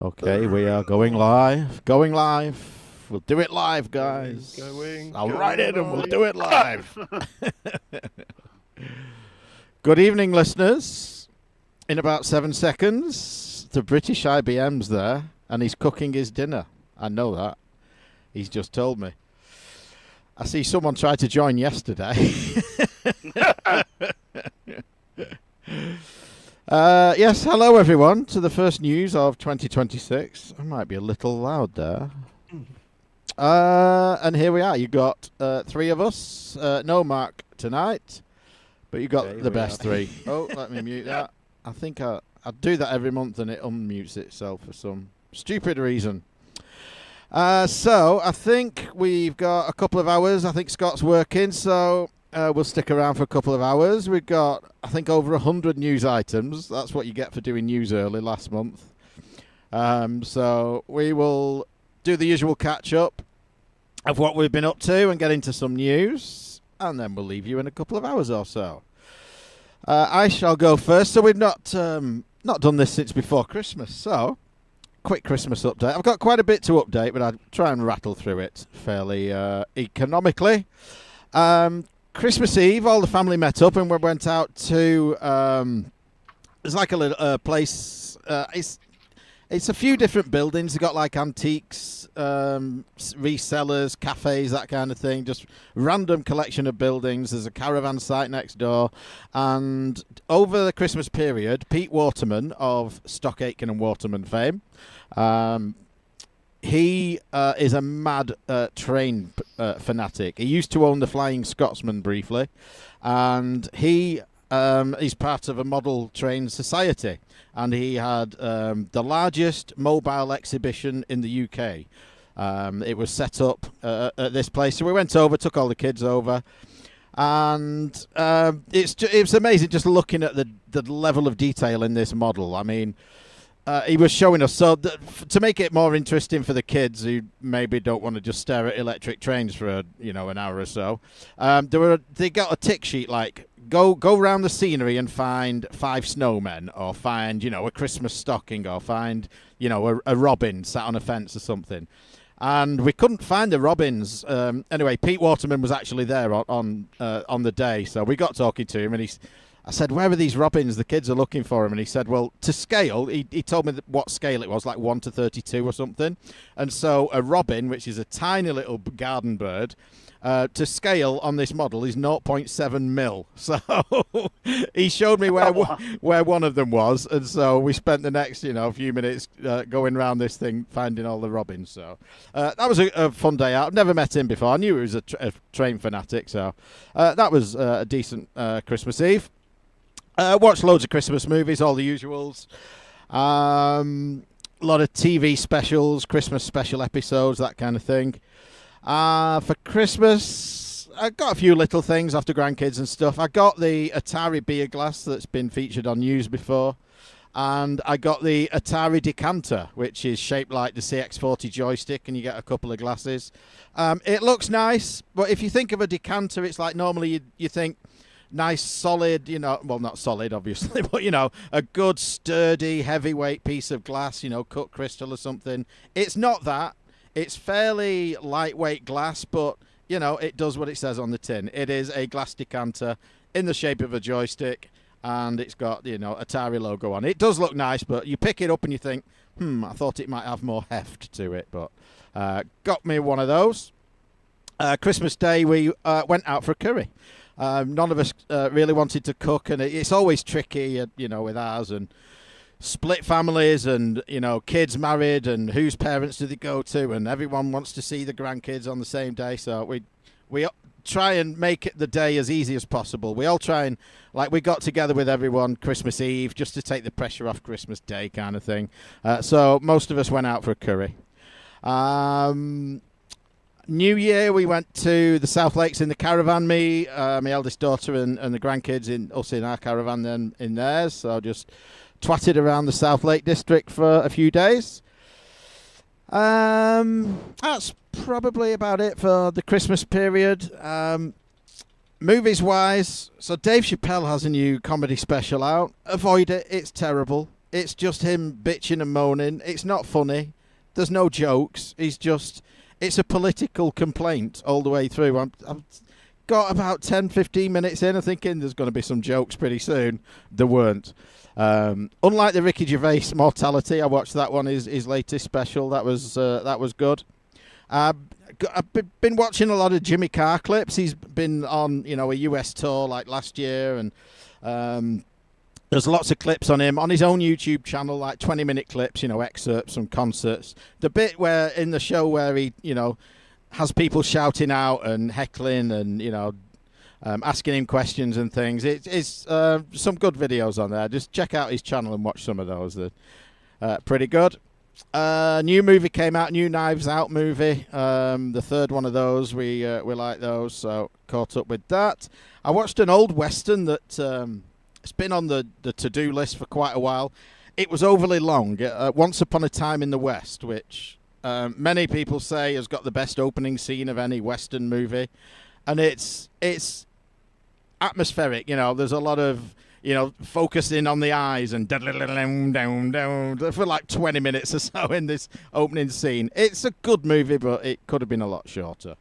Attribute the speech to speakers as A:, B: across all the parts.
A: Okay, we are going live. Going live. We'll do it live, guys. I'll write it and we'll do it live. Good evening, listeners. In about 7 seconds, the British IBM's there, and he's cooking his dinner. I know that. He's just told me. I see someone tried to join yesterday. Yes, hello everyone to the first news of 2026. I might be a little loud there. And here we are. You got three of us. No Mark tonight, but you got the best three. Oh, let me mute that. I think I do that every month and it unmutes itself for some stupid reason. So I think we've got a couple of hours. I think Scott's working, so we'll stick around for a couple of hours. We've got, I think, over 100 news items. That's what you get for doing news early last month. So we will do the usual catch-up of what we've been up to and get into some news, and then we'll leave you in a couple of hours or so. I shall go first. So we've not done this since before Christmas, so quick Christmas update. I've got quite a bit to update, but I'll try and rattle through it fairly economically. Christmas Eve, all the family met up and we went out to there's like a little place. It's a few different buildings. They've got like antiques, resellers, cafes, that kind of thing. Just random collection of buildings. There's a caravan site next door. And over the Christmas period, Pete Waterman of Stock Aitken and Waterman fame, he is a mad train fanatic. He used to own the Flying Scotsman briefly, and he is part of a model train society, and he had the largest mobile exhibition in the UK. It was set up at this place, so we went over, took all the kids over, and it's amazing just looking at the level of detail in this model. I mean, he was showing us, so to make it more interesting for the kids who maybe don't want to just stare at electric trains for an hour or so, they got a tick sheet like go around the scenery and find 5 snowmen, or find a Christmas stocking, or find a robin sat on a fence or something. And we couldn't find the robins. Anyway, Pete Waterman was actually there on the day, so we got talking to him, and I said, where are these robins? The kids are looking for them. And he said, well, to scale, he told me what scale it was, like 1 to 32 or something. And so a robin, which is a tiny little garden bird, to scale on this model is 0.7 mil. So he showed me where one of them was. And so we spent the next, few minutes going around this thing, finding all the robins. So that was a fun day out. I've never met him before. I knew he was a train fanatic. So that was a decent Christmas Eve. Watched loads of Christmas movies, all the usuals. A lot of TV specials, Christmas special episodes, that kind of thing. For Christmas, I got a few little things after grandkids and stuff. I got the Atari beer glass that's been featured on news before. And I got the Atari decanter, which is shaped like the CX40 joystick, and you get a couple of glasses. It looks nice, but if you think of a decanter, it's like normally you think nice, solid, well, not solid, obviously, but, a good, sturdy, heavyweight piece of glass, cut crystal or something. It's not that. It's fairly lightweight glass, but, it does what it says on the tin. It is a glass decanter in the shape of a joystick, and it's got, Atari logo on it. It does look nice, but you pick it up and you think, I thought it might have more heft to it, but got me one of those. Christmas Day, we went out for a curry. None of us really wanted to cook, and it's always tricky, with ours, and split families, and, kids married, and whose parents do they go to, and everyone wants to see the grandkids on the same day, so we try and make it the day as easy as possible. We all try and, we got together with everyone Christmas Eve just to take the pressure off Christmas Day kind of thing. So most of us went out for a curry. New Year, we went to the South Lakes in the caravan, my eldest daughter and the grandkids, us in our caravan, then in theirs. So just twatted around the South Lake district for a few days. That's probably about it for the Christmas period. Movies-wise, so Dave Chappelle has a new comedy special out. Avoid it, it's terrible. It's just him bitching and moaning. It's not funny. There's no jokes. It's a political complaint all the way through. I've got about 10, 15 minutes in, I'm thinking there's going to be some jokes pretty soon. There weren't. Unlike the Ricky Gervais Mortality, I watched that one, his latest special. That was good. I've been watching a lot of Jimmy Carr clips. He's been on, a US tour like last year, and there's lots of clips on him on his own YouTube channel, like 20-minute clips, excerpts from concerts. The bit where in the show where he, has people shouting out and heckling and, asking him questions and things. It's some good videos on there. Just check out his channel and watch some of those. They're pretty good. New movie came out, new Knives Out movie. The third one of those. We like those, so caught up with that. I watched an old Western that it's been on the to-do list for quite a while. It was overly long. Once Upon a Time in the West, which many people say has got the best opening scene of any Western movie. And it's atmospheric, there's a lot of, focusing on the eyes and down for like 20 minutes or so in this opening scene. It's a good movie, but it could have been a lot shorter.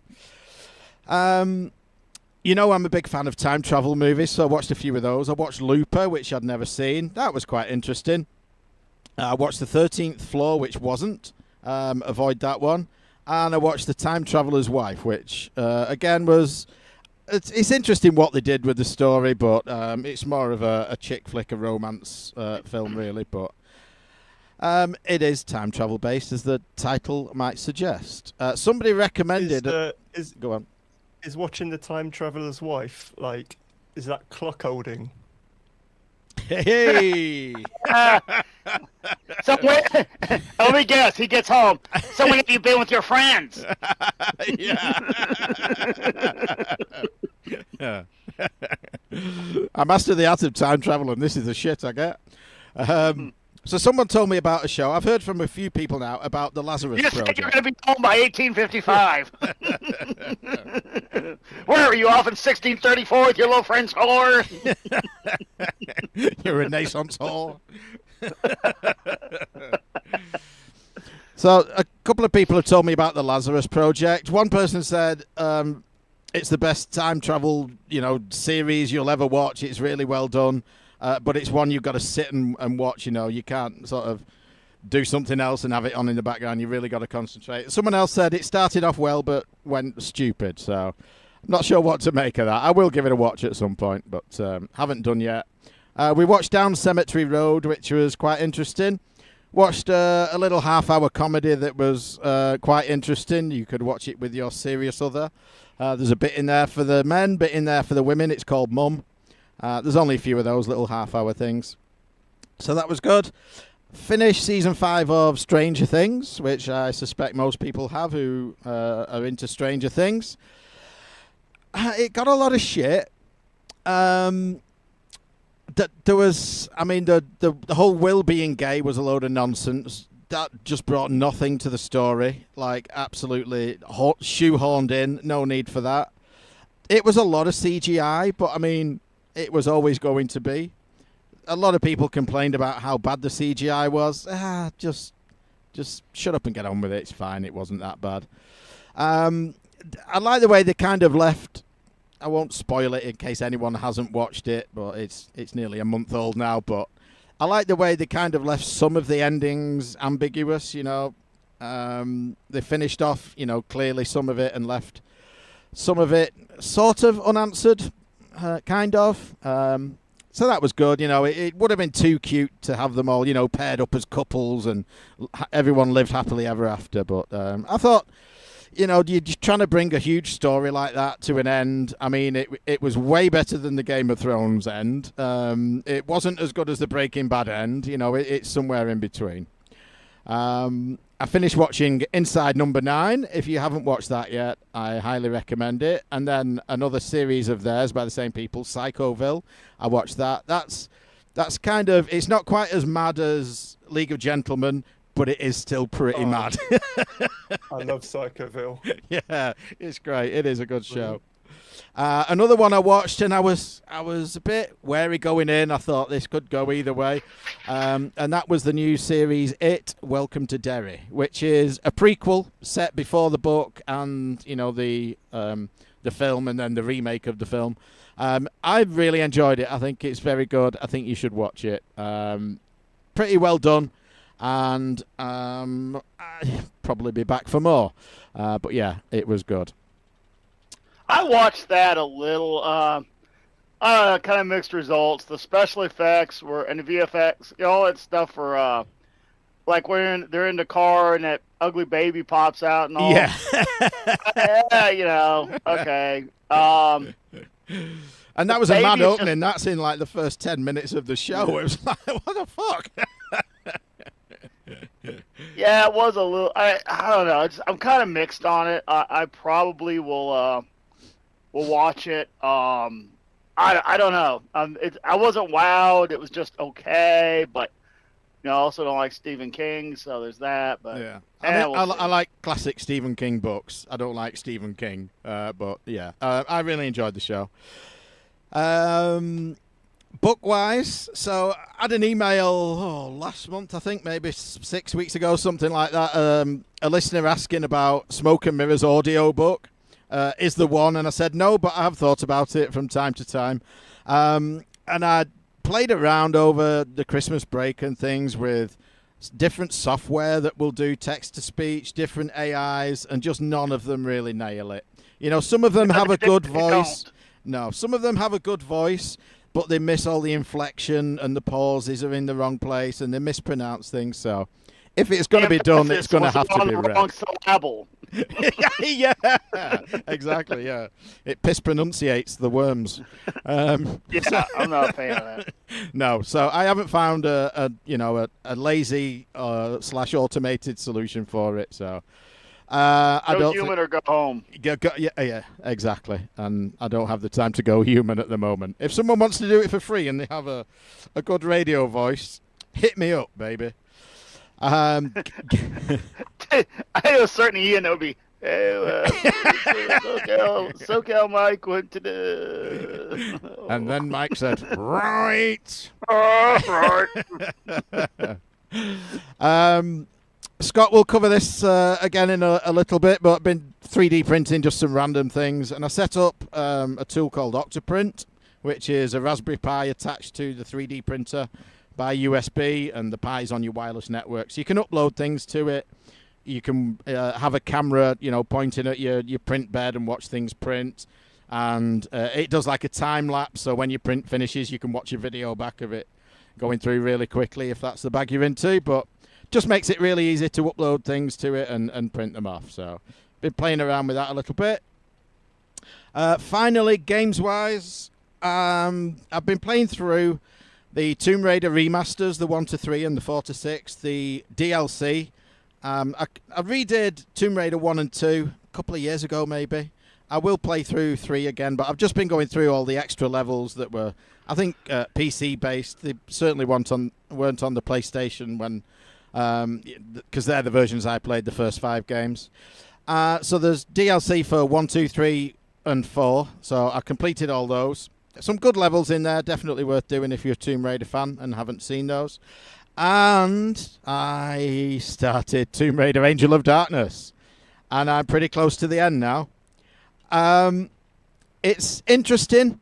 A: I'm a big fan of time travel movies, so I watched a few of those. I watched Looper, which I'd never seen. That was quite interesting. I watched The 13th Floor, which wasn't. Avoid that one. And I watched The Time Traveler's Wife, which, again, was... It's interesting what they did with the story, but it's more of a chick flick, a romance film, really. But it is time travel based, as the title might suggest. Somebody recommended... Go on.
B: Is watching The Time Traveler's Wife, is that clock holding?
A: Hey!
C: So let me guess, he gets home. So when have you been with your friends?
A: Yeah. Yeah. I mastered the art of time travel, and this is the shit I get. So someone told me about a show. I've heard from a few people now about the Lazarus
C: You
A: Project.
C: said you're going to be home by 1855. Where are you, off in 1634 with your little friend's whore?
A: Your Renaissance whore. So a couple of people have told me about the Lazarus Project. One person said it's the best time travel, series you'll ever watch. It's really well done. But it's one you've got to sit and watch, You can't sort of do something else and have it on in the background. You really got to concentrate. Someone else said it started off well but went stupid. So I'm not sure what to make of that. I will give it a watch at some point, but haven't done yet. We watched Down Cemetery Road, which was quite interesting. Watched a little half-hour comedy that was quite interesting. You could watch it with your serious other. There's a bit in there for the men, bit in there for the women. It's called Mum. There's only a few of those little half-hour things. So that was good. Finished Season 5 of Stranger Things, which I suspect most people have who are into Stranger Things. It got a lot of shit. There was... the whole Will being gay was a load of nonsense. That just brought nothing to the story. Absolutely shoehorned in. No need for that. It was a lot of CGI, but it was always going to be. A lot of people complained about how bad the CGI was. Just shut up and get on with it. It's fine. It wasn't that bad. I like the way they kind of left. I won't spoil it in case anyone hasn't watched it, but it's nearly a month old now. But I like the way they kind of left some of the endings ambiguous. They finished off, clearly some of it and left some of it sort of unanswered. Kind of. So that was good. It would have been too cute to have them all, paired up as couples and everyone lived happily ever after. But I thought, you're just trying to bring a huge story like that to an end. It was way better than the Game of Thrones end. It wasn't as good as the Breaking Bad end. It's somewhere in between. I finished watching Inside Number 9. If you haven't watched that yet, I highly recommend it. And then another series of theirs by the same people, Psychoville. I watched that. That's kind of... It's not quite as mad as League of Gentlemen, but it is still pretty mad.
B: I love Psychoville.
A: Yeah, it's great. It is a good show. Another one I watched, and I was a bit wary going in. I thought this could go either way, and that was the new series It, Welcome to Derry, which is a prequel set before the book and the film, and then the remake of the film. I really enjoyed it. I think it's very good. I think you should watch it. Pretty well done, and I'll probably be back for more. But yeah, it was good.
C: I watched that a little. Kind of mixed results. The special effects and the VFX, all that stuff for like when they're in the car and that ugly baby pops out and all.
A: Yeah.
C: Yeah, okay.
A: And that was a mad
C: baby is
A: opening. That's in like the first 10 minutes of the show. It was like, what the fuck?
C: Yeah, it was a little. I don't know. I'm kind of mixed on it. I probably will watch it. I don't know. I wasn't wowed. It was just okay, but I also don't like Stephen King, so there's that. But
A: Yeah, I like classic Stephen King books. I don't like Stephen King, but yeah, I really enjoyed the show. Book-wise, so I had an email last month, I think, maybe 6 weeks ago, something like that. A listener asking about Smoke and Mirrors audiobook. Is the one, and I said no, but I have thought about it from time to time. And I played around over the Christmas break and things with different software that will do text-to-speech, different AIs, and just none of them really nail it. Some of them have a good voice. No, some of them have a good voice, but they miss all the inflection and the pauses are in the wrong place and they mispronounce things. So if it's going to be done, it's going to have to be read.
C: Wrong syllable.
A: Yeah, exactly. Yeah, it mispronunciates the worms.
C: Yeah, I'm not a fan of that.
A: No, so I haven't found a lazy / automated solution for it. So I don't
C: human or go home.
A: Yeah, exactly. And I don't have the time to go human at the moment. If someone wants to do it for free and they have a good radio voice, hit me up, baby. I
C: know certainly Ian would be. Hey, SoCal Mike went to the.
A: And then Mike said, "Right."
C: Right.
A: Scott will cover this again in a little bit, but I've been 3D printing just some random things, and I set up a tool called Octoprint, which is a Raspberry Pi attached to the 3D printer by USB, and the Pi's on your wireless network, so you can upload things to it. You can have a camera, pointing at your print bed and watch things print, and it does like a time lapse. So when your print finishes, you can watch a video back of it going through really quickly if that's the bag you're into. But just makes it really easy to upload things to it and print them off. So been playing around with that a little bit. Finally, games-wise, I've been playing through the Tomb Raider remasters, the 1 to 3 and the 4 to 6, the DLC. I redid Tomb Raider 1 and 2 a couple of years ago, maybe. I will play through 3 again, but I've just been going through all the extra levels that were, I think, PC-based. They certainly weren't on the PlayStation when, because they're the versions I played, the first 5 games. So there's DLC for 1, 2, 3, and 4. So I completed all those. Some good levels in there, definitely worth doing if you're a Tomb Raider fan and haven't seen those. And I started Tomb Raider Angel of Darkness, and I'm pretty close to the end now. It's interesting.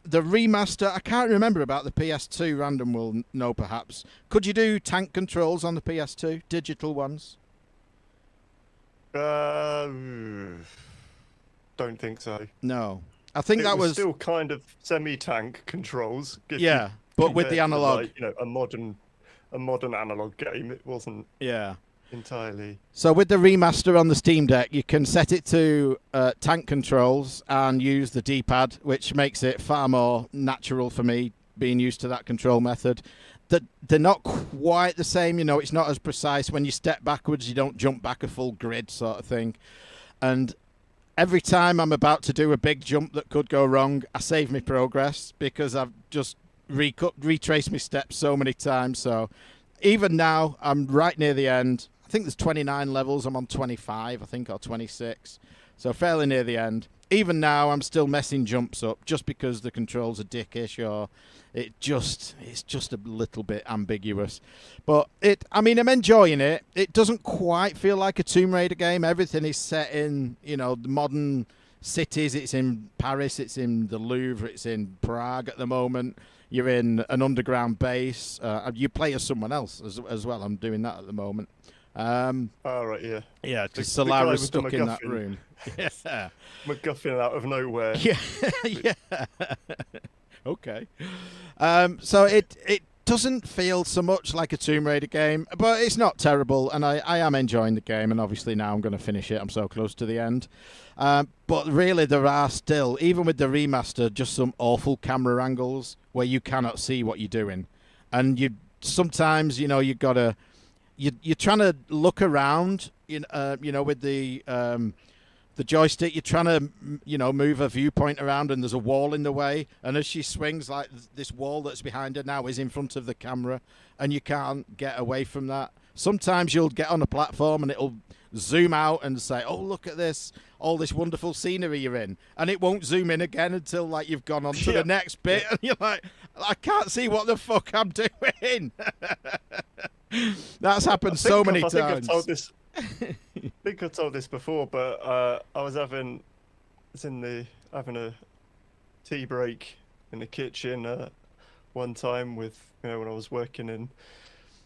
A: The remaster, I can't remember about the PS2. Random will know perhaps. Could you do tank controls on the PS2, digital ones?
B: Don't think so.
A: No. I think that was
B: still kind of semi-tank controls.
A: Yeah, but with the analog.
B: Like, a modern analog game. It wasn't.
A: Yeah.
B: Entirely.
A: So with the remaster on the Steam Deck, you can set it to tank controls and use the D-pad, which makes it far more natural for me, being used to that control method. They're not quite the same, it's not as precise. When you step backwards, you don't jump back a full grid sort of thing. And every time I'm about to do a big jump that could go wrong, I save my progress because I've just retraced my steps so many times. So even now, I'm right near the end. I think there's 29 levels. I'm on 25, I think, or 26. So fairly near the end. even now, I'm still messing jumps up just because the controls are dickish, or it's just a little bit ambiguous. But I'm enjoying it. It doesn't quite feel like a Tomb Raider game. Everything is set in, the modern cities. It's in Paris, it's in the Louvre, it's in Prague at the moment. You're in an underground base. You play as someone else as well. I'm doing that at the moment.
B: Oh, right, yeah.
A: Yeah, just
B: the guy
A: Solara's
B: with the
A: stuck in that
B: MacGuffin.
A: room. Yeah.
B: MacGuffin out of nowhere.
A: Yeah, yeah. Okay. So it doesn't feel so much like a Tomb Raider game, but it's not terrible, and I am enjoying the game, and obviously now I'm going to finish it. I'm so close to the end. But really, there are still, even with the remaster, just some awful camera angles where you cannot see what you're doing. And sometimes, you've got to... You're trying to look around, with the joystick. You're trying to, move a viewpoint around, and there's a wall in the way. And as she swings, like this wall that's behind her now is in front of the camera, and you can't get away from that. Sometimes you'll get on a platform and it'll zoom out and say, "Oh, look at this! All this wonderful scenery you're in," and it won't zoom in again until you've gone on to the next bit, and you're like, "I can't see what the fuck I'm doing." That's happened so many times.
B: I think I've told this before, but I was having a tea break in the kitchen one time with when I was working in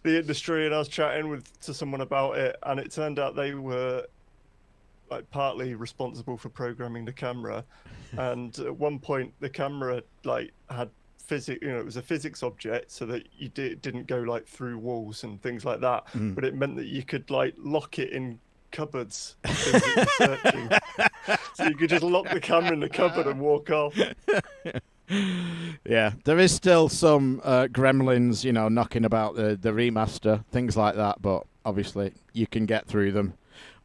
B: the industry, and I was chatting to someone about it, and it turned out they were partly responsible for programming the camera, and at one point the camera had physics, it was a physics object, so that you didn't go through walls and things like that, but it meant that you could lock it in cupboards and things that you're searching. So you could just lock the camera in the cupboard and walk off.
A: Yeah, there is still some gremlins, knocking about the remaster, things like that, but obviously you can get through them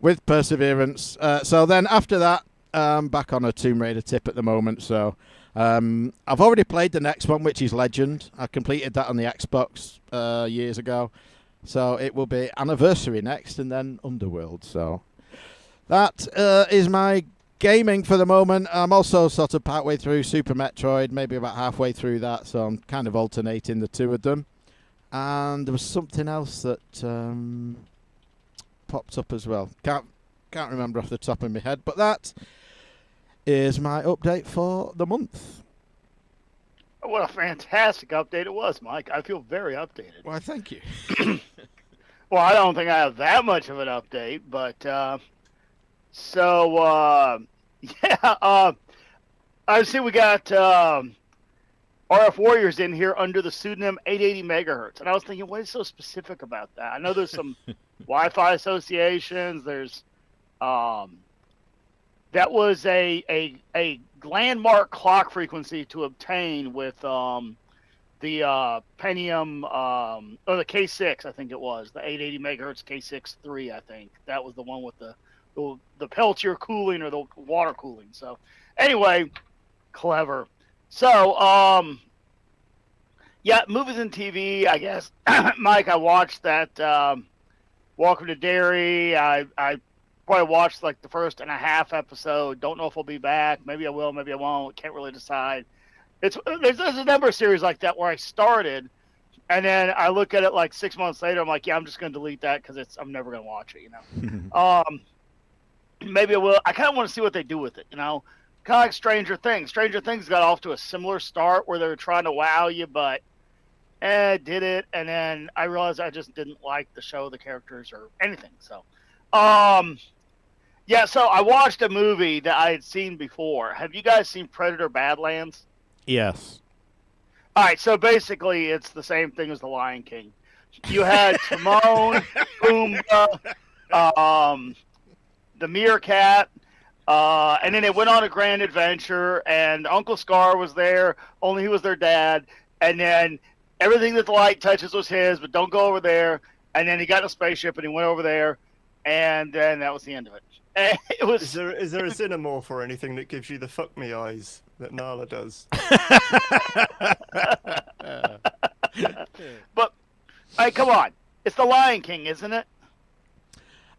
A: with perseverance. So then after that, back on a Tomb Raider tip at the moment, so I've already played the next one, which is Legend. I completed that on the Xbox years ago, so it will be Anniversary next, and then Underworld. So that is my gaming for the moment. I'm also sort of partway through Super Metroid, maybe about halfway through that, so I'm kind of alternating the two of them. And there was something else that popped up as well. Can't remember off the top of my head, but that is my update for the month.
C: What a fantastic update it was, Mike. I feel very updated.
A: Why, thank you.
C: Well, I don't think I have that much of an update, but I see we got RF Warriors in here under the pseudonym 880 megahertz, and I was thinking, what is so specific about that? I know there's some Wi-Fi associations. There's that was a landmark clock frequency to obtain with the Pentium or the K6, I think it was the 880 megahertz K6-3. I think that was the one with the Peltier cooling or the water cooling. So anyway, clever. So yeah, movies and TV, I guess. Mike, I watched that Welcome to Derry. I probably watched the first and a half episode. Don't know if I'll be back. Maybe I will, maybe I won't. Can't really decide. There's a number of series like that where I started, and then I look at it 6 months later. I'm like, yeah, I'm just gonna delete that because I'm never gonna watch it. Maybe I will. I kind of want to see what they do with it. Kind of like Stranger Things. Stranger Things got off to a similar start where they were trying to wow you, but did it, and then I realized I just didn't like the show, the characters, or anything. So, yeah. So I watched a movie that I had seen before. Have you guys seen Predator: Badlands?
A: Yes.
C: All right, so basically it's the same thing as The Lion King. You had Timon, Pumbaa, the meerkat, and then they went on a grand adventure, and Uncle Scar was there, only he was their dad, and then everything that the light touches was his, but don't go over there, and then he got in a spaceship, and he went over there, and then that was the end of it. And it was.
B: Is there a Xenomorph or anything that gives you the fuck me eyes that Nala does?
C: But, hey, come on. It's The Lion King, isn't it?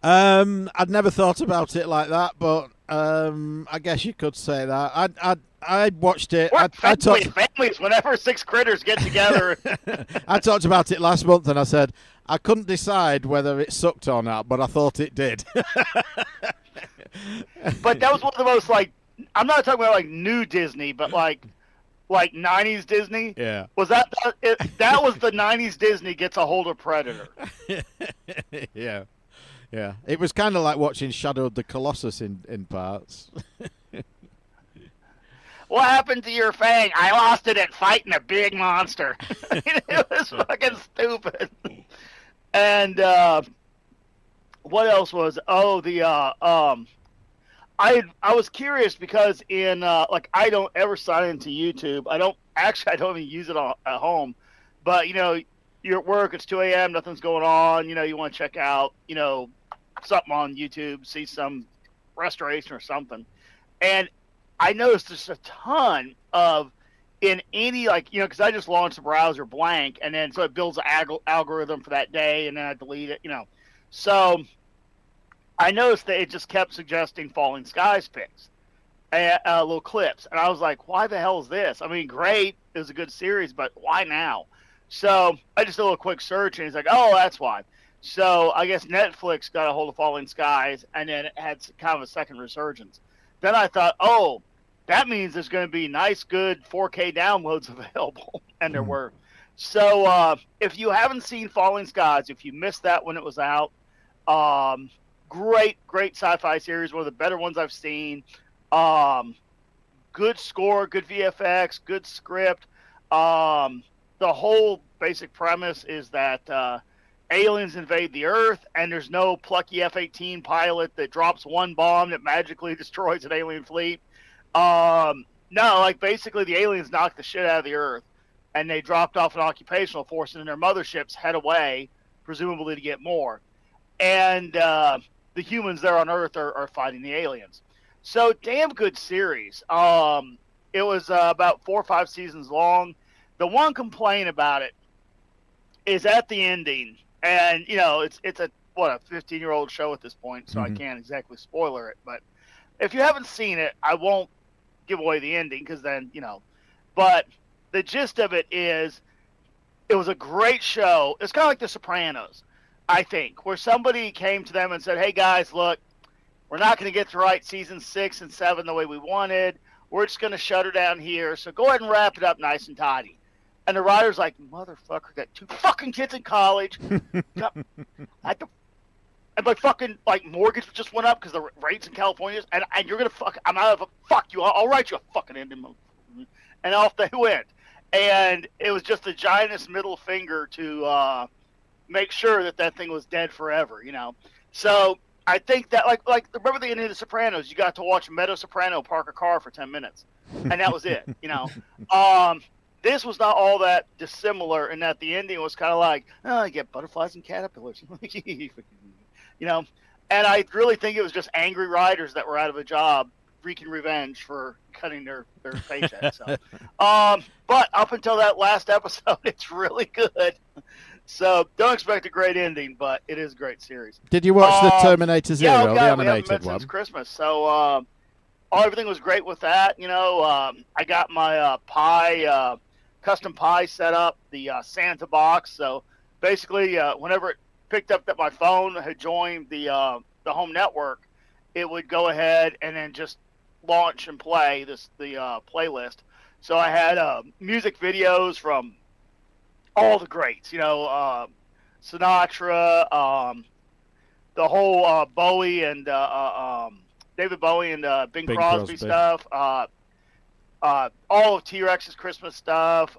A: I'd never thought about it like that, but I guess you could say that. I watched it.
C: We're
A: I talked.
C: families. Whenever six critters get together,
A: I talked about it last month, and I said I couldn't decide whether it sucked or not, but I thought it did.
C: but that was one of the most like. I'm not talking about like new Disney, but like 90s Disney.
A: Yeah.
C: Was that was the 90s Disney gets a hold of Predator.
A: Yeah. Yeah. It was kind of like watching Shadow of the Colossus in parts.
C: What happened to your fang? I lost it at fighting a big monster. It was fucking stupid. And what else was? Oh, the I was curious because in I don't ever sign into YouTube. I don't even use it at home. But you're at work. It's 2 a.m. Nothing's going on. You want to check out something on YouTube, see some restoration or something, and I noticed there's a ton of in any because I just launched the browser blank, and then so it builds an algorithm for that day, and then I delete it. So I noticed that it just kept suggesting Falling Skies picks, little clips. And I was like, why the hell is this? I mean, great. It was a good series, but why now? So I just did a little quick search, and he's like, oh, that's why. So I guess Netflix got a hold of Falling Skies, and then it had kind of a second resurgence. Then I thought, oh, that means there's going to be nice, good 4K downloads available. And there were. So if you haven't seen Falling Skies, if you missed that when it was out, great sci-fi series, one of the better ones I've seen. Good score, good VFX, good script. The whole basic premise is that aliens invade the Earth, and there's no plucky F-18 pilot that drops one bomb that magically destroys an alien fleet. No, basically the aliens knocked the shit out of the Earth, and they dropped off an occupational force, and their motherships head away, presumably to get more. And the humans there on Earth are fighting the aliens. So, damn good series. It was about 4 or 5 seasons long. The one complaint about it is at the ending, and it's a 15-year-old show at this point, so I can't exactly spoiler it. But if you haven't seen it, I won't give away the ending because then But the gist of it is, it was a great show. It's kind of like The Sopranos, I think, where somebody came to them and said, "Hey guys, look, we're not going to get to write season 6 and 7 the way we wanted. We're just going to shut her down here. So go ahead and wrap it up nice and tidy." And the writer's like, "Motherfucker, got 2 fucking kids in college. And my fucking mortgage just went up because the rates in California, and you're gonna I'm out of fuck you. I'll write you a fucking ending." And off they went. And it was just the giantest middle finger to make sure that thing was dead forever, So I think that remember the ending of The Sopranos? You got to watch Meadow Soprano park a car for 10 minutes, and that was it. This was not all that dissimilar in that the ending was kind of like, oh, you get butterflies and caterpillars, And I really think it was just angry writers that were out of a job wreaking revenge for cutting their paycheck. So, but up until that last episode, it's really good. So don't expect a great ending, but it is a great series.
A: Did you watch the Terminator Zero, the animated one?
C: Since Christmas, so everything was great with that. I got my pie, custom pie set up, the Santa box. So basically, whenever it picked up that my phone had joined the home network, it would go ahead and then just launch and play the playlist. So I had music videos from all the greats, Sinatra, the whole Bowie and David Bowie and Bing Crosby stuff, all of T-Rex's Christmas stuff,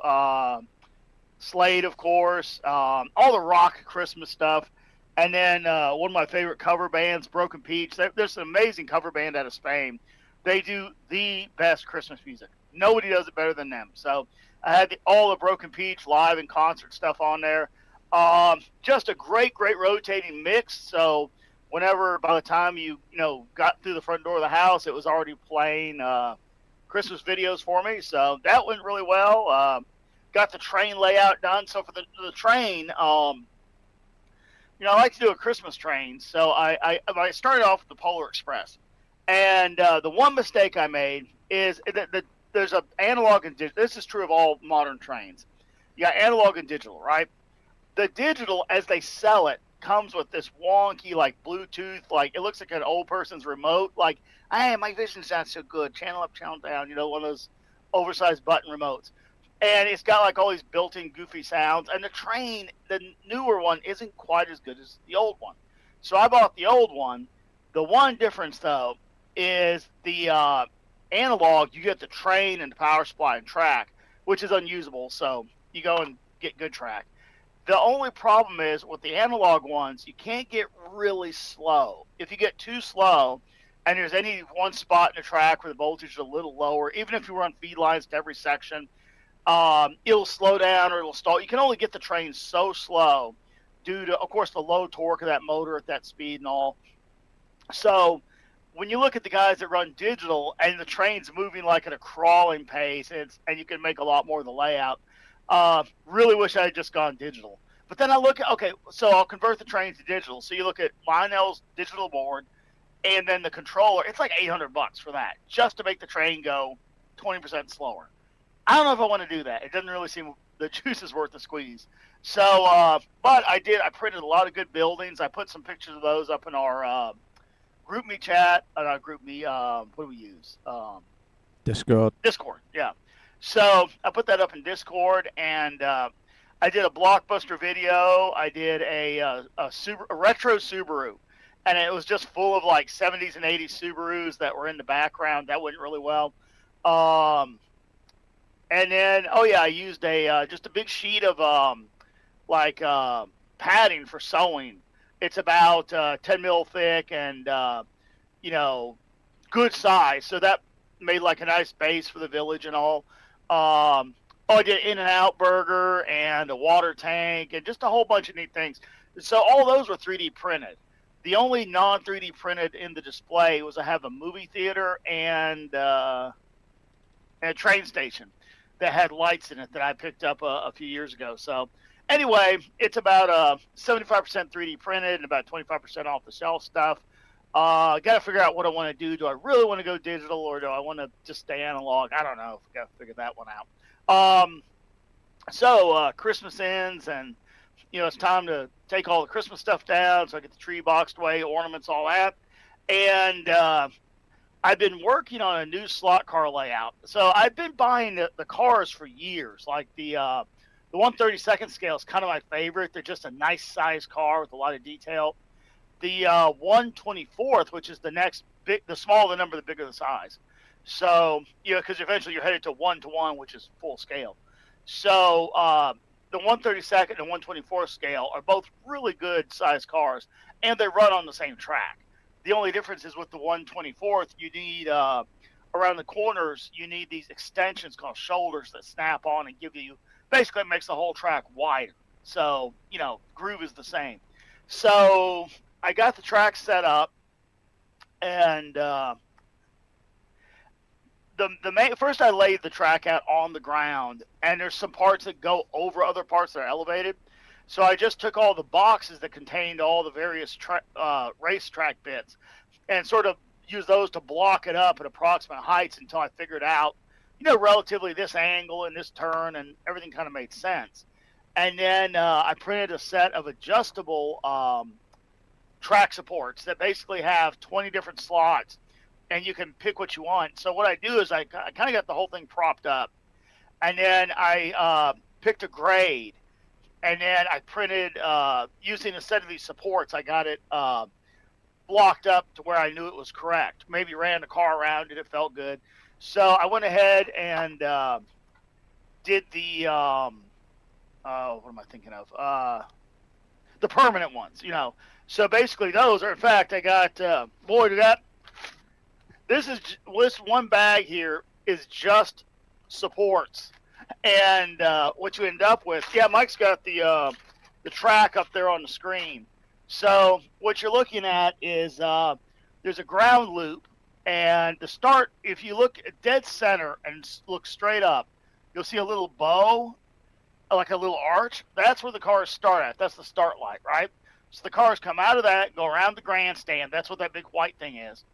C: Slade, of course, all the rock Christmas stuff. And then one of my favorite cover bands, Broken Peach. There's an amazing cover band out of Spain. They do the best Christmas music. Nobody does it better than them. So I had all the Broken Peach live and concert stuff on there. Just a great rotating mix. So whenever, by the time you got through the front door of the house, it was already playing Christmas videos for me. So that went really well. Got the train layout done. So for the train, I like to do a Christmas train. So I started off with the Polar Express. And the one mistake I made is that there's an analog and digital. This is true of all modern trains. You got analog and digital, right? The digital, as they sell it, comes with this wonky, like Bluetooth, like it looks like an old person's remote. Like, hey, my vision's not so good. Channel up, channel down. You know, one of those oversized button remotes. And it's got like all these built-in goofy sounds. And the train, the newer one, isn't quite as good as the old one. So I bought the old one. The one difference, though, is the analog. You get the train and the power supply and track, which is unusable. So you go and get good track. The only problem is with the analog ones, you can't get really slow. If you get too slow and there's any one spot in the track where the voltage is a little lower, even if you run feed lines to every section, it'll slow down or it'll stall. You can only get the train so slow due to, of course, the low torque of that motor at that speed and all. So when you look at the guys that run digital and the train's moving like at a crawling pace, and you can make a lot more of the layout, really wish I had just gone digital. But then I look at, okay, so I'll convert the train to digital. So you look at Lionel's digital board and then the controller. It's like $800 for that, just to make the train go 20% slower. I don't know if I want to do that. It doesn't really seem the juice is worth the squeeze. So, but I printed a lot of good buildings. I put some pictures of those up in our GroupMe chat. Not GroupMe, what do we use?
A: Discord.
C: Discord, yeah. So I put that up in Discord, and I did a Blockbuster video. I did a retro Subaru, and it was just full of like 70s and 80s Subarus that were in the background. That went really well. And then, I used just a big sheet of padding for sewing. It's about 10 mil thick and good size. So that made like a nice base for the village and all. I did In-N-Out burger and a water tank and just a whole bunch of neat things. So all those were 3D printed. The only non-3D printed in the display was I have a movie theater and a train station that had lights in it that I picked up a few years ago. So anyway, it's about 75% 3D printed and about 25% off the shelf stuff. Got to figure out what I want to do. Do I really want to go digital or do I want to just stay analog? I don't know. Got to figure that one out. So Christmas ends and, it's time to take all the Christmas stuff down. So I get the tree boxed away, ornaments, all that. And I've been working on a new slot car layout. So I've been buying the cars for years. Like the 1/32 scale is kind of my favorite. They're just a nice size car with a lot of detail. The 1/24, which is the next big, the smaller the number, the bigger the size. So, because eventually you're headed to 1:1, which is full scale. So the 1/32 and 1/24 scale are both really good size cars, and they run on the same track. The only difference is with the 1/24, you need around the corners, you need these extensions called shoulders that snap on and give you, basically it makes the whole track wider. So, groove is the same. So I got the track set up, and first I laid the track out on the ground, and there's some parts that go over other parts that are elevated. So I just took all the boxes that contained all the various racetrack bits and sort of used those to block it up at approximate heights until I figured out, relatively this angle and this turn, and everything kind of made sense. And then I printed a set of adjustable track supports that basically have 20 different slots, and you can pick what you want. So what I do is I kind of got the whole thing propped up, and then I picked a grade. And then I printed, using a set of these supports, I got it blocked up to where I knew it was correct. Maybe ran the car around it, it felt good. So I went ahead and did the, what am I thinking of? The permanent ones, So basically those are, in fact, I got, this one bag here is just supports. And what you end up with, Mike's got the track up there on the screen. So what you're looking at is there's a ground loop, and the start, if you look at dead center and look straight up, you'll see a little bow, like a little arch. That's where the cars start at. That's the start light, right? So the cars come out of that, go around the grandstand. That's what that big white thing is.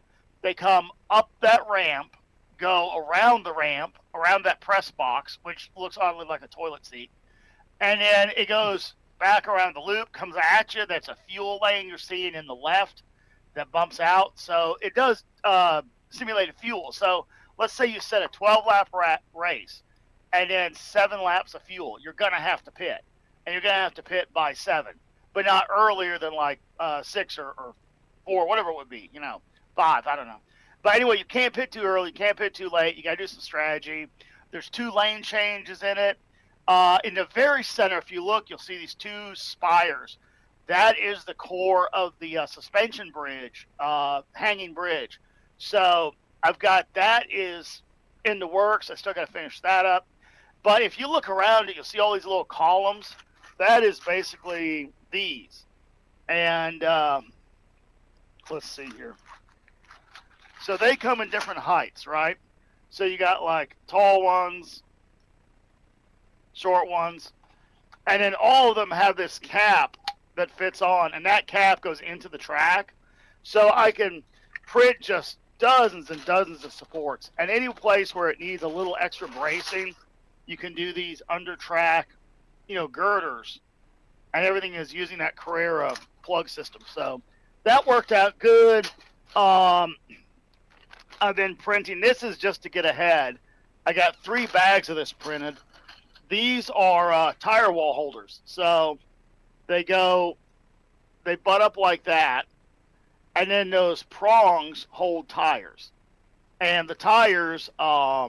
C: They come up that ramp, go around the ramp, around that press box, which looks oddly like a toilet seat, and then it goes back around the loop, comes at you. That's a fuel lane you're seeing in the left that bumps out. So it does simulate fuel. So let's say you set a 12-lap race and then 7 laps of fuel. You're going to have to pit, and you're going to have to pit by 7, but not earlier than like 6 or 4, whatever it would be, 5, I don't know. But anyway, you can't pit too early, you can't pit too late. You got to do some strategy. There's 2 lane changes in it. In the very center, if you look, you'll see these 2 spires. That is the core of the suspension bridge, hanging bridge. So I've got that is in the works. I still got to finish that up. But if you look around it, you'll see all these little columns. That is basically these. And let's see here. So they come in different heights, right? So you got like tall ones, short ones, and then all of them have this cap that fits on, and that cap goes into the track. So I can print just dozens and dozens of supports. And any place where it needs a little extra bracing, you can do these under track, girders, and everything is using that Carrera plug system. So that worked out good. I've been printing. This is just to get ahead. I got 3 bags of this printed. These are tire wall holders. So they butt up like that, and then those prongs hold tires. And the tires, I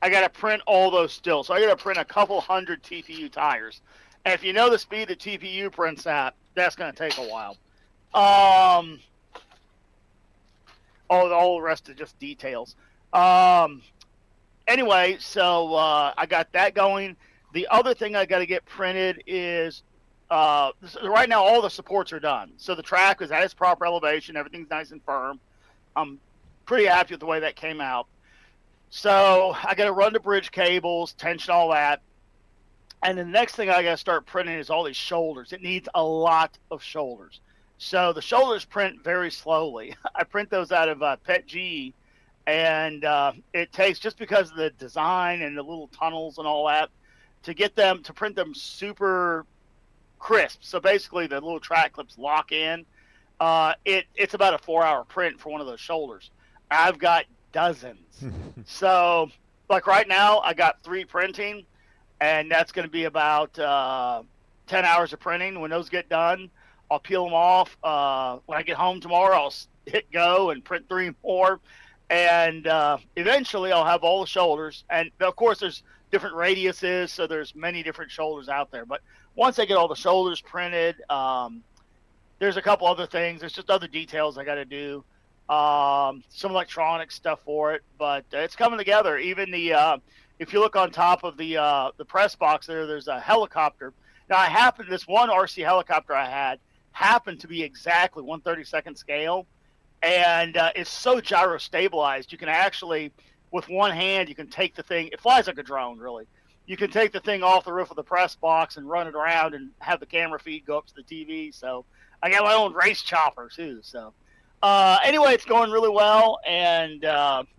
C: got to print all those still. So I got to print a couple hundred TPU tires. And if you know the speed that TPU prints at, that's going to take a while. All the rest is just details. Anyway, so I got that going. The other thing I got to get printed is right now all the supports are done. So the track is at its proper elevation. Everything's nice and firm. I'm pretty happy with the way that came out. So I got to run the bridge cables, tension all that. And the next thing I got to start printing is all these shoulders. It needs a lot of shoulders. So the shoulders print very slowly. I print those out of PETG, and it takes, just because of the design and the little tunnels and all that, to get them to print them super crisp. So basically the little track clips lock in. It's about a 4-hour print for one of those shoulders. I've got dozens. So like right now I got 3 printing, and that's going to be about 10 hours of printing. When those get done, I'll peel them off. When I get home tomorrow, I'll hit go and print 3 more. And eventually I'll have all the shoulders. And of course there's different radiuses, so there's many different shoulders out there. But once I get all the shoulders printed, there's a couple other things. There's just other details I got to do. Some electronic stuff for it, but it's coming together. Even the if you look on top of the press box there's a helicopter. Now this one RC helicopter I had happened to be exactly 1/32 scale, and it's so gyro stabilized. You can actually, with one hand, you can take the thing. It flies like a drone, really. You can take the thing off the roof of the press box and run it around and have the camera feed go up to the TV. So I got my own race chopper too. So anyway, it's going really well, and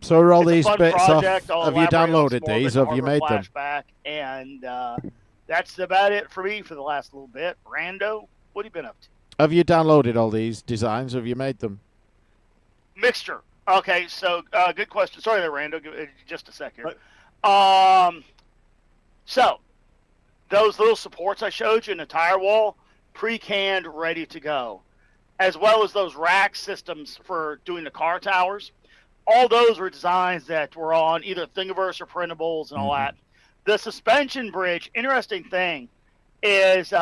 A: so are all
C: it's
A: these
C: a fun
A: bits off?
C: project. I'll
A: Have you
C: elaborate on
A: downloaded
C: some more
A: these?
C: of it in
A: Have you
C: the
A: made them?
C: flashback, and that's about it for me for the last little bit. Rando, what have you been up to?
A: Have you downloaded all these designs? Have you made them?
C: Mixture. Okay, so good question. Sorry there, Rando. Just a sec here.
B: Right.
C: So those little supports I showed you in the tire wall, pre-canned, ready to go, as well as those rack systems for doing the car towers. All those were designs that were on either Thingiverse or printables and all that. The suspension bridge, interesting thing is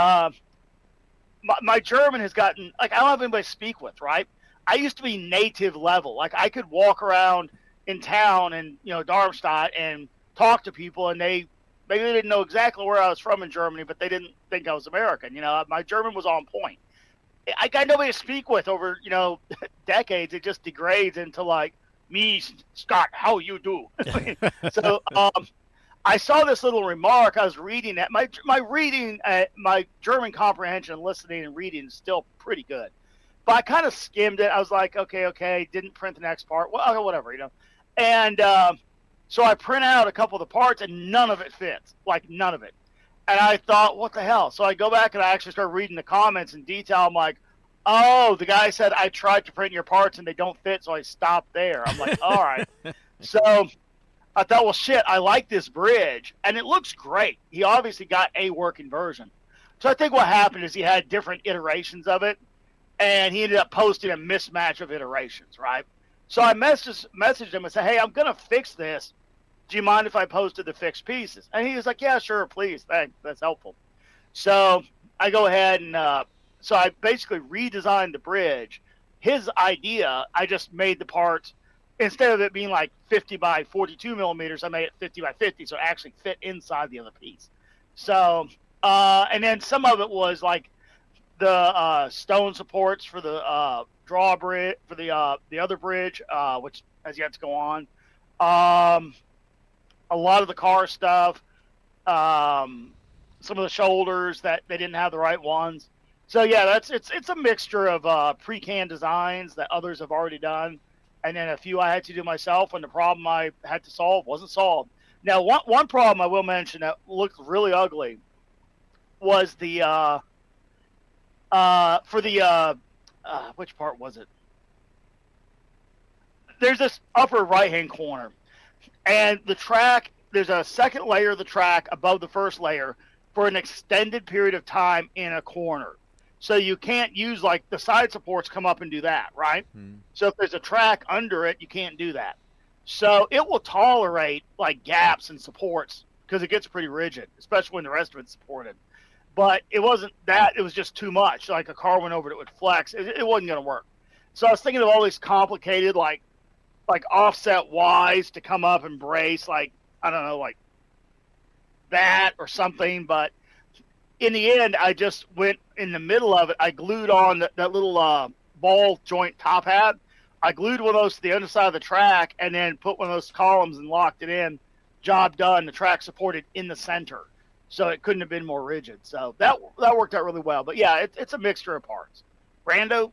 C: my German has gotten, like, I don't have anybody to speak with, right? I used to be native level. Like, I could walk around in town and, Darmstadt and talk to people, and maybe they didn't know exactly where I was from in Germany, but they didn't think I was American. My German was on point. I got nobody to speak with over, decades. It just degrades into like, me, Scott, how you do? So I saw this little remark. I was reading that. My reading, my German comprehension, listening and reading is still pretty good. But I kind of skimmed it. I was like, okay, didn't print the next part. Well, okay, whatever, And so I print out a couple of the parts, and none of it fits, like none of it. And I thought, what the hell? So I go back and I actually start reading the comments in detail. I'm like, oh, the guy said I tried to print your parts and they don't fit, so I stopped there. I'm like, all right. So I thought, well, shit, I like this bridge, and it looks great. He obviously got a working version. So I think what happened is he had different iterations of it, and he ended up posting a mismatch of iterations, right? So I messaged him and said, hey, I'm going to fix this. Do you mind if I posted the fixed pieces? And he was like, yeah, sure, please. Thanks. That's helpful. So I go ahead and so I basically redesigned the bridge. His idea, I just made the parts, instead of it being like 50 by 42 millimeters, I made it 50 by 50, so it actually fit inside the other piece. So, and then some of it was like the stone supports for the drawbridge, for the other bridge, which has yet to go on. A lot of the car stuff, some of the shoulders that they didn't have the right ones. So yeah, it's a mixture of pre-canned designs that others have already done, and then a few I had to do myself when the problem I had to solve wasn't solved. Now, one problem I will mention that looked really ugly was the which part was it? There's this upper right-hand corner. And the track, there's a second layer of the track above the first layer for an extended period of time in a corner. So you can't use, like, the side supports come up and do that, right? So if there's a track under it, you can't do that. So it will tolerate, like, gaps and supports because it gets pretty rigid, especially when the rest of it's supported. But it wasn't that. It was just too much. Like, a car went over it, it would flex. It wasn't going to work. So I was thinking of all these complicated, like offset Ys to come up and brace, like, I don't know, like that or something. But in the end, I just went in the middle of it. I glued on that little ball joint top hat. I glued one of those to the underside of the track and then put one of those columns and locked it in. Job done. The track supported in the center. So it couldn't have been more rigid. So that worked out really well. But yeah, it's a mixture of parts. Brando?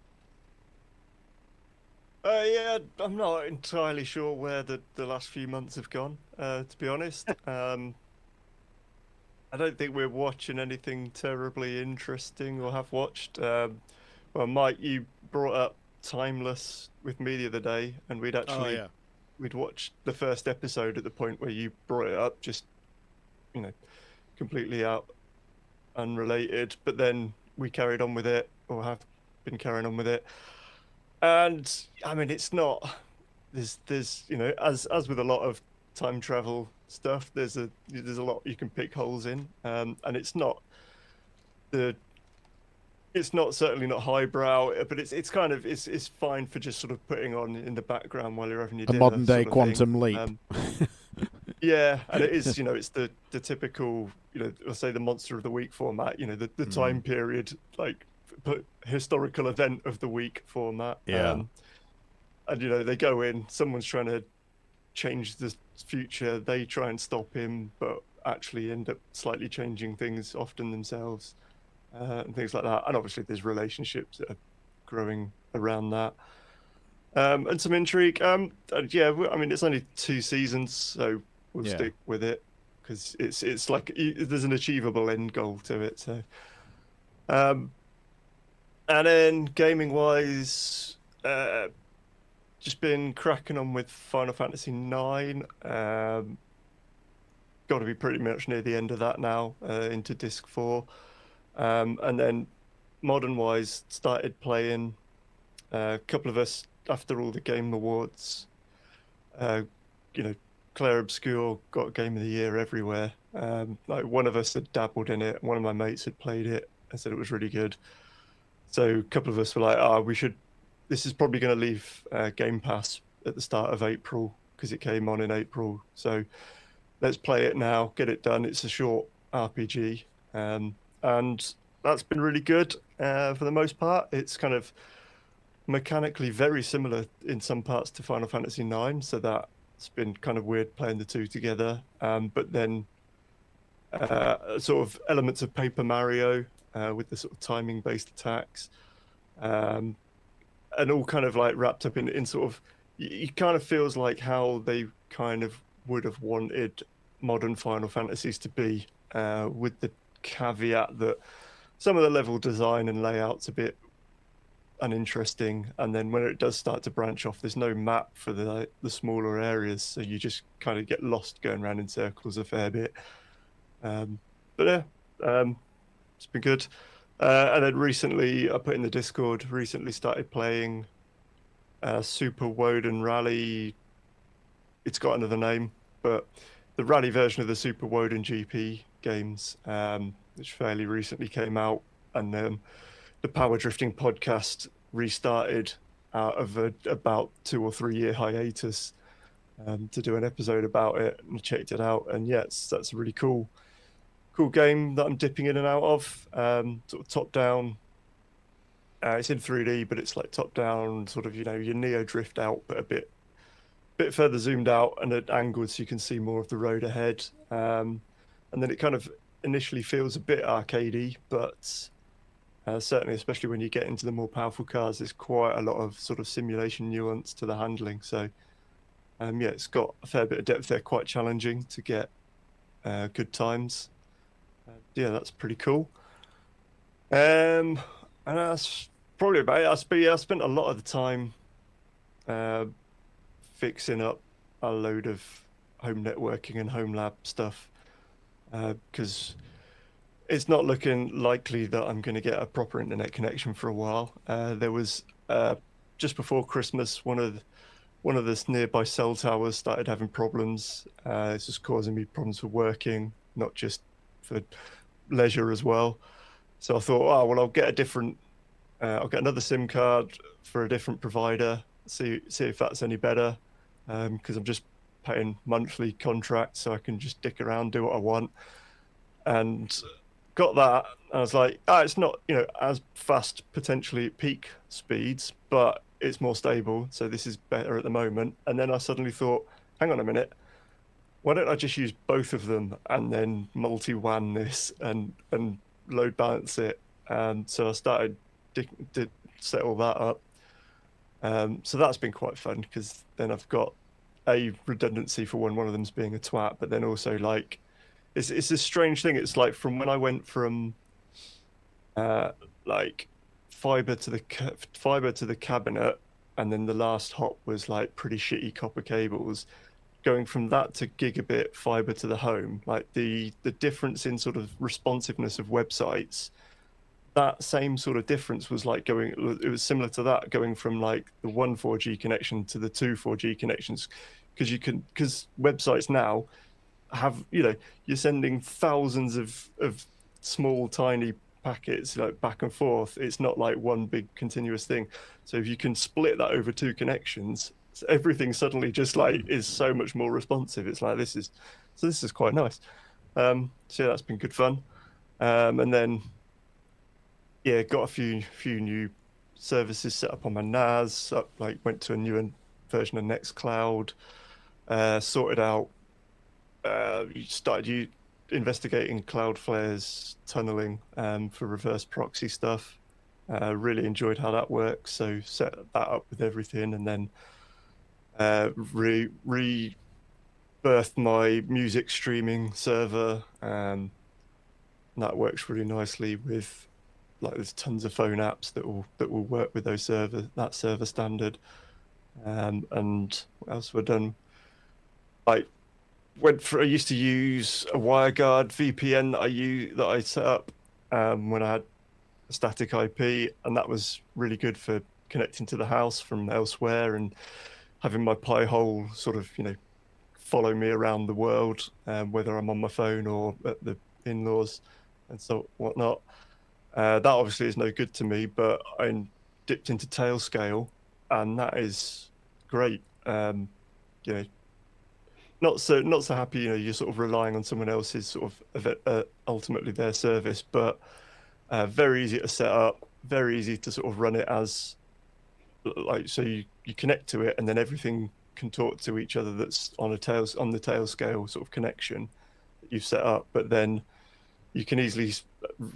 B: Yeah, I'm not entirely sure where the last few months have gone, to be honest. I don't think we're watching anything terribly interesting or have watched. Well, Mike, you brought up Timeless with me the other day, and we'd watched the first episode at the point where you brought it up, just, completely unrelated. But then we carried on with it, or have been carrying on with it. And I mean, it's not. There's as with a lot of time travel stuff, there's a lot you can pick holes in, and it's not certainly not highbrow, but it's kind of it's fine for just sort of putting on in the background while you're having your dinner.
A: A modern day
B: sort of
A: Quantum
B: thing.
A: Leap.
B: Yeah, and it is, it's the typical, let's say the Monster of the Week format, the time period, like, historical event of the week format.
A: Yeah.
B: And they go in, someone's trying to change the future, they try and stop him, but actually end up slightly changing things often themselves, and things like that. And obviously there's relationships that are growing around that, and some intrigue. Yeah, I mean, it's only 2 seasons, so we'll stick with it because it's like there's an achievable end goal to it. So and then gaming wise, just been cracking on with Final Fantasy IX. Got to be pretty much near the end of that now, into Disc 4. And then modern wise, started playing. A couple of us, after all the Game Awards, Claire Obscure got Game of the Year everywhere. Like, one of us had dabbled in it. One of my mates had played it and said it was really good. So a couple of us were like, this is probably going to leave Game Pass at the start of April because it came on in April. So let's play it now, get it done. It's a short RPG. And that's been really good for the most part. It's kind of mechanically very similar in some parts to Final Fantasy IX. So that's been kind of weird playing the two together. But then sort of elements of Paper Mario, with the sort of timing-based attacks. and all kind of like wrapped up in sort of, it kind of feels like how they kind of would have wanted modern Final Fantasies to be, with the caveat that some of the level design and layouts a bit uninteresting, and then when it does start to branch off, there's no map for the smaller areas, so you just kind of get lost going around in circles a fair bit. But yeah, it's been good. And then recently, I put in the Discord, recently started playing Super Woden Rally. It's got another name, but the rally version of the Super Woden GP games, which fairly recently came out, and the Power Drifting podcast restarted out of about 2 or 3 year hiatus to do an episode about it, and checked it out, and yes, that's a really cool game that I'm dipping in and out of. Sort of top down. It's in 3D, but it's like top down, sort of, your Neo drift out, but a bit further zoomed out and at angled, so you can see more of the road ahead. And then it kind of initially feels a bit arcadey, but certainly, especially when you get into the more powerful cars, there's quite a lot of sort of simulation nuance to the handling. So yeah, it's got a fair bit of depth there, quite challenging to get good times. Yeah, that's pretty cool. And that's probably about it. I spent a lot of the time fixing up a load of home networking and home lab stuff, because it's not looking likely that I'm going to get a proper internet connection for a while. There was just before Christmas, one of the nearby cell towers started having problems. It's just causing me problems for working, not just for leisure as well. So I thought, oh well, I'll get another SIM card for a different provider. See if that's any better, because I'm just paying monthly contracts, so I can just dick around, do what I want. And got that. I was like, it's not as fast potentially at peak speeds, but it's more stable, so this is better at the moment. And then I suddenly thought, hang on a minute, why don't I just use both of them and then multi-WAN this and load balance it? So I started to set all that up. So that's been quite fun, because then I've got a redundancy for one of them's being a twat, but then also like it's a strange thing. It's like from when I went from like fiber to the cabinet, and then the last hop was like pretty shitty copper cables. Going from that to gigabit fiber to the home, like the difference in sort of responsiveness of websites, that same sort of difference was like it was similar to that, going from like the 1 4G connection to the 2 4G connections, because websites now have, you're sending thousands of small tiny packets like back and forth. It's not like one big continuous thing. So if you can split that over 2 connections, everything suddenly just like is so much more responsive. It's like this is quite nice. So yeah, that's been good fun. And then yeah, got a few new services set up on my NAS. Went to a new version of Nextcloud. Sorted out. Started investigating Cloudflare's tunneling for reverse proxy stuff. Really enjoyed how that works. So set that up with everything, and then rebirthed my music streaming server. That works really nicely with, like, there's tons of phone apps that will work with that server standard. And what else have I done? I used to use a WireGuard VPN that I set up when I had a static IP, and that was really good for connecting to the house from elsewhere and having my Pi-hole sort of, follow me around the world, whether I'm on my phone or at the in-laws and so whatnot. That obviously is no good to me, but I dipped into Tailscale, and that is great. Not so happy, you're sort of relying on someone else's sort of ultimately their service, but very easy to set up, very easy to sort of run it as, like, so you connect to it, and then everything can talk to each other that's on the Tailscale sort of connection that you've set up. But then you can easily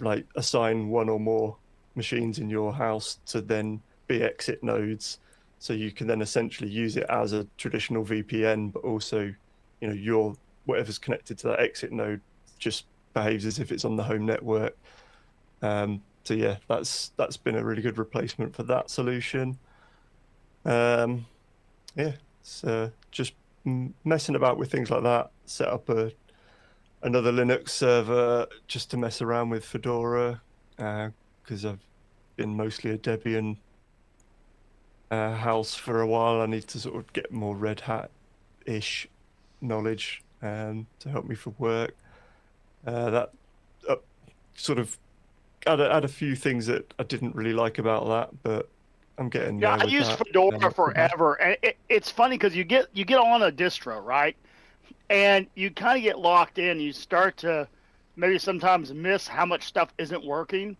B: like assign one or more machines in your house to then BXit nodes, so you can then essentially use it as a traditional VPN, but also, your whatever's connected to that exit node just behaves as if it's on the home network. So yeah, that's been a really good replacement for that solution. Yeah, it's just messing about with things like that. Set up another Linux server just to mess around with Fedora, because I've been mostly a Debian house for a while. I need to sort of get more Red Hat-ish knowledge to help me for work. That sort of add a few things that I didn't really like about that, but I'm getting there.
C: I used Fedora forever, and it's funny because you get on a distro, right? And you kind of get locked in. You start to maybe sometimes miss how much stuff isn't working.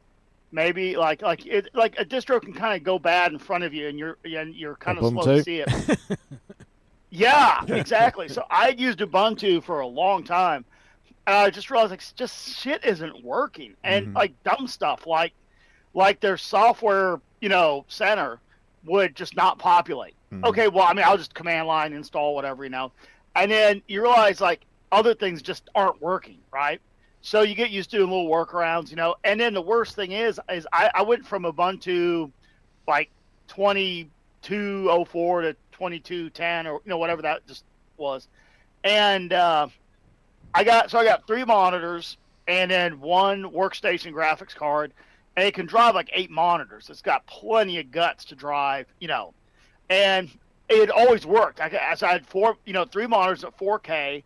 C: Maybe like a distro can kind of go bad in front of you, and you're kind of slow to see it. Yeah, exactly. So I used Ubuntu for a long time, and I just realized just shit isn't working, and like dumb stuff like their software, center would just not populate. Okay, well, I mean, I'll just command line install whatever, and then you realize like other things just aren't working, right? So you get used to doing little workarounds, and then the worst thing is I went from Ubuntu like 2204 to 2210 or whatever that just was, and I got 3 monitors and then 1 workstation graphics card, and it can drive like 8 monitors. It's got plenty of guts to drive, and it always worked. I had 3 monitors at 4K,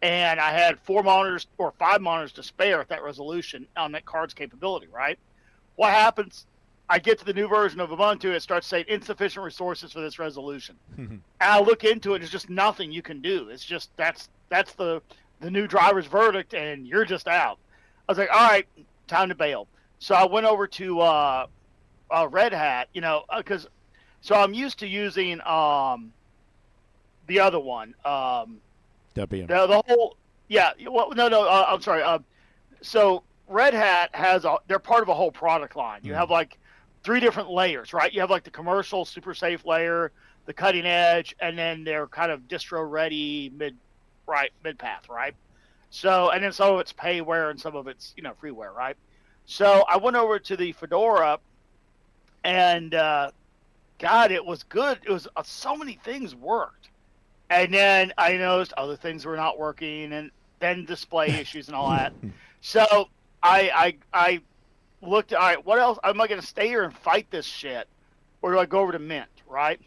C: and I had 4 monitors or 5 monitors to spare at that resolution on that card's capability, right? What happens? I get to the new version of Ubuntu, it starts saying insufficient resources for this resolution. And I look into it, there's just nothing you can do. It's just that's the new driver's verdict, and you're just out. I was like, all right, time to bail. So I went over to Red Hat, because so I'm used to using the other one,
A: Debian.
C: the whole I'm sorry. So Red Hat they're part of a whole product line. You have like 3 different layers, right? You have like the commercial super safe layer, the cutting edge, and then they're kind of distro ready mid path, right? So, and then some of it's payware and some of it's freeware, right? So I went over to the Fedora, and God, it was good. It was so many things worked, and then I noticed other things were not working, and then display issues and all that. So I looked at, all right, what else? Am I going to stay here and fight this shit, or do I go over to Mint, right?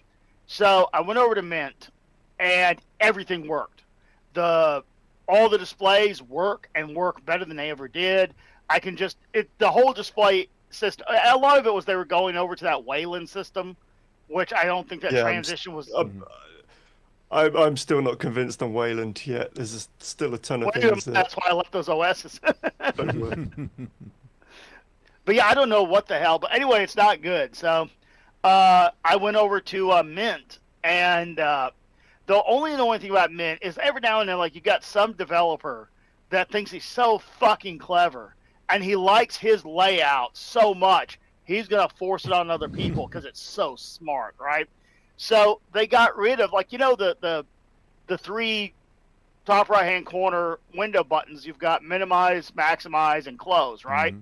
C: So I went over to Mint, and everything worked. All the displays work and work better than they ever did. I can the whole display system, a lot of it was they were going over to that Wayland system, which I don't think that transition was.
B: I'm still not convinced on Wayland yet. There's still a ton of things.
C: That's why I left those OSs. But yeah, I don't know what the hell. But anyway, it's not good. So I went over to Mint, and the only annoying thing about Mint is every now and then, like, you got some developer that thinks he's so fucking clever, and he likes his layout so much, he's going to force it on other people because it's so smart, right? So they got rid of, like, the 3 top right-hand corner window buttons. You've got minimize, maximize, and close, right?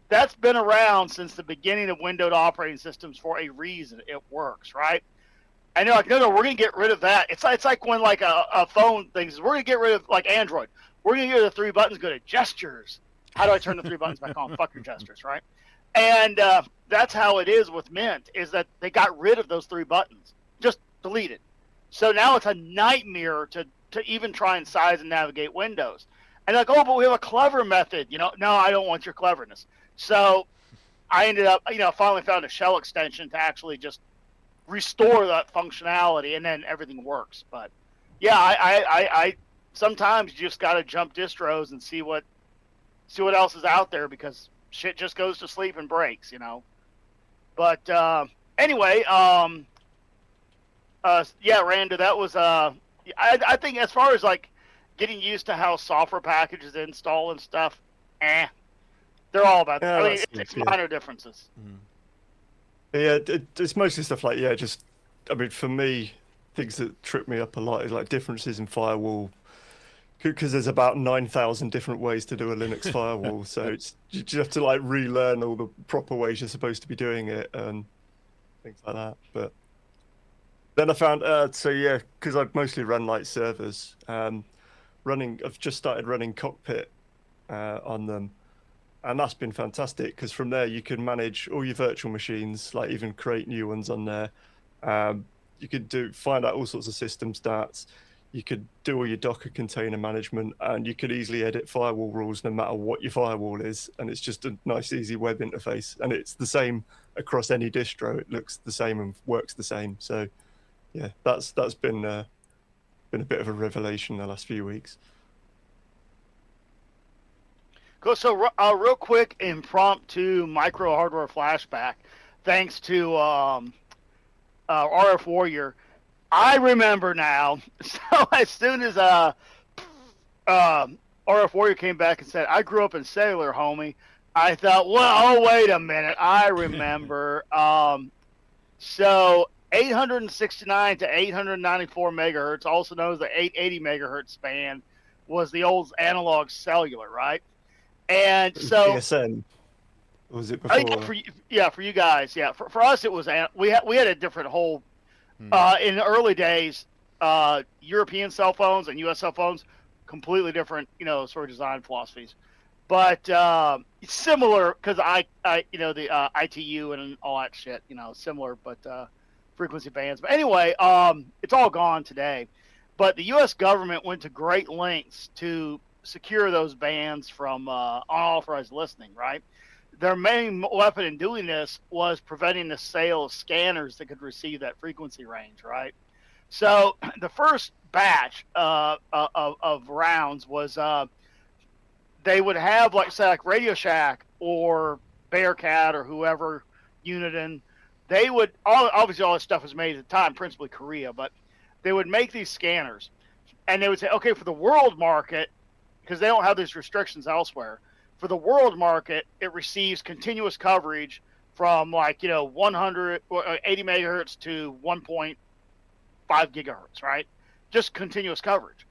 C: That's been around since the beginning of Windows operating systems for a reason. It works, right? And they're like, no, we're going to get rid of that. It's like when like a phone thinks, we're going to get rid of like Android. We're going to get rid of the 3 buttons, go to gestures. How do I turn the 3 buttons back on? Fuck your gestures, right? And that's how it is with Mint, is that they got rid of those 3 buttons. Just deleted. So now it's a nightmare to even try and size and navigate Windows. And like, oh, but we have a clever method. No, I don't want your cleverness. So I ended up, finally found a shell extension to actually just restore that functionality, and then everything works. But yeah, I sometimes you just got to jump distros and see what else is out there, because shit just goes to sleep and breaks, But anyway, yeah, Randa, that was I think as far as like getting used to how software packages install and stuff, they're all about. I mean, it's minor differences.
B: Yeah, it's mostly stuff like, yeah, just, I mean, for me, things that trip me up a lot is like differences in firewall, because there's about 9,000 different ways to do a Linux firewall. So it's you just have to like relearn all the proper ways you're supposed to be doing it and things like that. But then I found, so yeah, because I've mostly run like servers, I've just started running Cockpit on them. And that's been fantastic because from there you can manage all your virtual machines, like even create new ones on there. You could find out all sorts of system stats. You could do all your Docker container management, and you could easily edit firewall rules no matter what your firewall is. And it's just a nice, easy web interface, and it's the same across any distro. It looks the same and works the same. So, yeah, that's been a bit of a revelation the last few weeks.
C: Cool. So, real quick, impromptu micro hardware flashback. Thanks to RF Warrior, I remember now. So as soon as RF Warrior came back and said, "I grew up in cellular, homie," I thought, well, oh wait a minute, I remember. So 869 to 894 megahertz, also known as the 880 megahertz band, was the old analog cellular, right? And so
B: PSN, was it before?
C: for you guys, yeah. For us, it was we had a different whole. In the early days, European cell phones and U.S. cell phones, completely different, sort of design philosophies, but similar because the ITU and all that shit, similar, but frequency bands. But anyway, it's all gone today. But the U.S. government went to great lengths to secure those bands from unauthorized listening, right? Their main weapon in doing this was preventing the sale of scanners that could receive that frequency range, right? So the first batch of rounds was they would have, like, say, like Radio Shack or Bearcat or whoever, Uniden. They would, obviously all this stuff was made at the time, principally Korea, but they would make these scanners, and they would say, okay, for the world market, because they don't have these restrictions elsewhere, for the world market, it receives continuous coverage from 180 megahertz to 1.5 gigahertz, right? Just continuous coverage.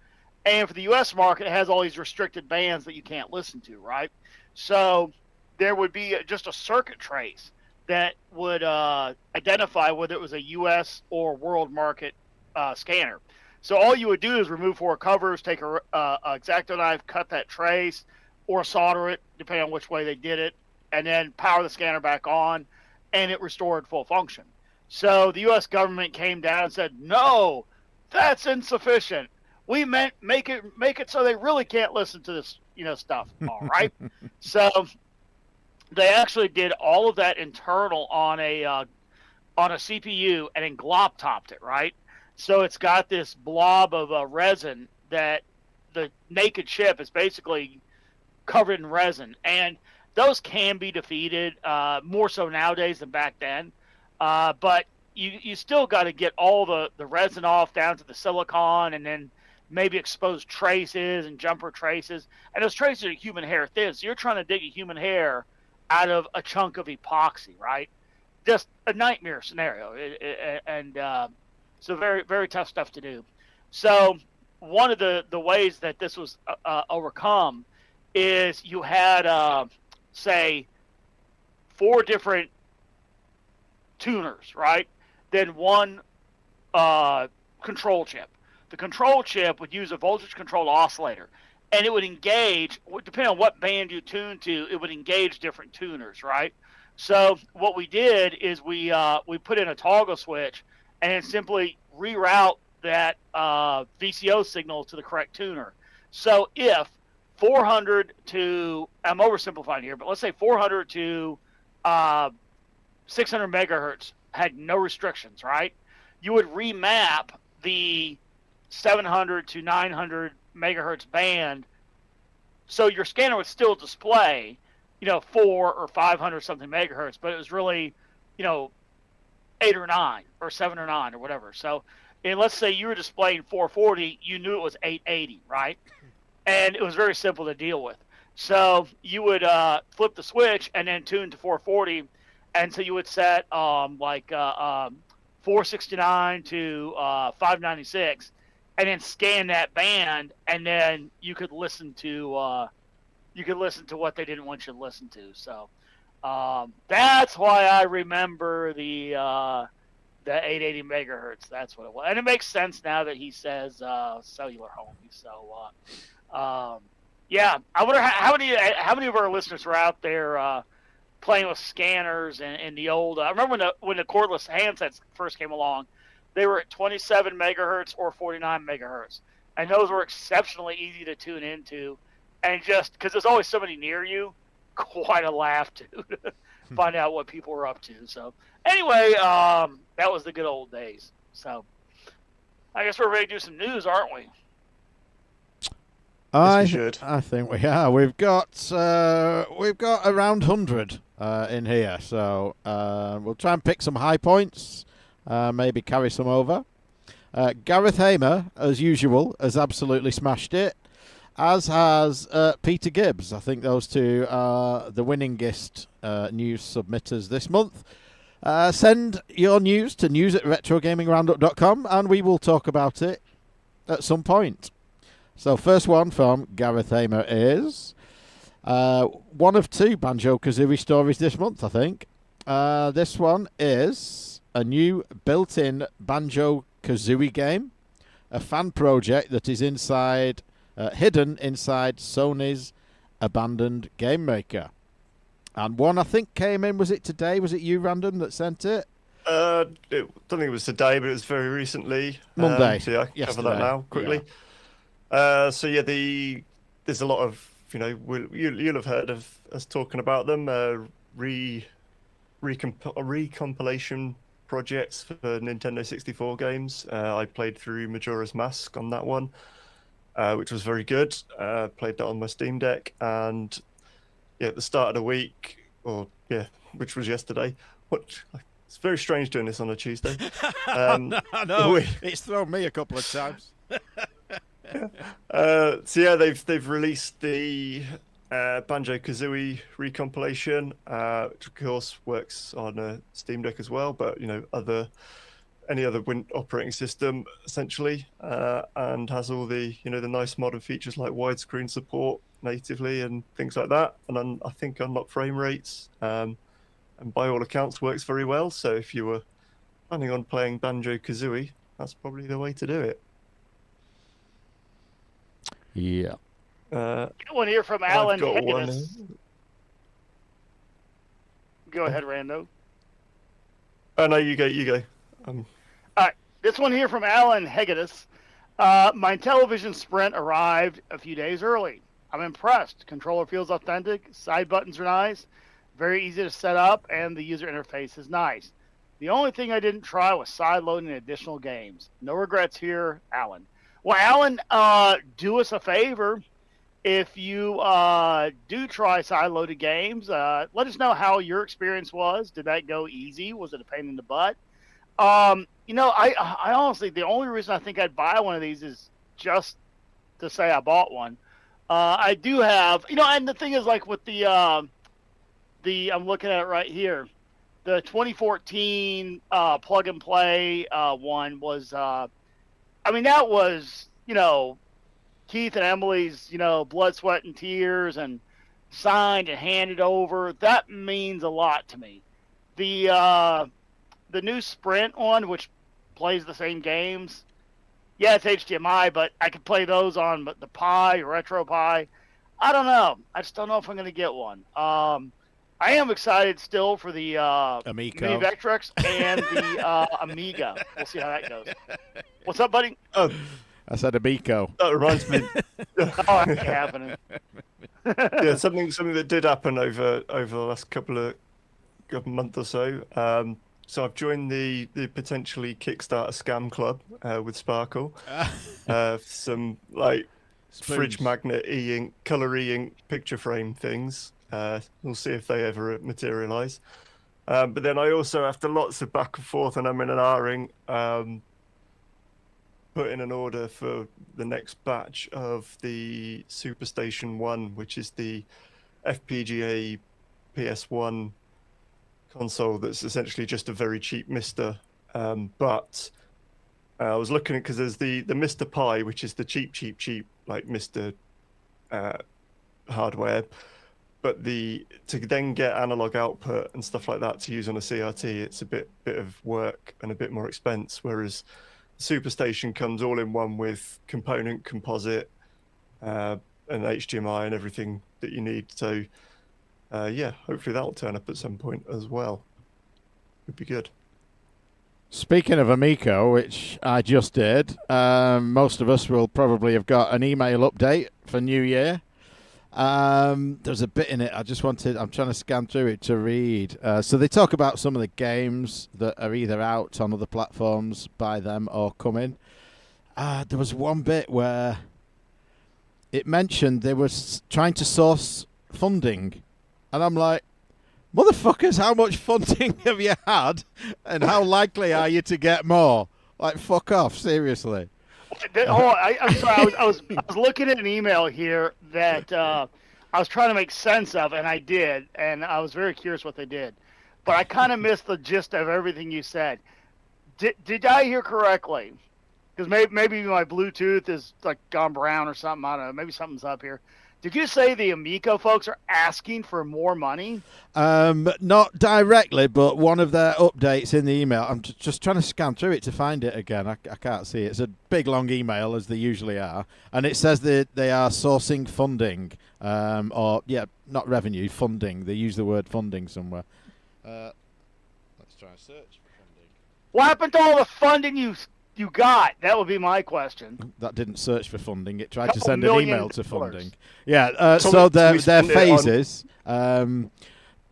C: And for the U.S. market, it has all these restricted bands that you can't listen to, right? So there would be just a circuit trace that would identify whether it was a U.S. or world market scanner. So all you would do is remove four covers, take a X-Acto knife, cut that trace, or solder it, depending on which way they did it, and then power the scanner back on, and it restored full function. So the U.S. government came down and said, no, that's insufficient. We meant make it so they really can't listen to this, stuff. All right. So they actually did all of that internal on a CPU and then glop topped it, right? So it's got this blob of resin that the naked chip is basically covered in resin, and those can be defeated more so nowadays than back then. But you still got to get all the resin off down to the silicon, and then maybe expose traces and jumper traces. And those traces are human hair thin, so you're trying to dig a human hair out of a chunk of epoxy, right? Just a nightmare scenario, so very, very tough stuff to do. So one of the ways that this was overcome is you had, say, 4 different tuners, right? Then one control chip. The control chip would use a voltage-controlled oscillator, and it would engage, depending on what band you tune to, it would engage different tuners, right? So what we did is we put in a toggle switch and then simply reroute that VCO signal to the correct tuner. So if 400 to, I'm oversimplifying here, but let's say 400 to 600 megahertz had no restrictions, right? You would remap the 700 to 900 megahertz band, so your scanner would still display, 4 or 500 something megahertz, but it was really, 8 or 9 or 7 or 9 or whatever. So, and let's say you were displaying 440, you knew it was 880, right? And it was very simple to deal with. So you would flip the switch and then tune to 440, and so you would set 469 to 596, and then scan that band, and then you could listen to what they didn't want you to listen to. So that's why I remember the 880 megahertz. That's what it was, and it makes sense now that he says cellular homie. So yeah, I wonder how many of our listeners are out there playing with scanners and the old. I remember when the cordless handsets first came along, they were at 27 megahertz or 49 megahertz, and those were exceptionally easy to tune into, and just because there's always somebody near you, quite a laugh to find out what people were up to. So anyway, that was the good old days. So I guess we're ready to do some news, aren't we?
B: Yes, we should.
A: I think we are. We've got around 100 in here, so we'll try and pick some high points, maybe carry some over. Gareth Hamer, as usual, has absolutely smashed it, as has Peter Gibbs. I think those two are the winningest news submitters this month. Send your news to news@retrogamingroundup.com, and we will talk about it at some point. So first one from Gareth Hamer is one of two Banjo-Kazooie stories this month, I think. This one is a new built-in Banjo-Kazooie game, a fan project that is hidden inside Sony's abandoned game maker. And one, I think, came in, was it today? Was it you, Random, that sent it?
B: I don't think it was today, but it was very recently.
A: Monday.
B: So yeah, I can cover that now quickly.
A: Yeah.
B: So yeah, there's a lot of, you'll have heard of us talking about them, recompilation projects for Nintendo 64 games. I played through Majora's Mask on that one, which was very good. Played that on my Steam Deck, and yeah, at the start of the week, which was yesterday. It's very strange doing this on a Tuesday.
A: I know. It's thrown me a couple of times.
B: So yeah, they've released the Banjo-Kazooie recompilation, which of course works on a Steam Deck as well, but any other operating system essentially, and has all the the nice modern features like widescreen support natively and things like that, and I think unlocked frame rates, and by all accounts works very well. So if you were planning on playing Banjo-Kazooie, that's probably the way to do it.
A: Yeah.
C: Got one here from Alan Hegedus. Go ahead, Rando.
B: Oh no, you go.
C: All right, this one here from Alan Hegedus. My Intellivision Sprint arrived a few days early. I'm impressed. Controller feels authentic. Side buttons are nice. Very easy to set up, and the user interface is nice. The only thing I didn't try was side loading additional games. No regrets here, Alan. Well, Alan, do us a favor. If you do try side-loaded games, let us know how your experience was. Did that go easy? Was it a pain in the butt? I honestly, the only reason I think I'd buy one of these is just to say I bought one. I do have, and the thing is, like with the I'm looking at it right here, the 2014 plug and play one was, that was, Keith and Emily's, blood, sweat, and tears, and signed and handed over. That means a lot to me. The new Sprint one, which plays the same games, yeah, it's HDMI, but I could play those on the Pi or Retro Pi. I don't know. I just don't know if I'm going to get one. I am excited still for the
A: Amico.
C: Mini Vectrex and the Amiga. We'll see how that goes. What's up, buddy?
B: Oh,
A: I said Amico.
B: that reminds me.
C: Oh, that's happening.
B: Yeah, something that did happen over the last couple of month or so. So I've joined the potentially Kickstarter scam club with Sparkle. Some like
A: Spoons.
B: fridge magnet e-ink, color e-ink picture frame things. We'll see if they ever materialize. But then I also, after lots of back and forth and I'm in an R-ing, put in an order for the next batch of the Superstation 1, which is the FPGA PS1 console that's essentially just a very cheap Mister. But I was looking at, because there's the Mr. Pi, which is the cheap like Mister hardware. But to then get analog output and stuff like that to use on a CRT, it's a bit of work and a bit more expense. Whereas the SuperStation comes all in one with component, composite, and HDMI and everything that you need. So yeah, hopefully that'll turn up at some point as well. Would be good.
A: Speaking of Amico, which I just did, most of us will probably have got an email update for New Year. There's a bit in it. I'm trying to scan through it to read. So they talk about some of the games that are either out on other platforms by them or coming. There was one bit where it mentioned they were trying to source funding. And I'm like, motherfuckers, how much funding have you had? And how likely are you to get more? Like, fuck off, seriously.
C: I'm sorry. I was looking at an email here that I was trying to make sense of, and I did, and I was very curious what they did, but I kind of missed the gist of everything you said. Did I hear correctly? Because maybe my Bluetooth is like gone brown or something. I don't know. Maybe something's up here. Did you say the Amico folks are asking for more money?
A: Not directly, but one of their updates in the email. I'm just trying to scan through it to find it again. I can't see it. It's a big, long email, as they usually are. And it says that they are sourcing funding. Not revenue, funding. They use the word funding somewhere. Let's try and search for funding.
C: What happened to all the funding you got? That would be my question.
A: That didn't search for funding. It tried to send an email to funding. Yeah,
B: So
A: so
B: we
A: their
B: spend it on-
A: phases.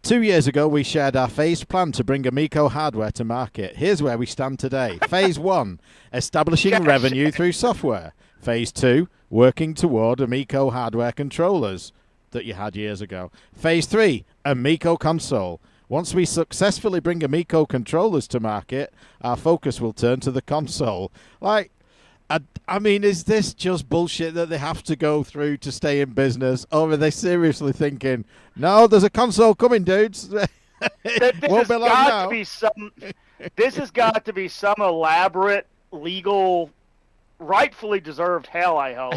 A: 2 years ago, we shared our phased plan to bring Amico hardware to market. Here's where we stand today. Phase 1, establishing
C: Yes.
A: revenue through software. Phase 2, working toward Amico hardware controllers that you had years ago. Phase 3, Amico console. Once we successfully bring Amico controllers to market, our focus will turn to the console. Like, I mean, is this just bullshit that they have to go through to stay in business? Or are they seriously thinking, no, there's a console coming, dudes?
C: This
A: Won't
C: has
A: be long
C: got
A: now.
C: to be some. This has got to be some elaborate legal, rightfully deserved hell. I hope.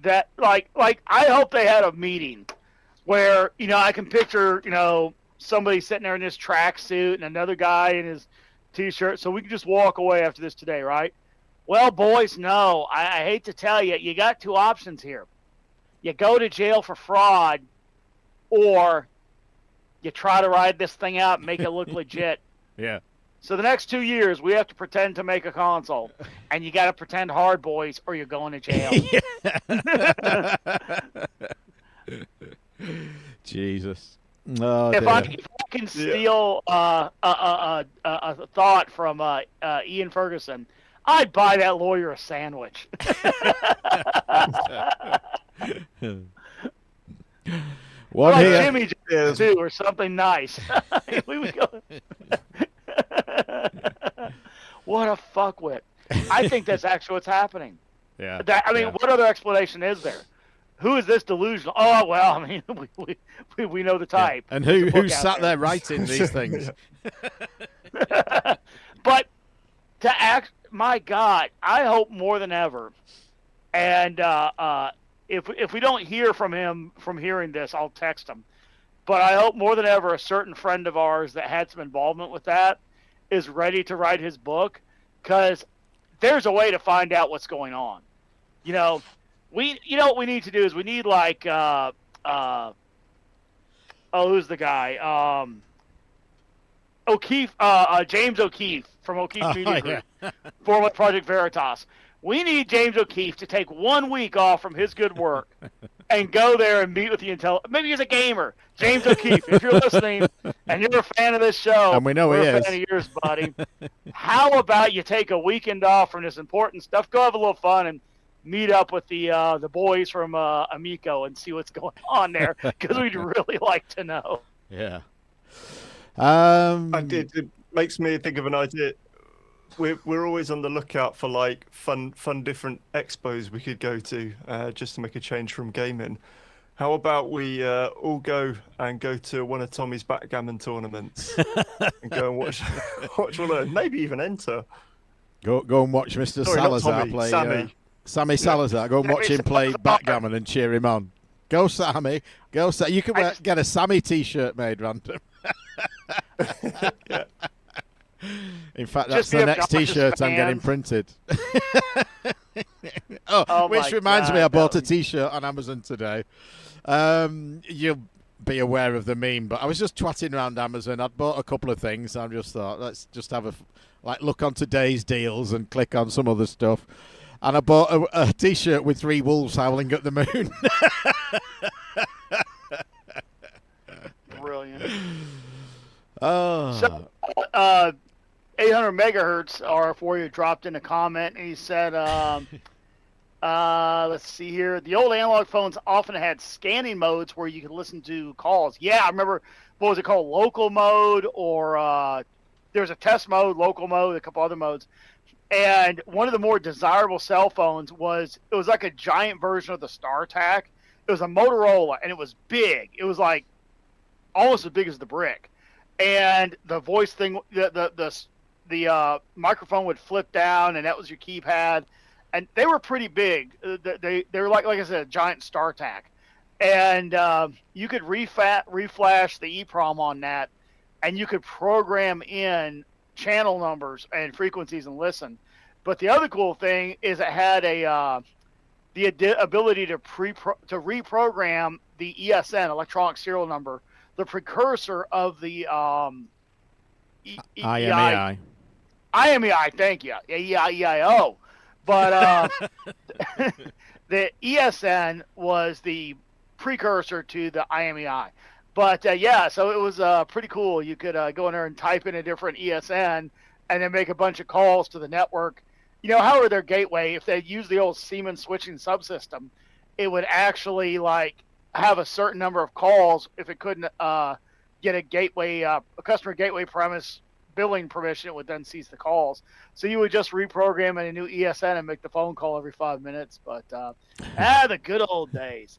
C: That like I hope they had a meeting where I can picture somebody sitting there in his tracksuit and another guy in his t-shirt, so we can just walk away after this today, right? Well, boys, no. I hate to tell you, you got two options here. You go to jail for fraud, or you try to ride this thing out and make it look legit.
A: Yeah.
C: So the next 2 years, we have to pretend to make a console. And you got to pretend hard, boys, or you're going to jail.
A: Jesus. Oh,
C: If
A: dear.
C: I can steal a thought from Ian Ferguson, I'd buy that lawyer a sandwich.
A: One
C: Like
A: here.
C: Jimmy
B: Yeah.
C: too, or something nice. We would go. What a fuckwit! I think that's actually what's happening.
A: Yeah.
C: I mean, what other explanation is there? Who is this delusional? Oh well, I mean, we know the type.
A: And
C: There's a
A: who
C: book out
A: sat there writing these things?
C: But to act, my God, I hope more than ever. And if we don't hear from him from hearing this, I'll text him. But I hope more than ever a certain friend of ours that had some involvement with that is ready to write his book, because there's a way to find out what's going on. What we need to do is we need like who's the guy? O'Keefe, James O'Keefe from O'Keefe Media Group, former Project Veritas. We need James O'Keefe to take 1 week off from his good work and go there and meet with the maybe he's a gamer. James O'Keefe, if you're listening and you're a fan of this show,
A: And we know
C: we're
A: he
C: a
A: is.
C: fan of yours, buddy. How about you take a weekend off from this important stuff, go have a little fun, and meet up with the boys from Amico and see what's going on there, because we'd really like to know.
A: Yeah.
B: It makes me think of an idea. We're always on the lookout for like fun different expos we could go to, just to make a change from gaming. How about we all go to one of Tommy's backgammon tournaments and go and watch watch one of those, maybe even enter.
A: Go and watch Mr.
B: Sorry, not
A: Salazar
B: Tommy,
A: play.
B: Sammy.
A: Sammy Salazar. Go and watch him play backgammon and cheer him on. Go, Sammy. Go, Sammy. You can get a Sammy T-shirt made, random.
B: Yeah.
A: In fact, that's the next T-shirt I'm getting printed. Which reminds me, I bought a T-shirt on Amazon today. You'll be aware of the meme, but I was just twatting around Amazon. I'd bought a couple of things. I just thought, let's just have a look on today's deals and click on some other stuff. And I bought a T-shirt with 3 wolves howling at the moon.
C: Brilliant.
A: Oh.
C: So, 800 megahertz R4 dropped in a comment, and he said, let's see here. The old analog phones often had scanning modes where you could listen to calls. Yeah, I remember, what was it called? Local mode, or there was a test mode, local mode, a couple other modes. And one of the more desirable cell phones it was like a giant version of the StarTAC. It was a Motorola, and it was big. It was like almost as big as the brick. And the voice thing, the microphone would flip down, and that was your keypad. And they were pretty big. They were like I said, a giant StarTAC. And you could reflash the EEPROM on that, and you could program in channel numbers and frequencies and listen. But the other cool thing is it had the ability to reprogram the ESN, electronic serial number, the precursor of the
A: IMEI.
C: IMEI, thank you. EIO. But the ESN was the precursor to the IMEI. But yeah, so it was pretty cool. You could go in there and type in a different ESN and then make a bunch of calls to the network. You know, however, their gateway, if they use the old Siemens switching subsystem, it would actually have a certain number of calls. If it couldn't get a gateway, a customer gateway premise billing permission, it would then cease the calls. So you would just reprogram in a new ESN and make the phone call every 5 minutes. But the good old days,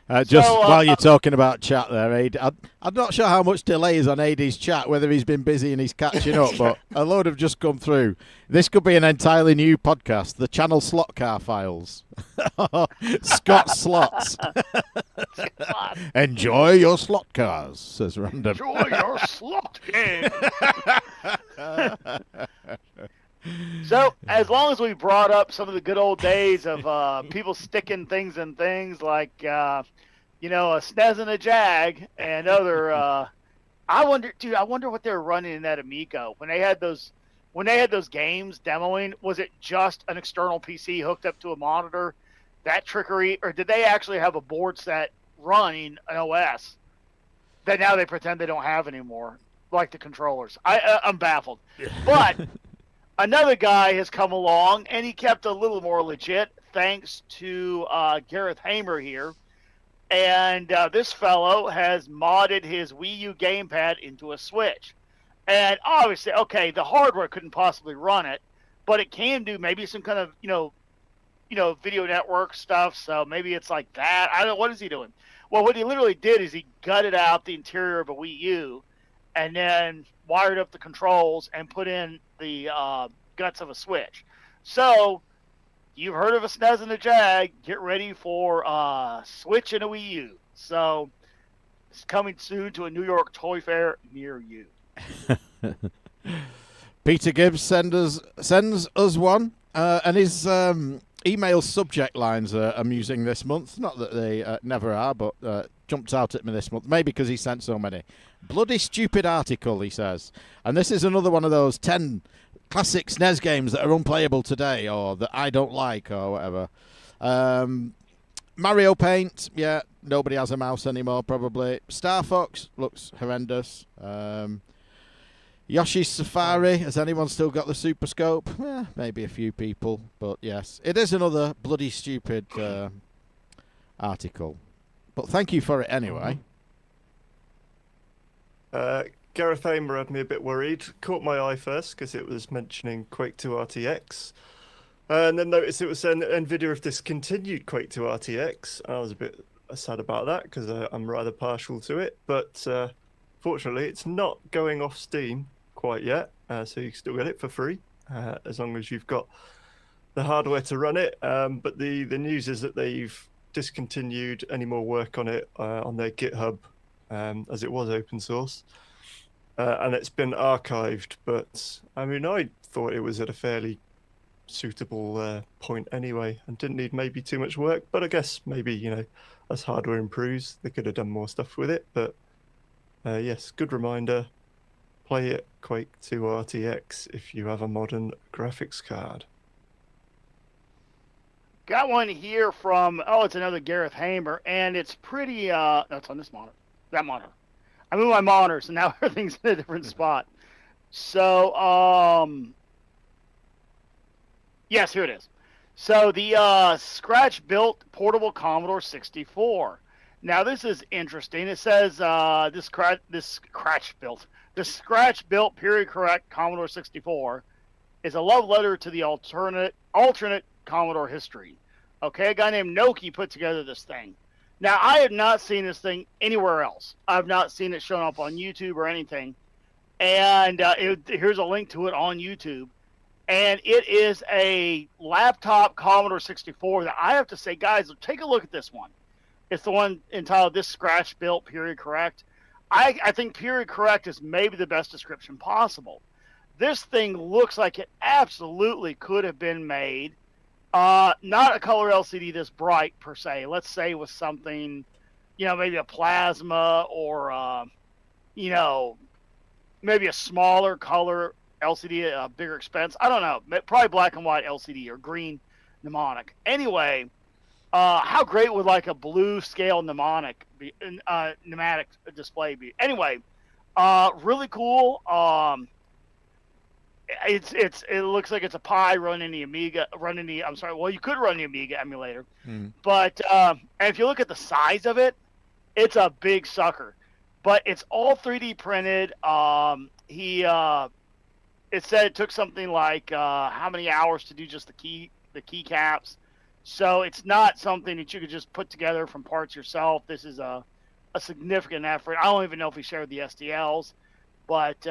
A: While you're talking about chat there, Aid, I'm not sure how much delay is on AD's chat, whether he's been busy and he's catching up, but a load have just come through. This could be an entirely new podcast, the Channel Slot Car Files. Scott Slots. Enjoy your slot cars, says Random.
C: Enjoy your slot game. So, as long as we brought up some of the good old days of people sticking things in things like, a SNES and a Jag and other, I wonder what they were running in that Amico when they had those games demoing. Was it just an external PC hooked up to a monitor? That trickery, or did they actually have a board set running an OS that now they pretend they don't have anymore, like the controllers? I'm baffled, but. Another guy has come along, and he kept a little more legit, thanks to Gareth Hamer here. And this fellow has modded his Wii U gamepad into a Switch. And obviously, okay, the hardware couldn't possibly run it, but it can do maybe some kind of, video network stuff. So maybe it's like that. I don't know. What is he doing? Well, what he literally did is he gutted out the interior of a Wii U and then wired up the controls and put in the guts of a Switch. So, you've heard of a SNES and a Jag. Get ready for Switch and a Wii U. So, it's coming soon to a New York Toy Fair near you.
A: Peter Gibbs sends us one, and his email subject lines are amusing this month. Not that they never are, but jumped out at me this month. Maybe because he sent so many. Bloody stupid article, he says. And this is another one of those 10 classic SNES games that are unplayable today, or that I don't like, or whatever. Mario Paint, yeah, nobody has a mouse anymore, probably. Star Fox looks horrendous. Yoshi's Safari, has anyone still got the Super Scope? Maybe a few people, but yes. It is another bloody stupid article. But thank you for it anyway.
B: Gareth Hamer had me a bit worried. Caught my eye first because it was mentioning Quake 2 RTX. And then noticed it was saying that NVIDIA have discontinued Quake 2 RTX. I was a bit sad about that because I'm rather partial to it. But fortunately, it's not going off Steam quite yet, so you can still get it for free as long as you've got the hardware to run it. But the news is that they've discontinued any more work on it on their GitHub, as it was open source, and it's been archived. But I mean, I thought it was at a fairly suitable point anyway, and didn't need maybe too much work. But I guess maybe as hardware improves, they could have done more stuff with it. But yes, good reminder. Play it Quake 2 RTX if you have a modern graphics card.
C: Got one here from, it's another Gareth Hamer, and it's pretty, that's on this monitor, that monitor. I moved my monitor, so now everything's in a different spot. So, yes, here it is. So the scratch-built portable Commodore 64. Now this is interesting. It says this scratch-built period-correct Commodore 64 is a love letter to the alternate Commodore history. Okay, a guy named Noki put together this thing. Now, I have not seen this thing anywhere else. I've not seen it shown up on YouTube or anything. And here's a link to it on YouTube. And it is a laptop Commodore 64 that I have to say, guys, take a look at this one. It's the one entitled This Scratch Built Period Correct. I think period correct is maybe the best description possible. This thing looks like it absolutely could have been made. Not a color LCD this bright per se. Let's say with something, maybe a plasma or, maybe a smaller color LCD, a bigger expense. I don't know. Probably black and white LCD or green mnemonic. Anyway, how great would like a blue scale pneumatic display be? Anyway, really cool. It looks like it's a Pi running the Amiga, you could run the Amiga emulator, but and if you look at the size of it, it's a big sucker, but it's all 3D printed. It said it took something like how many hours to do just the keycaps, so it's not something that you could just put together from parts yourself. This is a significant effort. I don't even know if he shared the STLs, but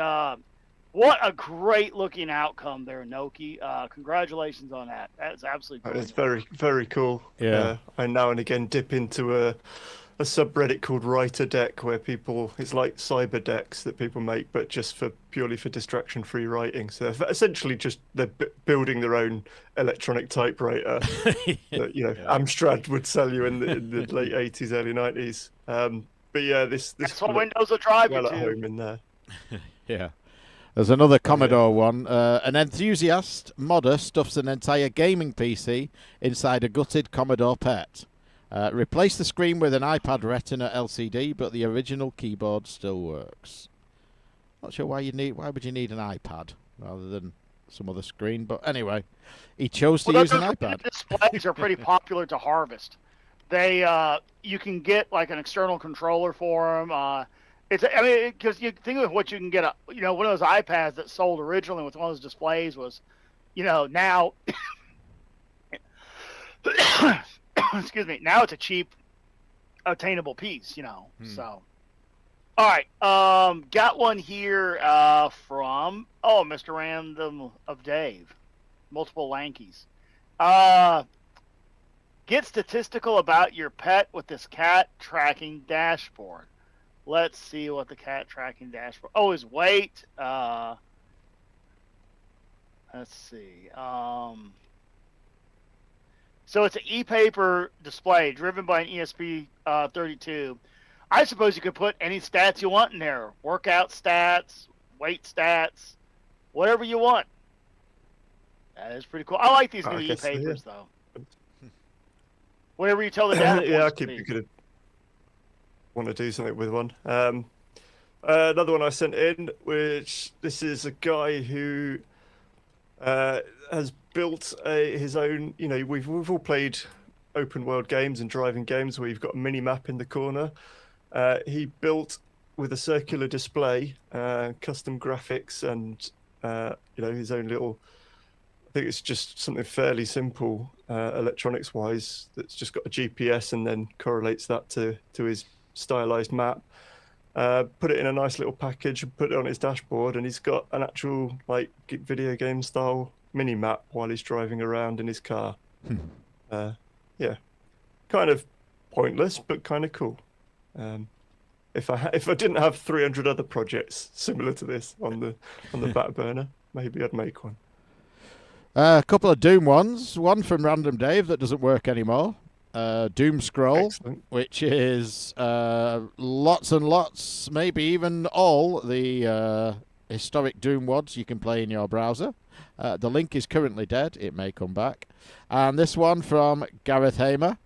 C: what a great looking outcome there, Noki. Congratulations on that. That's absolutely cool.
B: It's very, very cool.
A: Yeah.
B: I now and again dip into a subreddit called Writer Deck where it's like cyber decks that people make, but just purely for distraction free writing. So they're essentially they're building their own electronic typewriter that, Amstrad would sell you in the late 80s, early 90s. But yeah, this
C: that's what Windows will drive you
B: well
C: to.
B: at home in there.
A: Yeah. There's another Commodore one. An enthusiast modder stuffs an entire gaming PC inside a gutted Commodore PET. Replace the screen with an iPad Retina LCD, but the original keyboard still works. Not sure why would you need an iPad rather than some other screen, but anyway, he chose to use an iPad.
C: Displays are pretty popular to harvest. They you can get like an external controller for them. Because you think of what you can get, one of those iPads that sold originally with one of those displays was, now, excuse me, now it's a cheap, attainable piece, so. All right, got one here from, Mr. Random of Dave, multiple Lankies. Get statistical about your pet with this cat tracking dashboard. Let's see what the cat tracking dashboard. His weight. Let's see. So it's an e-paper display driven by an ESP32. I suppose you could put any stats you want in there. Workout stats, weight stats, whatever you want. That is pretty cool. I like these new e-papers, though. Whatever you tell the data.
B: Yeah, I keep you could want to do something with one. Another one I sent in, which this is a guy who has built his own. We've all played open world games and driving games where you've got a mini map in the corner. He built with a circular display, custom graphics, and his own little. I think it's just something fairly simple, electronics-wise, that's just got a GPS and then correlates that to his stylized map. Put it in a nice little package and put it on his dashboard, and he's got an actual like video game style mini map while he's driving around in his car. Yeah, kind of pointless, but kind of cool. If I didn't have 300 other projects similar to this on the back burner, maybe I'd make one.
A: A couple of Doom ones. One from Random Dave that doesn't work anymore. Doom Scroll,
B: Excellent.
A: which is lots and lots, maybe even all the historic Doom WODs you can play in your browser. The link is currently dead. It may come back. And this one from Gareth Hamer.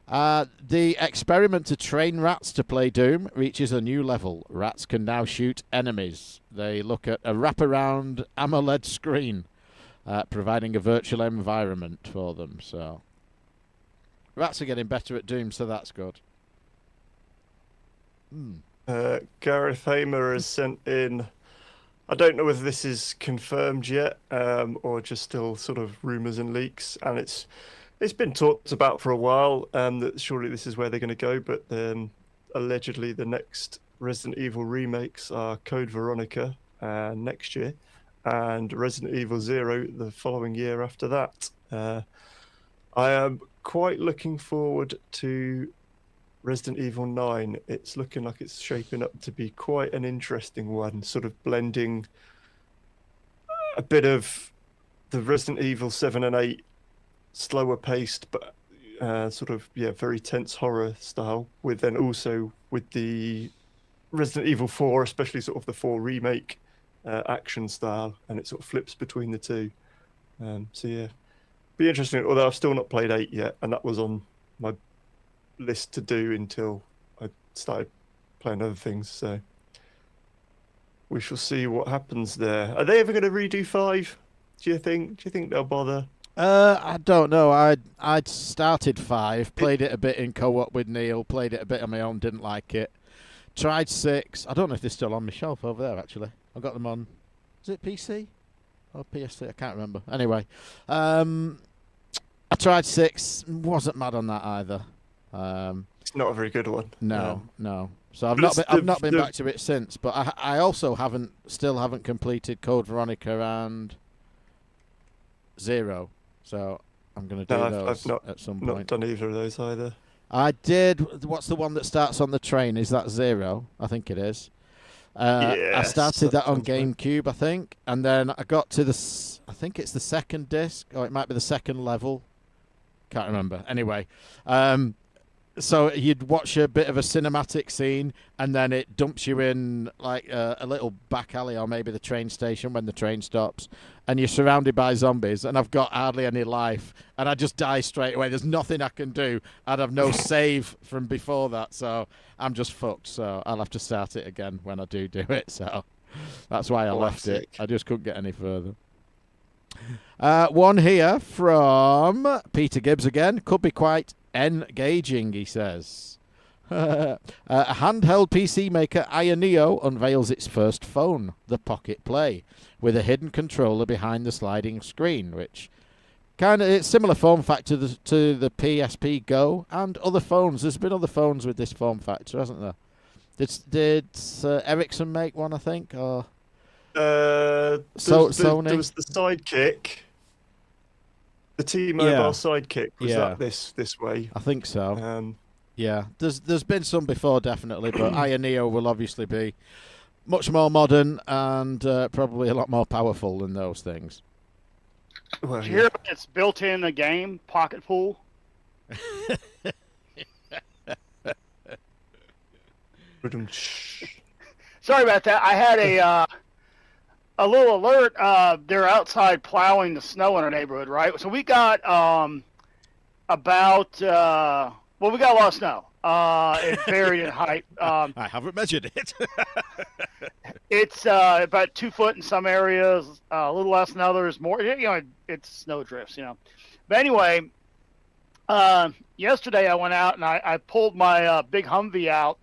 A: The experiment to train rats to play Doom reaches a new level. Rats can now shoot enemies. They look at a wraparound AMOLED screen, providing a virtual environment for them. So rats are getting better at Doom, so that's good.
B: Gareth Hamer has sent in. I don't know whether this is confirmed yet, or just still sort of rumours and leaks, and it's been talked about for a while, that surely this is where they're going to go, but allegedly the next Resident Evil remakes are Code Veronica next year, and Resident Evil 0 the following year after that. I am quite looking forward to Resident Evil 9. It's looking like it's shaping up to be quite an interesting one, sort of blending a bit of the Resident Evil 7 and 8 slower paced, but sort of very tense horror style, with then also with the Resident Evil 4, especially sort of the 4 remake action style, and it sort of flips between the two. So yeah, be interesting. Although I've still not played 8 yet, and that was on my list to do until I started playing other things. So we shall see what happens there. Are they ever going to redo 5? Do you think they'll bother?
A: I don't know. I'd started 5, played it a bit in co-op with Neil, played it a bit on my own, didn't like it. Tried 6. I don't know if they're still on my shelf over there, actually. I've got them on, is it PC or PS3? I can't remember. Anyway, I tried 6, wasn't mad on that either.
B: It's not a very good one.
A: No. So I've
B: But
A: not been back to it since. But I also still haven't completed Code Veronica and 0. So I'm going to do those at some point.
B: Not done either of those either.
A: I did. What's the one that starts on the train? Is that 0? I think it is. I started that on GameCube, I think, and then I got to I think it's the second disc, or it might be the second level. Can't remember. Anyway, so you'd watch a bit of a cinematic scene, and then it dumps you in like a little back alley, or maybe the train station when the train stops, and you're surrounded by zombies, and I've got hardly any life, and I just die straight away. There's nothing I can do. I'd have no save from before that, so I'm just fucked. So I'll have to start it again when I do it. So that's why I left it. I just couldn't get any further. One here from Peter Gibbs again. Could be quite engaging, he says. A handheld PC maker Ioneo unveils its first phone, the Pocket Play, with a hidden controller behind the sliding screen, which it's similar form factor to the PSP Go and other phones. There's been other phones with this form factor, hasn't there? Did Ericsson make one, I think, or Sony?
B: There was the Sidekick. The T-Mobile Sidekick, was that this way?
A: I think so. Yeah, there's been some before, definitely, but Ioneo will obviously be much more modern and probably a lot more powerful than those things.
C: Well, did you hear it's built in the game, Pocket Pool? Sorry about that. I had a little alert. They're outside plowing the snow in our neighborhood, right? So we got we got a lot of snow. It's buried in height.
A: I haven't measured it.
C: It's about 2 foot in some areas, a little less in others. More, it's snow drifts, But anyway, yesterday I went out and I pulled my big Humvee out,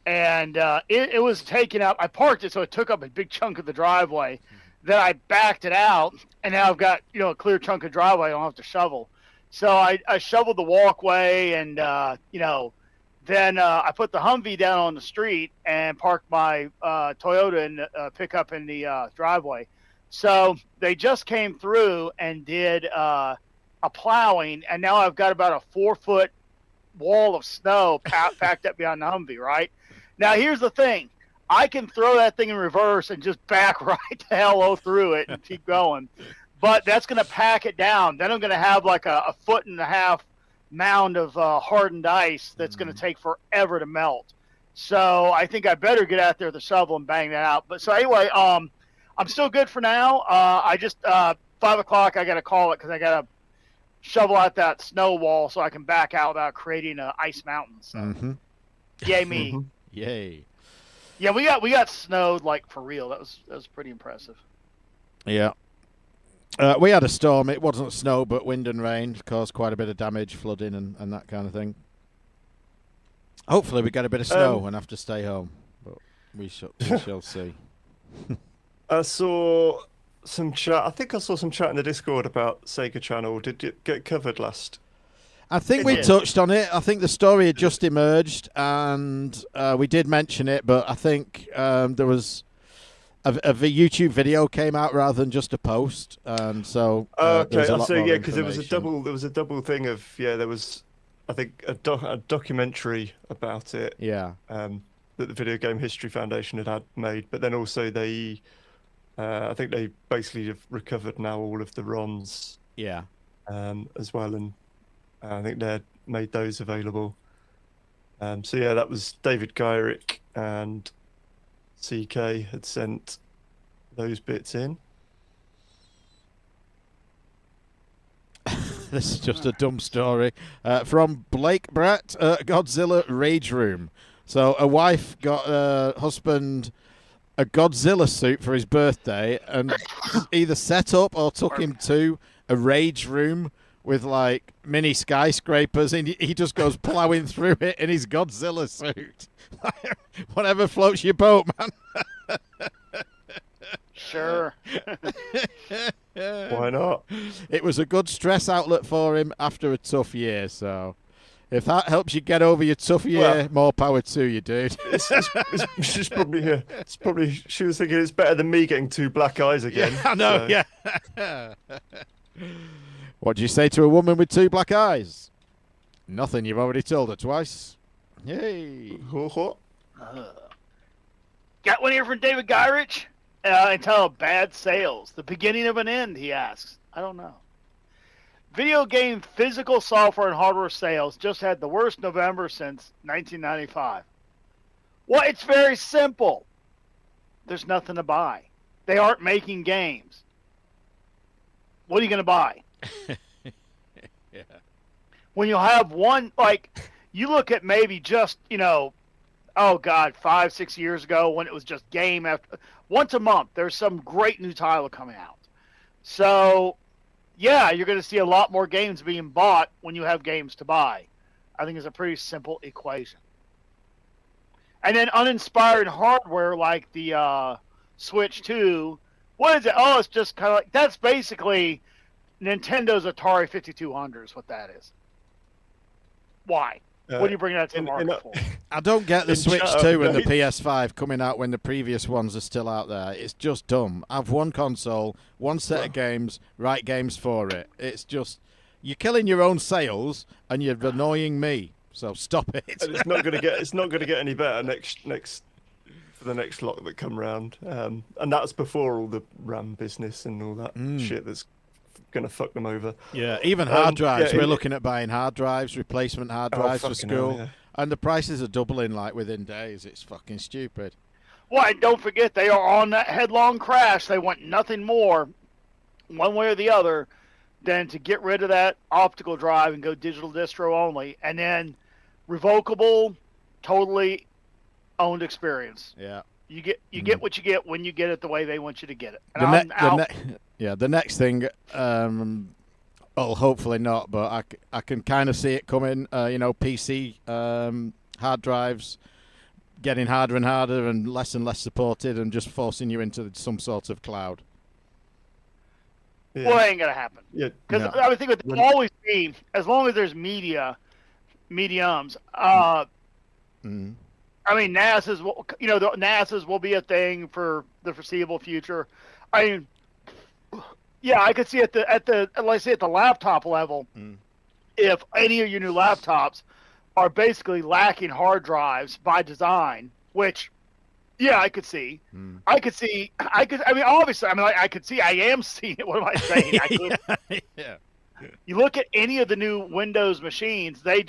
C: and it was taken up. I parked it, so it took up a big chunk of the driveway. Then I backed it out, and now I've got a clear chunk of driveway. I don't have to shovel. So I shoveled the walkway, and then I put the Humvee down on the street and parked my Toyota and pickup in the driveway. So they just came through and did a plowing, and now I've got about a 4-foot wall of snow packed up behind the Humvee. Right now, here's the thing: I can throw that thing in reverse and just back right the hell through it and keep going. But that's going to pack it down. Then I'm going to have like a 1.5-foot mound of hardened ice that's going to take forever to melt. So I think I better get out there with the shovel and bang that out. But so anyway, I'm still good for now. I just 5 o'clock I got to call it because I got to shovel out that snow wall so I can back out without creating an ice mountain. So yay me.
A: Yay.
C: Yeah, we got snowed like for real. That was pretty impressive.
A: Yeah. We had a storm. It wasn't snow, but wind and rain caused quite a bit of damage, flooding and that kind of thing. Hopefully we get a bit of snow and have to stay home, but we shall see.
B: I saw some chat. I think I saw some chat in the Discord about Sega Channel. Did it get covered last?
A: I think we touched on it. I think the story had just emerged, and we did mention it, but I think there was a YouTube video came out rather than just a post, and so
B: okay.
A: a lot
B: So
A: more
B: yeah, because there was
A: information.
B: a double thing of there was, I think, a documentary about it.
A: Yeah.
B: That the Video Game History Foundation had made, but then also they, I think they basically have recovered now all of the ROMs.
A: Yeah.
B: As well, and I think they made those available. So yeah, that was David Gyrick and CK had sent those bits in.
A: This is just a dumb story from Blake Brett, Godzilla Rage Room. So a wife got a husband a Godzilla suit for his birthday and either set up or took him to a rage room with like mini skyscrapers, and he just goes plowing through it in his Godzilla suit. Whatever floats your boat, man.
C: Sure.
B: Why not?
A: It was a good stress outlet for him after a tough year, so if that helps you get over your tough year, more power to you, dude.
B: She's probably here. It's probably she was thinking it's better than me getting 2 black eyes again.
A: Yeah, I know, yeah. What do you say to a woman with 2 black eyes? Nothing, you've already told her twice. Yay.
C: Got one here from David Gyrich. Entitled Bad Sales. The beginning of an end, he asks. I don't know. Video game physical software and hardware sales just had the worst November since 1995. Well, it's very simple. There's nothing to buy. They aren't making games. What are you going to buy?
A: Yeah.
C: When you have one, like, you look at maybe just, oh God, 5-6 years ago when it was just game after once a month, there's some great new title coming out. So, yeah, you're going to see a lot more games being bought when you have games to buy. I think it's a pretty simple equation. And then uninspired hardware like the Switch 2, what is it? Oh, it's just kind of like, that's basically Nintendo's Atari 5200 is what that is. Why? What are you bringing that to the market for?
A: I don't get the Switch 2 and the PS5 coming out when the previous ones are still out there. It's just dumb. Have one console, one set of games, write games for it. It's just, you're killing your own sales and you're annoying me. So stop it.
B: And it's not going to get any better next for the next lot that come round. And that's before all the RAM business and all that shit that's going to fuck them over.
A: Yeah, even hard drives. We're looking at buying hard drives, replacement hard drives for school.
B: Hell, yeah.
A: And the prices are doubling like within days. It's fucking stupid.
C: Well, and don't forget, they are on that headlong crash. They want nothing more, one way or the other, than to get rid of that optical drive and go digital distro only. And then revocable, totally owned experience.
A: Yeah.
C: You get what you get when you get it the way they want you to get it. And
A: the next thing, well, hopefully not, but I can kind of see it coming. PC hard drives getting harder and harder and less supported, and just forcing you into some sort of cloud.
B: Yeah.
C: Well, it ain't gonna happen.
B: Yeah.
C: Because
A: No.
C: I would think it would
B: When-
C: always be, as long as there's mediums.
A: Mm.
C: I mean, NASA's will, the NASA's will be a thing for the foreseeable future. I mean, yeah, I could see at the let's say at the laptop level, if any of your new laptops are basically lacking hard drives by design, which, yeah, I could see. I could see. I mean, obviously, I could see. I am seeing it. What am I saying? I could,
A: Yeah.
C: you look at any of the new Windows machines, they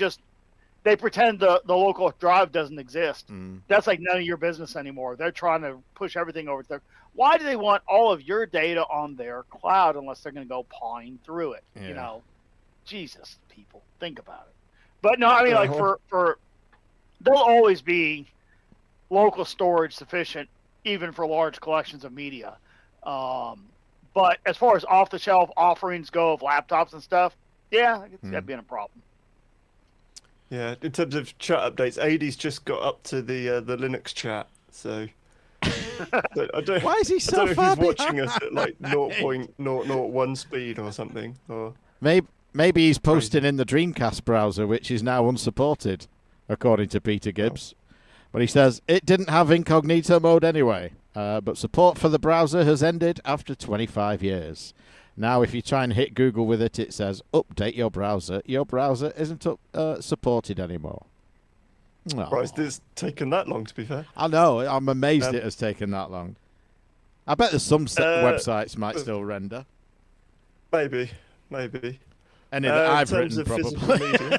C: pretend the local drive doesn't exist. That's like none of your business anymore. They're trying to push everything over there. Why do they want all of your data on their cloud unless they're going to go pawing through it?
A: Yeah.
C: Jesus, people, think about it. But no, I mean, like for there'll always be local storage sufficient, even for large collections of media. But as far as off-the-shelf offerings go of laptops and stuff, yeah, I could see that being a problem.
B: Yeah, in terms of chat updates, AD's just got up to the Linux chat, so I don't.
A: Why is he
B: I
A: so
B: don't know
A: far
B: if he's watching
A: behind?
B: us at like 0.001 speed or something. Or
A: Maybe he's posting in the Dreamcast browser, which is now unsupported, according to Peter Gibbs. But he says it didn't have incognito mode anyway. But support for the browser has ended after 25 years. Now, if you try and hit Google with it, it says, update your browser. Your browser isn't supported anymore. Oh.
B: Right, it's taken that long, to be fair.
A: I know. I'm amazed it has taken that long. I bet there's some websites might still render.
B: Maybe.
A: Any that I've
B: in terms
A: written,
B: of
A: probably.
B: physical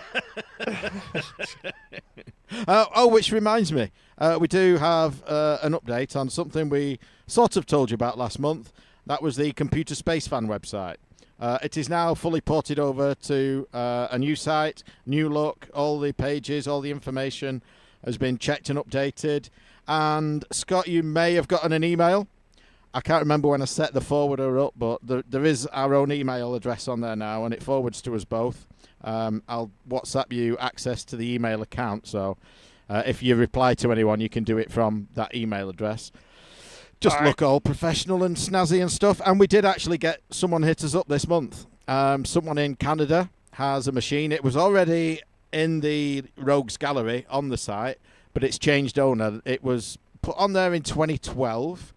B: media.
A: Which reminds me, we do have an update on something we sort of told you about last month. That was the Computer Space Fan website. It is now fully ported over to a new site, new look. All the pages, all the information has been checked and updated. And Scott, you may have gotten an email. I can't remember when I set the forwarder up, but there is our own email address on there now, and it forwards to us both. I'll WhatsApp you access to the email account, so if you reply to anyone, you can do it from that email address. Just look all professional and snazzy and stuff. And we did actually get someone hit us up this month. Someone in Canada has a machine. It was already in the Rogues Gallery on the site, but it's changed owner. It was put on there in 2012